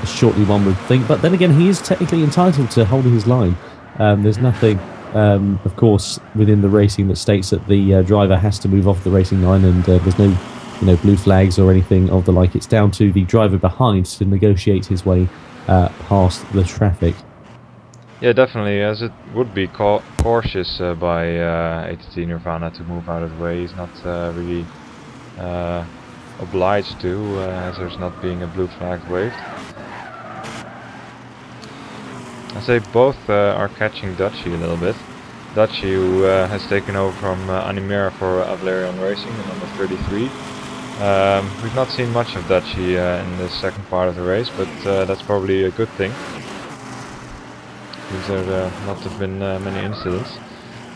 shortly, one would think. But then again, he is technically entitled to holding his line. There's nothing, of course, within the racing that states that the driver has to move off the racing line, and there's no blue flags or anything of the like. It's down to the driver behind to negotiate his way past the traffic. Yeah, definitely, as it would be cautious by ATT Nirvana to move out of the way. He's not really obliged to, as there's not being a blue flag waved. I say both are catching Dutchy a little bit. Dutchy, who has taken over from Animera for Valerian Racing, the number 33. We've not seen much of Dutchy in the second part of the race, but that's probably a good thing. There not have been many incidents.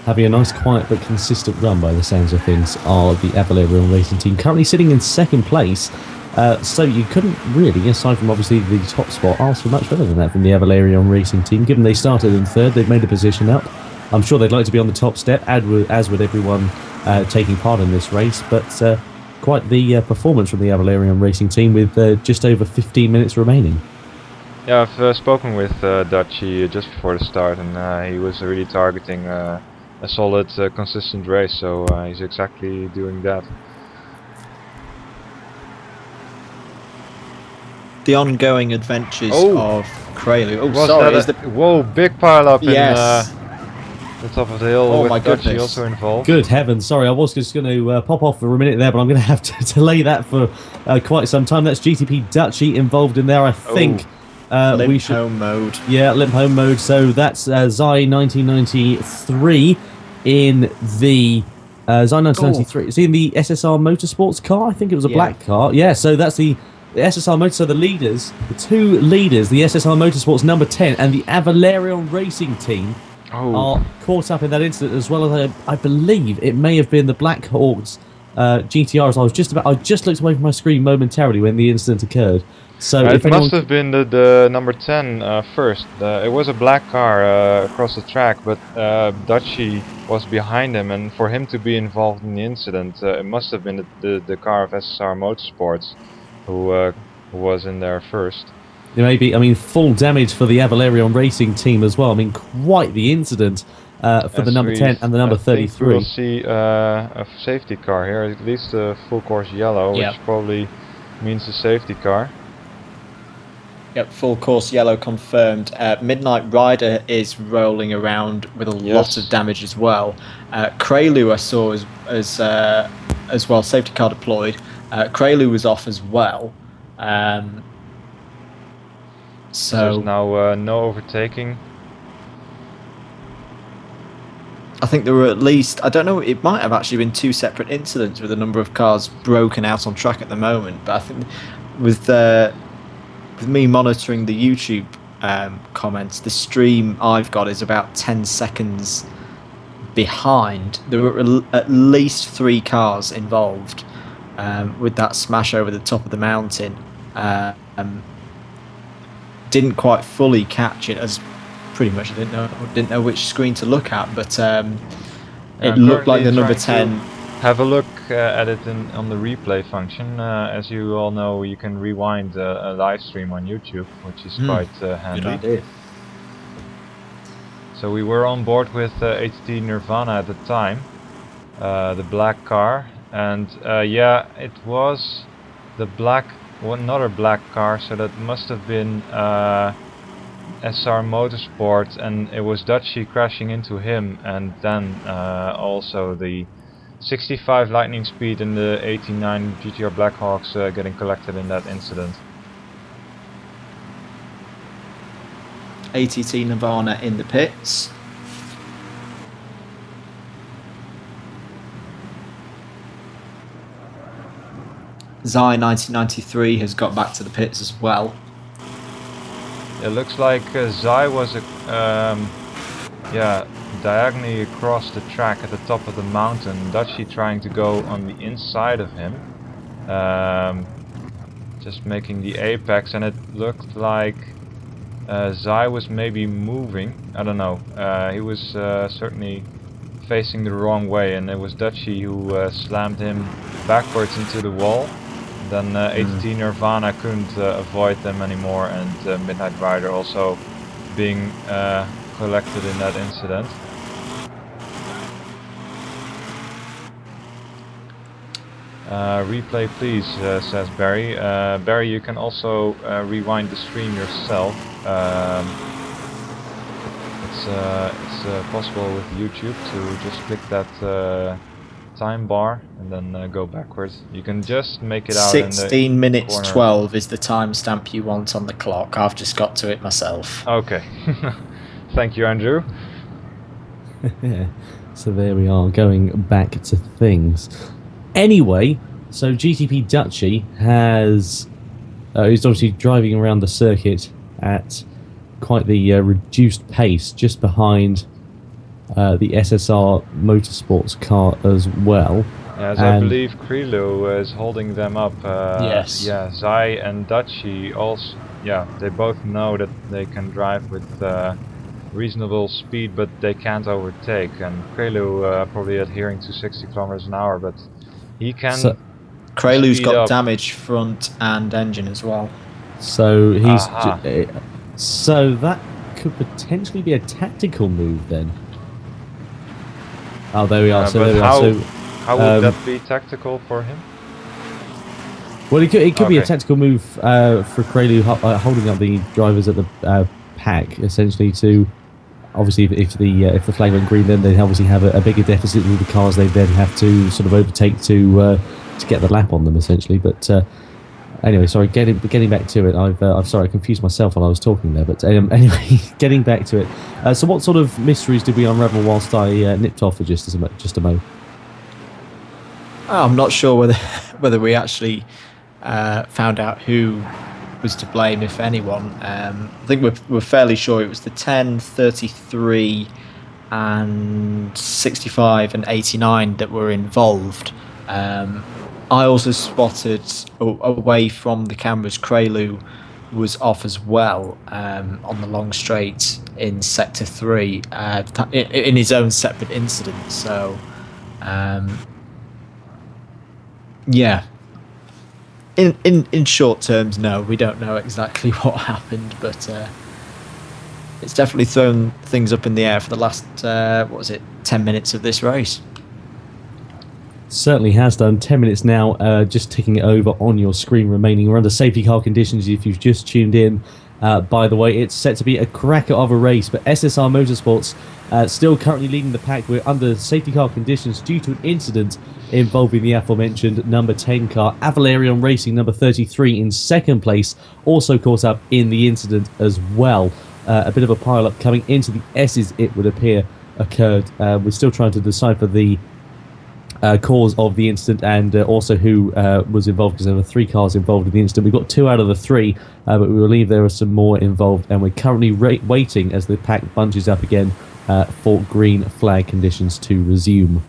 Having a nice, quiet but consistent run by the sounds of things are the Valerian Racing team, currently sitting in second place. So you couldn't really, aside from obviously the top spot, ask for much better than that from the Valerian Racing team. Given they started in third, they've made a position up. I'm sure they'd like to be on the top step, as would everyone taking part in this race. But quite the performance from the Valerian Racing team with just over 15 minutes remaining. Yeah, I've spoken with Dutchy just before the start, and he was really targeting a solid, consistent race, so he's exactly doing that. The ongoing adventures of Kraylu. Oh, sorry. Whoa, big pile up yes. in the top of the hill with Dutchy also involved. Good heavens, sorry, I was just going to pop off for a minute there, but I'm going to have to delay that for quite some time. That's GTP Dutchy involved in there, I think. Limp home mode. Yeah, limp home mode. So that's Zai 1993 in the Zai 1993. It's in the SSR Motorsports car. I think it was a black car. Yeah, so that's the SSR Motor. So the two leaders, the SSR Motorsports number 10 and the Valerian Racing team are caught up in that incident, as well as I believe it may have been the Blackhawks GTRs. I just looked away from my screen momentarily when the incident occurred. So it must have been the number 10 first. It was a black car across the track, but Dutchy was behind him, and for him to be involved in the incident, it must have been the car of SSR Motorsports who was in there first. There may be, I mean, full damage for the Valerian Racing team as well. I mean, quite the incident for the number 10 and the number 33. We'll see a safety car here, at least a full course yellow, which probably means a safety car. Yep, full course yellow confirmed. Midnight Rider is rolling around with a lot Yes. of damage as well. Kraylu I saw as well. Safety car deployed. Kraylu was off as well. So there's So now no overtaking. I think there were at least, I don't know, it might have actually been 2 separate incidents with a number of cars broken out on track at the moment. But I think with me monitoring the YouTube comments, the stream I've got is about 10 seconds behind. There were at least 3 cars involved with that smash over the top of the mountain. Didn't quite fully catch it, as pretty much I didn't know which screen to look at, but it looked like the number 10. Have a look at it on the replay function. As you all know, you can rewind a live stream on YouTube, which is quite handy. Good idea. So we were on board with HT Nirvana at the time, the black car, and yeah, it was the another black car, so that must have been SR Motorsport, and it was Dutchy crashing into him, and then also the 65 lightning speed and the 89 GTR Blackhawks getting collected in that incident. ATT Nirvana in the pits. Zai 1993 has got back to the pits as well. It looks like Zai was diagonally across the track at the top of the mountain. Dutchy trying to go on the inside of him, just making the apex, and it looked like Zai was maybe moving. I don't know. He was certainly facing the wrong way, and it was Dutchy who slammed him backwards into the wall. Then ATT Nirvana couldn't avoid them anymore, and Midnight Rider also being collected in that incident. Replay please, says Barry. Barry, you can also rewind the stream yourself. It's possible with YouTube to just click that time bar and then go backwards. You can just make it out 16 minutes corner. 12 is the timestamp you want on the clock. I've just got to it myself. Okay. Thank you, Andrew. So there we are, going back to things. Anyway, so GTP Dutchy has is obviously driving around the circuit at quite the reduced pace, just behind the SSR Motorsports car as well. As I believe Krilo is holding them up. Yes. Yeah, Zai and Dutchy also. Yeah, they both know that they can drive with reasonable speed, but they can't overtake. And Krilo probably adhering to 60 kilometers an hour, but he can. So, Kraylu's got up. damage front and engine as well. So he's so that could potentially be a tactical move then. Oh, there we are. So there we are. So how would that be tactical for him? Well, it could be a tactical move for Kraylu holding up the drivers at the pack, essentially to obviously if the flag went green, then they obviously have a bigger deficit with the cars. They then have to sort of overtake to get the lap on them, essentially. But anyway, sorry, getting back to it. I'm sorry, I confused myself while I was talking there. But anyway, getting back to it. So what sort of mysteries did we unravel whilst I nipped off for just a mo? I'm not sure whether we actually found out who was to blame, if anyone. I think we're fairly sure it was the 10, 33, and 65 and 89 that were involved. I also spotted away from the cameras, Kraylu was off as well on the long straight in sector 3 in his own separate incident. So yeah, in short terms, no, we don't know exactly what happened, but it's definitely thrown things up in the air for the last 10 minutes of this race. Certainly has done. 10 minutes now, just ticking it over on your screen remaining. We're under safety car conditions if you've just tuned in. By the way, it's set to be a cracker of a race, but SSR Motorsports still currently leading the pack. We're under safety car conditions due to an incident involving the aforementioned number 10 car. Avalarion Racing, number 33, in second place, also caught up in the incident as well. A bit of a pile-up coming into the S's, it would appear, occurred. We're still trying to decipher the cause of the incident and also who was involved, because there were 3 cars involved in the incident. We've got 2 out of the 3, but we believe there are some more involved, and we're currently waiting as the pack bunches up again for green flag conditions to resume.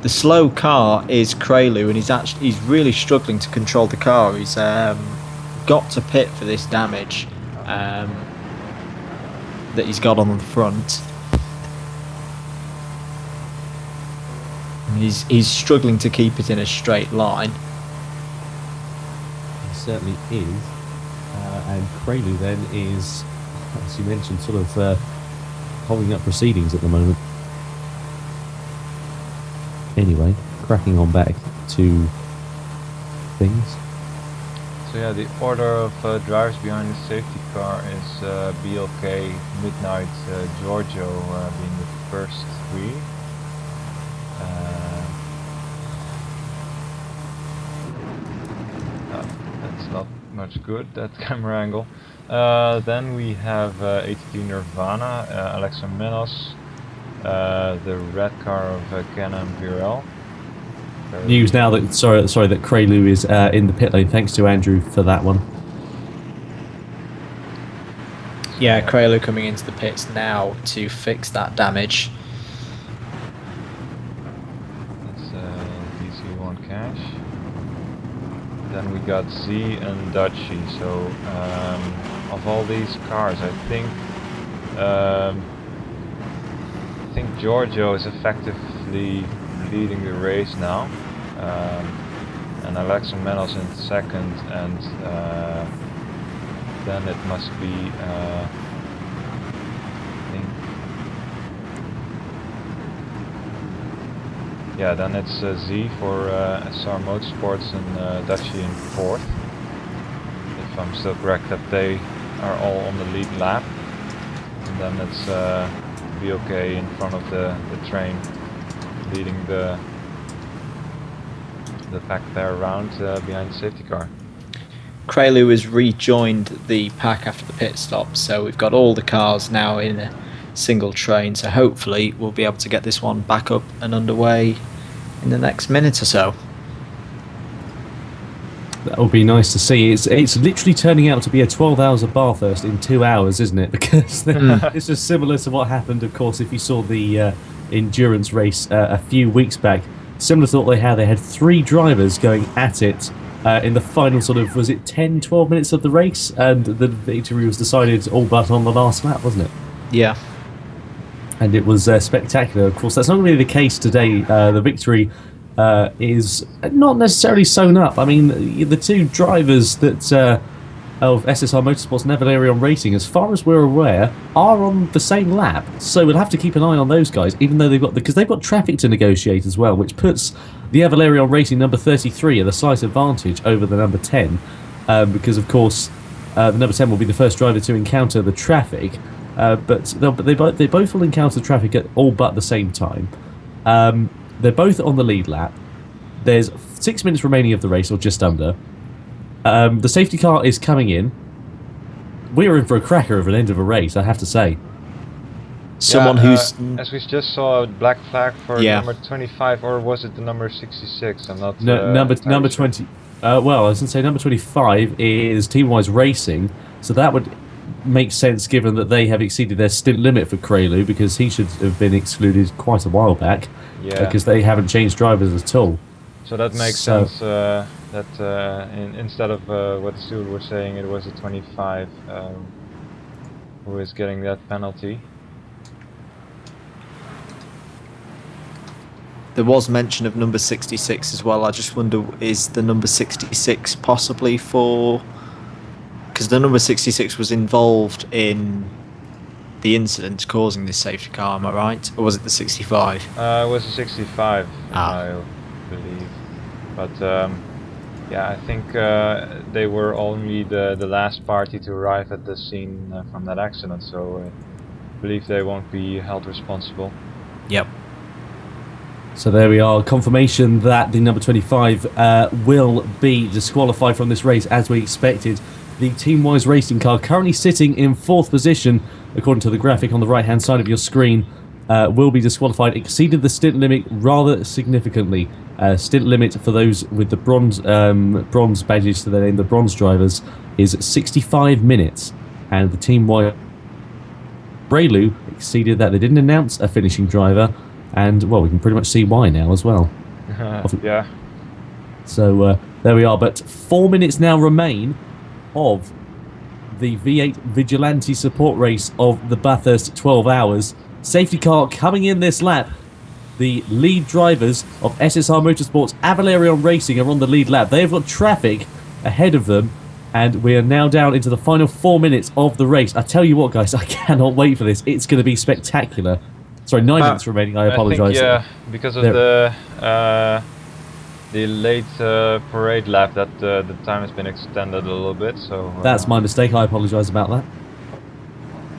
The slow car is Krelu, and he's really struggling to control the car. He's got to pit for this damage that he's got on the front. And he's struggling to keep it in a straight line. He certainly is. And Krelu then is, as you mentioned, sort of holding up proceedings at the moment. Anyway, cracking on back to things. So yeah, the order of drivers behind the safety car is BLK, Midnight, Giorgio being the first 3. That's not much good, that camera angle. Then we have 82 Nirvana, Alexa Menos, the red car of Canon Virel. News now that that Krelu is in the pit lane. Thanks to Andrew for that one. Yeah, Krelu coming into the pits now to fix that damage. That's DC1 cash. Then we got Z and Dutchy. So of all these cars, I think Giorgio is effectively leading the race now, and Alexa Menos in second, and then it must be I think, yeah, then it's Z for SR Motorsports and Dutchy in fourth, if I'm still correct, that they are all on the lead lap, and then it's BOK in front of the train, leading the pack there around behind the safety car. Krelu has rejoined the pack after the pit stop, so we've got all the cars now in a single train, so hopefully we'll be able to get this one back up and underway in the next minute or so. That would be nice to see. It's literally turning out to be a 12 hours of Bathurst in 2 hours, isn't it? Because it's just similar to what happened, of course, if you saw the endurance race a few weeks back. Similar to what they had 3 drivers going at it in the final sort of, was it 10-12 minutes of the race, and the victory was decided all but on the last lap, wasn't it? Yeah. And it was spectacular. Of course, that's not going to be the case today. The victory is not necessarily sewn up. I mean, the 2 drivers that of SSR Motorsports and Avalarion Racing, as far as we're aware, are on the same lap. So we'll have to keep an eye on those guys, even though they've got traffic to negotiate as well, which puts the Avalarion Racing number 33 at a slight advantage over the number 10, because of course the number 10 will be the first driver to encounter the traffic, but they both will encounter traffic at all but the same time. They're both on the lead lap. There's 6 minutes remaining of the race, or just under. The safety car is coming in. We're in for a cracker of an end of a race, I have to say. Someone who's... as we just saw, a black flag for Yeah. number 25, or was it the number 66? I'm not... Number entirely sure. 20... well, I was going to say number 25 is Team-Wise Racing, so that would make sense given that they have exceeded their stint limit for Krelu, because he should have been excluded quite a while back, Yeah. because they haven't changed drivers at all. So that makes sense, that instead of what Stuart was saying, it was a 25 who is getting that penalty. There was mention of number 66 as well. I just wonder, is the number 66 possibly for because the number 66 was involved in the incident causing this safety car, am I right? Or was it the 65? It was a 65, I believe. But yeah, I think they were only the last party to arrive at the scene from that accident, so I believe they won't be held responsible. Yep. So there we are, confirmation that the number 25 will be disqualified from this race as we expected. The Team Wise racing car currently sitting in 4th position, according to the graphic on the right hand side of your screen, will be disqualified. Exceeded the stint limit rather significantly. Stint limit for those with the bronze badges to their name, the bronze drivers, is 65 minutes. And the Team Wise Braylu exceeded that. They didn't announce a finishing driver. And, well, we can pretty much see why now as well. Yeah. So, there we are. But 4 minutes now remain of the V8 Vigilante support race of the Bathurst 12 hours. Safety car coming in this lap. The lead drivers of SSR Motorsports Avalarion Racing are on the lead lap. They have got traffic ahead of them. And we are now down into the final 4 minutes of the race. I tell you what, guys, I cannot wait for this. It's going to be spectacular. Sorry, 9 minutes remaining. I apologise. Yeah, because of the late parade lap, that the time has been extended a little bit. So that's my mistake. I apologise about that.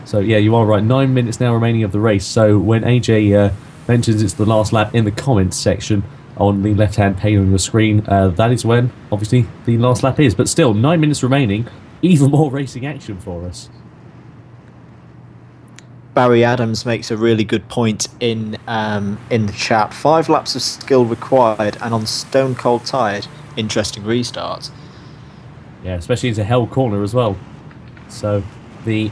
So yeah, you are right. 9 minutes now remaining of the race. So when AJ mentions it's the last lap in the comments section on the left-hand pane on your screen, that is when obviously the last lap is. But still, 9 minutes remaining. Even more racing action for us. Barry Adams makes a really good point in the chat. 5 laps of skill required, and on stone cold tired, interesting restart. Yeah, especially into Hell Corner as well. So the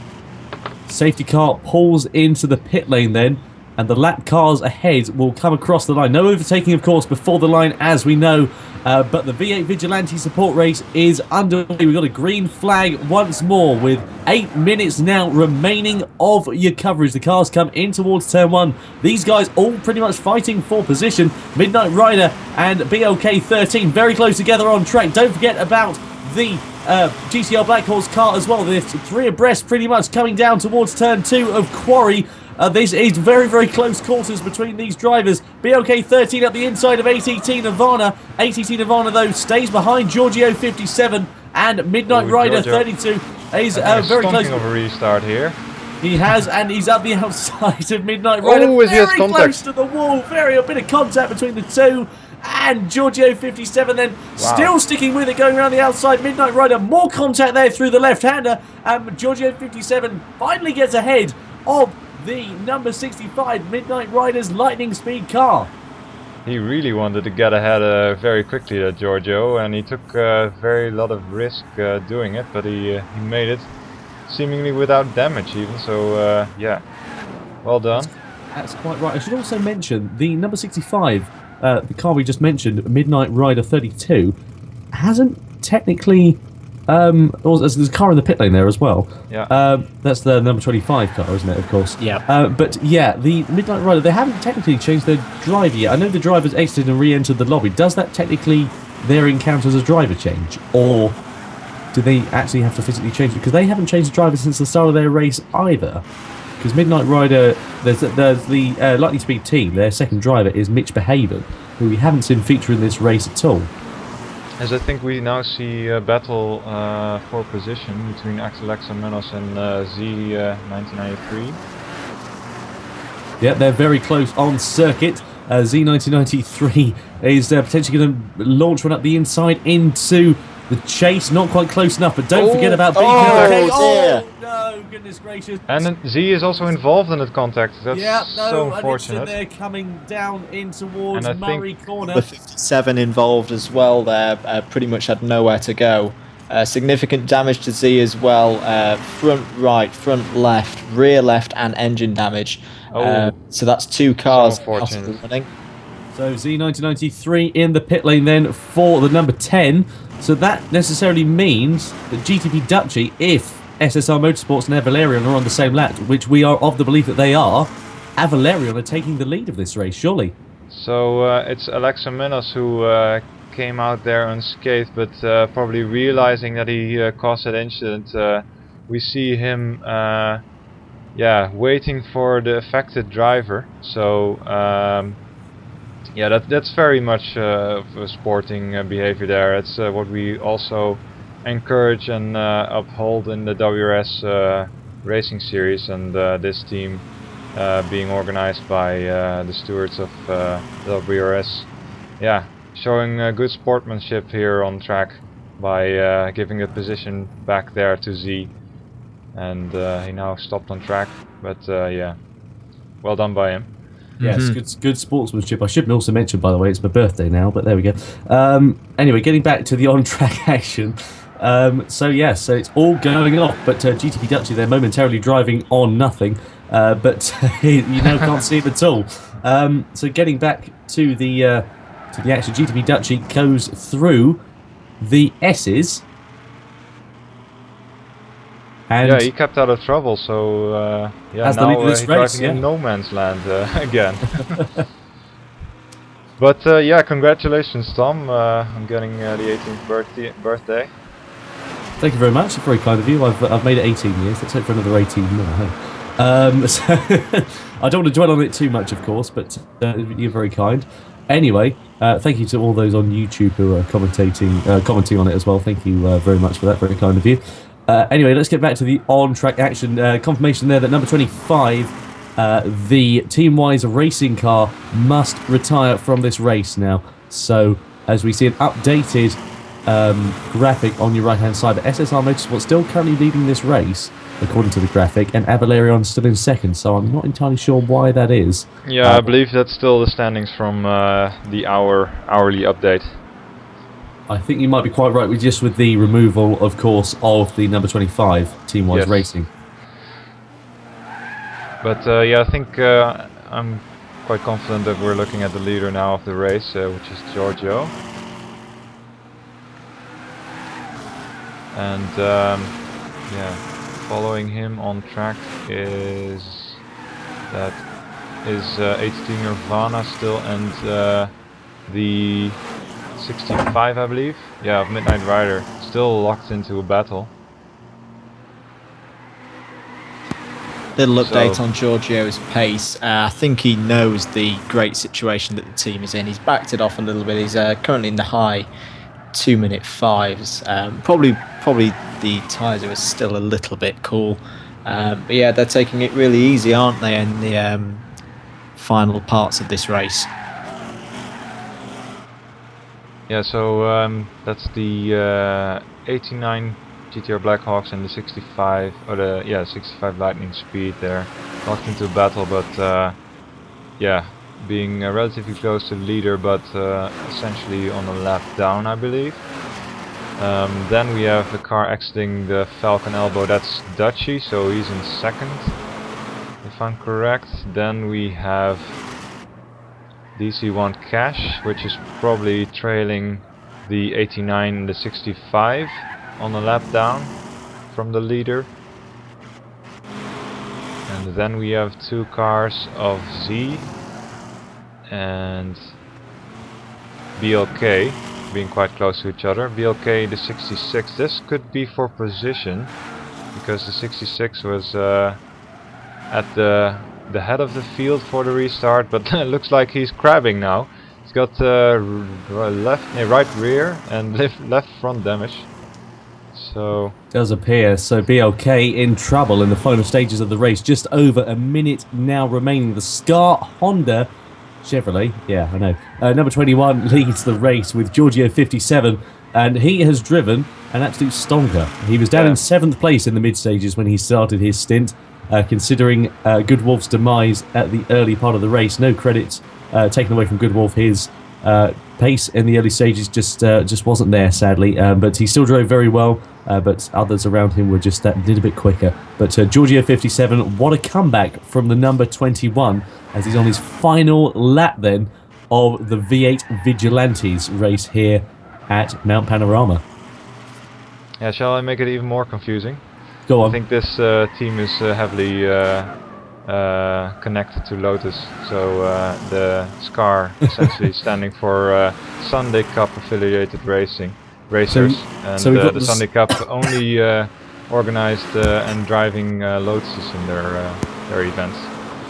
safety car pulls into the pit lane then, and the lap cars ahead will come across the line. No overtaking, of course, before the line, as we know. But the V8 Vigilante support race is underway. We've got a green flag once more with 8 minutes now remaining of your coverage. The cars come in towards turn 1. These guys all pretty much fighting for position. Midnight Rider and BLK 13 very close together on track. Don't forget about the GTR Black Horse car as well. They're 3 abreast pretty much coming down towards turn 2 of Quarry. This is very, very close quarters between these drivers. BLK 13 up the inside of ATT Nirvana. ATT Nirvana, though, stays behind Giorgio 57, and Midnight Rider 32 is very close. Of a restart here. He has, and he's up the outside of Midnight Rider. Oh, he has very contact. Close to the wall. A bit of contact between the two. And Giorgio 57 then still sticking with it, going around the outside. Midnight Rider, more contact there through the left-hander. And Giorgio 57 finally gets ahead of the number 65 Midnight Rider's lightning speed car. He really wanted to get ahead very quickly, that Giorgio, and he took a very lot of risk doing it, but he made it seemingly without damage even, so yeah, well done. That's quite right. I should also mention the number 65, the car we just mentioned, Midnight Rider 32, hasn't technically... there's a car in the pit lane there as well. Yeah. That's the number 25 car, isn't it, of course? Yeah. But yeah, the Midnight Rider, they haven't technically changed their driver yet. I know the drivers exited and re-entered the lobby. Does that technically their encounter as a driver change? Or do they actually have to physically change it? Because they haven't changed the driver since the start of their race either. Because Midnight Rider, there's the Lightning Speed team, their second driver is Mitch Behaven, who we haven't seen feature in this race at all. As I think we now see a battle for position between Alexa Menos and Z1993. Yeah, they're very close on circuit. Z1993 is potentially going to launch one up the inside into the chase. Not quite close enough, but don't forget about BKK. Oh, no, goodness gracious. And Z is also involved in that contact. That's so unfortunate. They're coming down in towards Murray Corner. The 57 involved as well there, pretty much had nowhere to go. Significant damage to Z as well, front right, front left, rear left and engine damage. So that's 2 cars out of the running. So Z1993 in the pit lane then for the number 10. So that necessarily means that GTP Duchy, if SSR Motorsports and Avalarion are on the same lap, which we are of the belief that they are, Avalarion are taking the lead of this race, surely. So it's Alexa Menos who came out there unscathed, but probably realizing that he caused that incident, we see him waiting for the affected driver. So that's very much sporting behavior there. That's what we also encourage and uphold in the WRS racing series, and this team being organized by the stewards of WRS. Yeah, showing good sportsmanship here on track by giving the position back there to Z, and he now stopped on track, but yeah, well done by him. Yes, good sportsmanship. I should also mention, by the way, it's my birthday now, but there we go. Anyway, getting back to the on-track action. So it's all going off, but GTP Dutchy, they're momentarily driving on nothing, but you now can't see him at all. So getting back to the action, GTP Dutchy goes through the S's. And yeah, he kept out of trouble, so now he's driving in no man's land again. But congratulations, Tom, on getting the 18th birthday. Thank you very much. It's very kind of you. I've made it 18 years. Let's hope for another 18 more. So I don't want to dwell on it too much, of course, but you're very kind. Anyway, thank you to all those on YouTube who are commenting on it as well. Thank you very much for that. Very kind of you. Anyway, let's get back to the on-track action. Confirmation there that number 25, the Team-Wise racing car, must retire from this race now. So, as we see an updated graphic on your right-hand side, SSR Motorsport still currently leading this race, according to the graphic, and Avalarion still in second, so I'm not entirely sure why that is. Yeah, I believe that's still the standings from the hourly update. I think you might be quite right with the removal, of course, of the number 25 Team-Wise Racing. But I think I'm quite confident that we're looking at the leader now of the race, which is Giorgio. And following him on track is 18 Nirvana still, and the 65, I believe. Yeah, of Midnight Rider, still locked into a battle. Little update on Giorgio's pace. I think he knows the great situation that the team is in. He's backed it off a little bit. He's currently in the high 2-minute 5s. Probably the tyres are still a little bit cool. But yeah, they're taking it really easy, aren't they, in the final parts of this race? Yeah, so that's the 89 GTR Blackhawks and the 65, or the 65 Lightning Speed there, locked into battle, but being relatively close to the leader, but essentially on a lap down, I believe. Then we have the car exiting the Falcon Elbow. That's Dutchy, so he's in second, if I'm correct. Then we have DC1 Cash, which is probably trailing the 89 and the 65 on a lap down from the leader. And then we have two cars of Z and BLK being quite close to each other. BLK, the 66, this could be for position, because the 66 was at the head of the field for the restart, but it looks like he's crabbing now. He's got right rear and left front damage. So does appear. So BLK in trouble in the final stages of the race. Just over a minute now remaining. The Scar Honda Chevrolet, yeah, I know. Number 21 leads the race with Giorgio 57, and he has driven an absolute stonker. He was down in 7th place in the mid stages when he started his stint. Considering Good Wolf's demise at the early part of the race, no credit taken away from Good Wolf. His pace in the early stages just wasn't there, sadly, but he still drove very well, but others around him were just that little bit quicker. But Giorgio 57, what a comeback from the number 21, as he's on his final lap then of the V8 Vigilantes race here at Mount Panorama. Yeah, shall I make it even more confusing? Go on. I think this team is heavily connected to Lotus. So the SCAR essentially standing for Sunday Cup affiliated racers, and so we've got the this- Sunday Cup only organized and driving Lotuses in their events.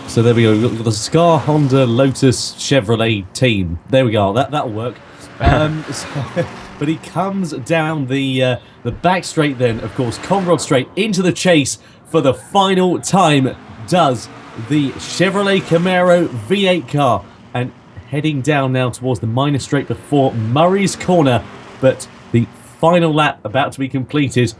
So there we go. We've got the Scar, Honda, Lotus, Chevrolet team. There we go. That'll work. But he comes down the back straight. Then, of course, Conrod straight into the chase for the final time. Does the Chevrolet Camaro V8 car, and heading down now towards the minor straight before Murray's Corner. But the final lap about to be completed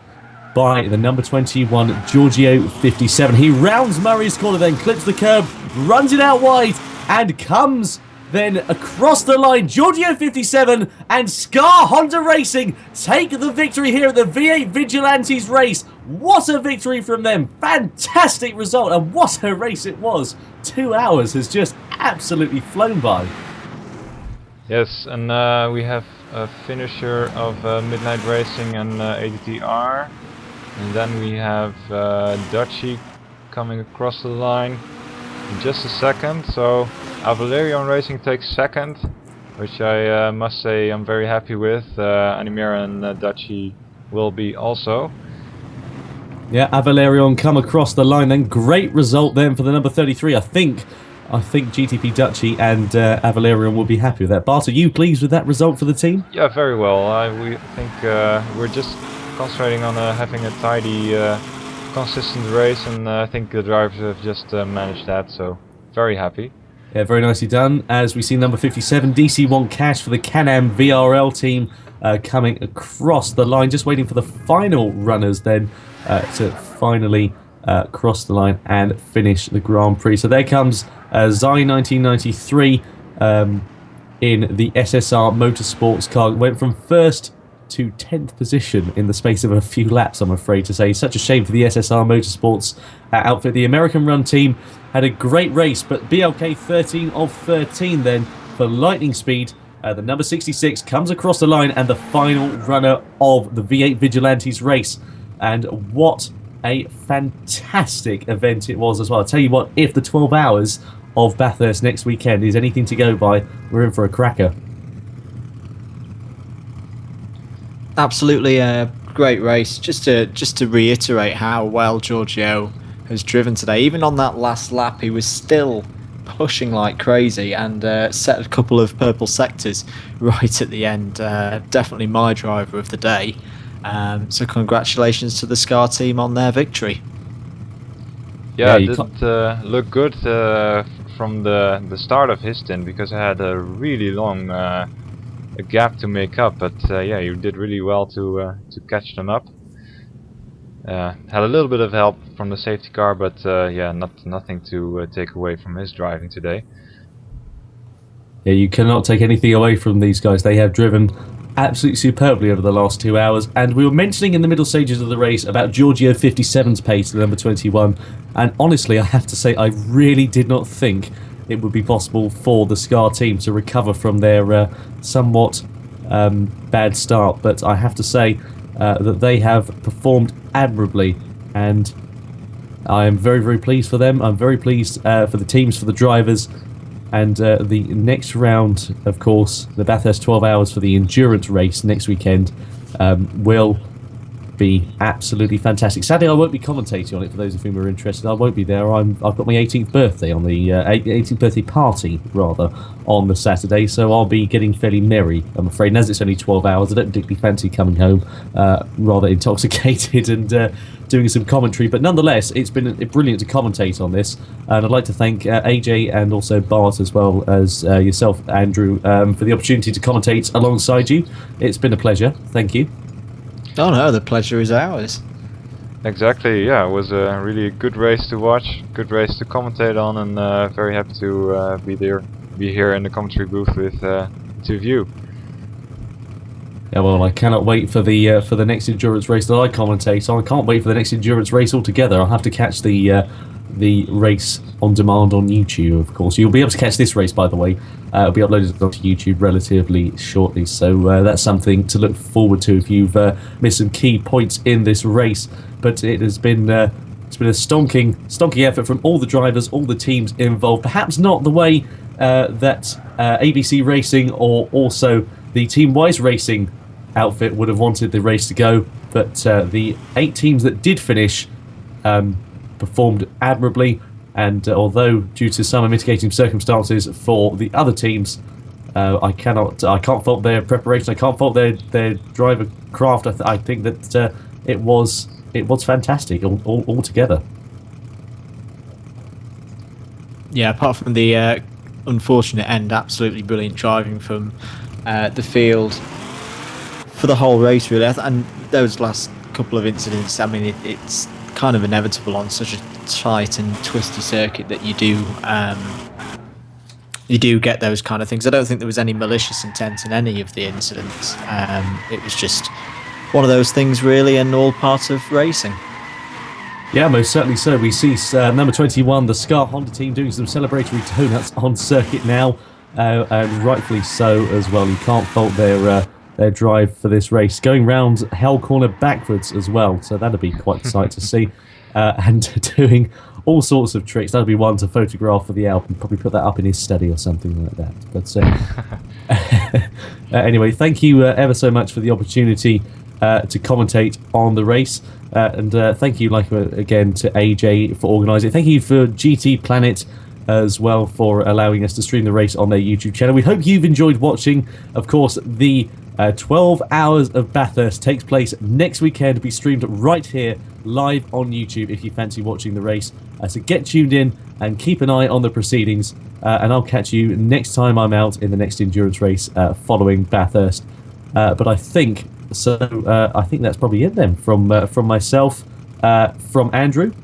by the number 21 Giorgio 57. He rounds Murray's Corner, then clips the curb, runs it out wide, and comes then across the line. Giorgio 57 and Scar Honda Racing take the victory here at the V8 Vigilantes race. What a victory from them. Fantastic result, and what a race it was. 2 hours has just absolutely flown by. Yes, and we have a finisher of Midnight Racing and ADTR. And then we have Dutchy coming across the line in just a second. So Valerion Racing takes second, which I must say I'm very happy with. Animera and Dutchy will be also. Yeah, Avalerion come across the line then. Great result then for the number 33. I think GTP Dutchy and Avalerion will be happy with that. Bart, are you pleased with that result for the team? Yeah, very well. We think we're just concentrating on having a tidy, consistent race, and I think the drivers have just managed that, so very happy. Yeah, very nicely done. As we see number 57, DC1 Cash for the Can-Am VRL team coming across the line, just waiting for the final runners then to finally cross the line and finish the Grand Prix. So there comes Zai 1993 in the SSR Motorsports car. Went from first to 10th position in the space of a few laps, I'm afraid to say. Such a shame for the SSR Motorsports outfit. The American run team had a great race, but BLK 13 of 13 then for lightning speed. The number 66 comes across the line and the final runner of the V8 Vigilantes race. And what a fantastic event it was as well. I'll tell you what, if the 12 hours of Bathurst next weekend is anything to go by, we're in for a cracker. Absolutely a great race. Just to reiterate how well Giorgio has driven today. Even on that last lap, he was still pushing like crazy and set a couple of purple sectors right at the end. Definitely my driver of the day. So congratulations to the SCAR team on their victory. Yeah, it did look good from the start of his stint, because I had a really long a gap to make up, but yeah, you did really well to catch them up. Had a little bit of help from the safety car, but yeah, nothing to take away from his driving today. Yeah, you cannot take anything away from these guys. They have driven absolutely superbly over the last 2 hours, and we were mentioning in the middle stages of the race about Giorgio 57's pace to number 21, and honestly I have to say I really did not think it would be possible for the SCAR team to recover from their somewhat bad start, but I have to say that they have performed admirably, and I am very, very pleased for them. I'm very pleased for the teams, for the drivers, and the next round, of course, the Bathurst 12 hours for the endurance race next weekend will be absolutely fantastic. Sadly, I won't be commentating on it for those of whom are interested. I won't be there. I've got my 18th birthday on the 18th birthday party rather on the Saturday, so I'll be getting fairly merry, I'm afraid. And as it's only 12 hours, I don't particularly fancy coming home rather intoxicated and doing some commentary. But nonetheless, it's been brilliant to commentate on this, and I'd like to thank AJ and also Bart, as well as yourself, Andrew, for the opportunity to commentate alongside you. It's been a pleasure. Thank you. Oh no, the pleasure is ours. Exactly, yeah, it was a really good race to watch, good race to commentate on, and very happy to be here in the commentary booth with two of you. Yeah, well, I cannot wait for the next endurance race that I commentate. So I can't wait for the next endurance race altogether. I'll have to catch the race on demand on YouTube, of course. You'll be able to catch this race, by the way. It'll be uploaded onto YouTube relatively shortly, so that's something to look forward to if you've missed some key points in this race. But it has been It's been a stonking effort from all the drivers, all the teams involved. Perhaps not the way that ABC Racing or also the Team Wise Racing outfit would have wanted the race to go, but the 8 teams that did finish performed admirably. And although due to some mitigating circumstances for the other teams, I can't fault their preparation. I can't fault their driver craft. I think that it was fantastic all together. Yeah, apart from the unfortunate end, absolutely brilliant driving from the field for the whole race, really. And those last couple of incidents, I mean, it's kind of inevitable on such a tight and twisty circuit that you do get those kind of things. I don't think there was any malicious intent in any of the incidents. It was just one of those things, really, and all part of racing. Yeah, most certainly so. We see number 21, the Scar Honda team, doing some celebratory donuts on circuit now, and rightfully so as well. You can't fault their drive for this race. Going round Hell Corner backwards as well, so that'd be quite a sight to see. And doing all sorts of tricks. That'd be one to photograph for the album. Probably put that up in his study or something like that. But anyway, thank you ever so much for the opportunity to commentate on the race. And thank you, again, to AJ for organising. Thank you for GTPlanet as well for allowing us to stream the race on their YouTube channel. We hope you've enjoyed watching. Of course, the 12 Hours of Bathurst takes place next weekend to be streamed right here live on YouTube if you fancy watching the race. So get tuned in and keep an eye on the proceedings, and I'll catch you next time I'm out in the next endurance race following Bathurst. But I think that's probably it then from myself, from Andrew.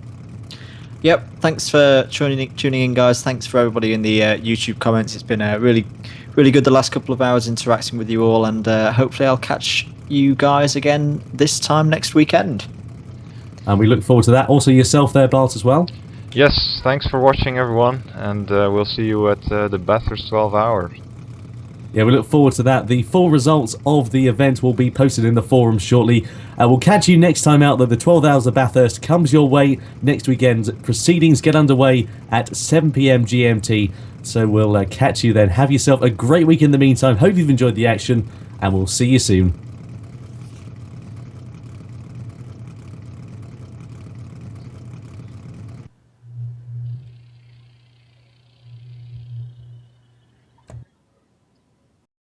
Yep, thanks for tuning in, guys. Thanks for everybody in the YouTube comments. It's been really good the last couple of hours interacting with you all, and hopefully I'll catch you guys again this time next weekend. And we look forward to that. Also yourself there, Bart, as well. Yes, thanks for watching, everyone, and we'll see you at the Bathurst 12 Hours. Yeah, we look forward to that. The full results of the event will be posted in the forum shortly. We'll catch you next time out, though. The 12 Hours of Bathurst comes your way next weekend. Proceedings get underway at 7 p.m. GMT, so we'll catch you then. Have yourself a great week in the meantime. Hope you've enjoyed the action, and we'll see you soon.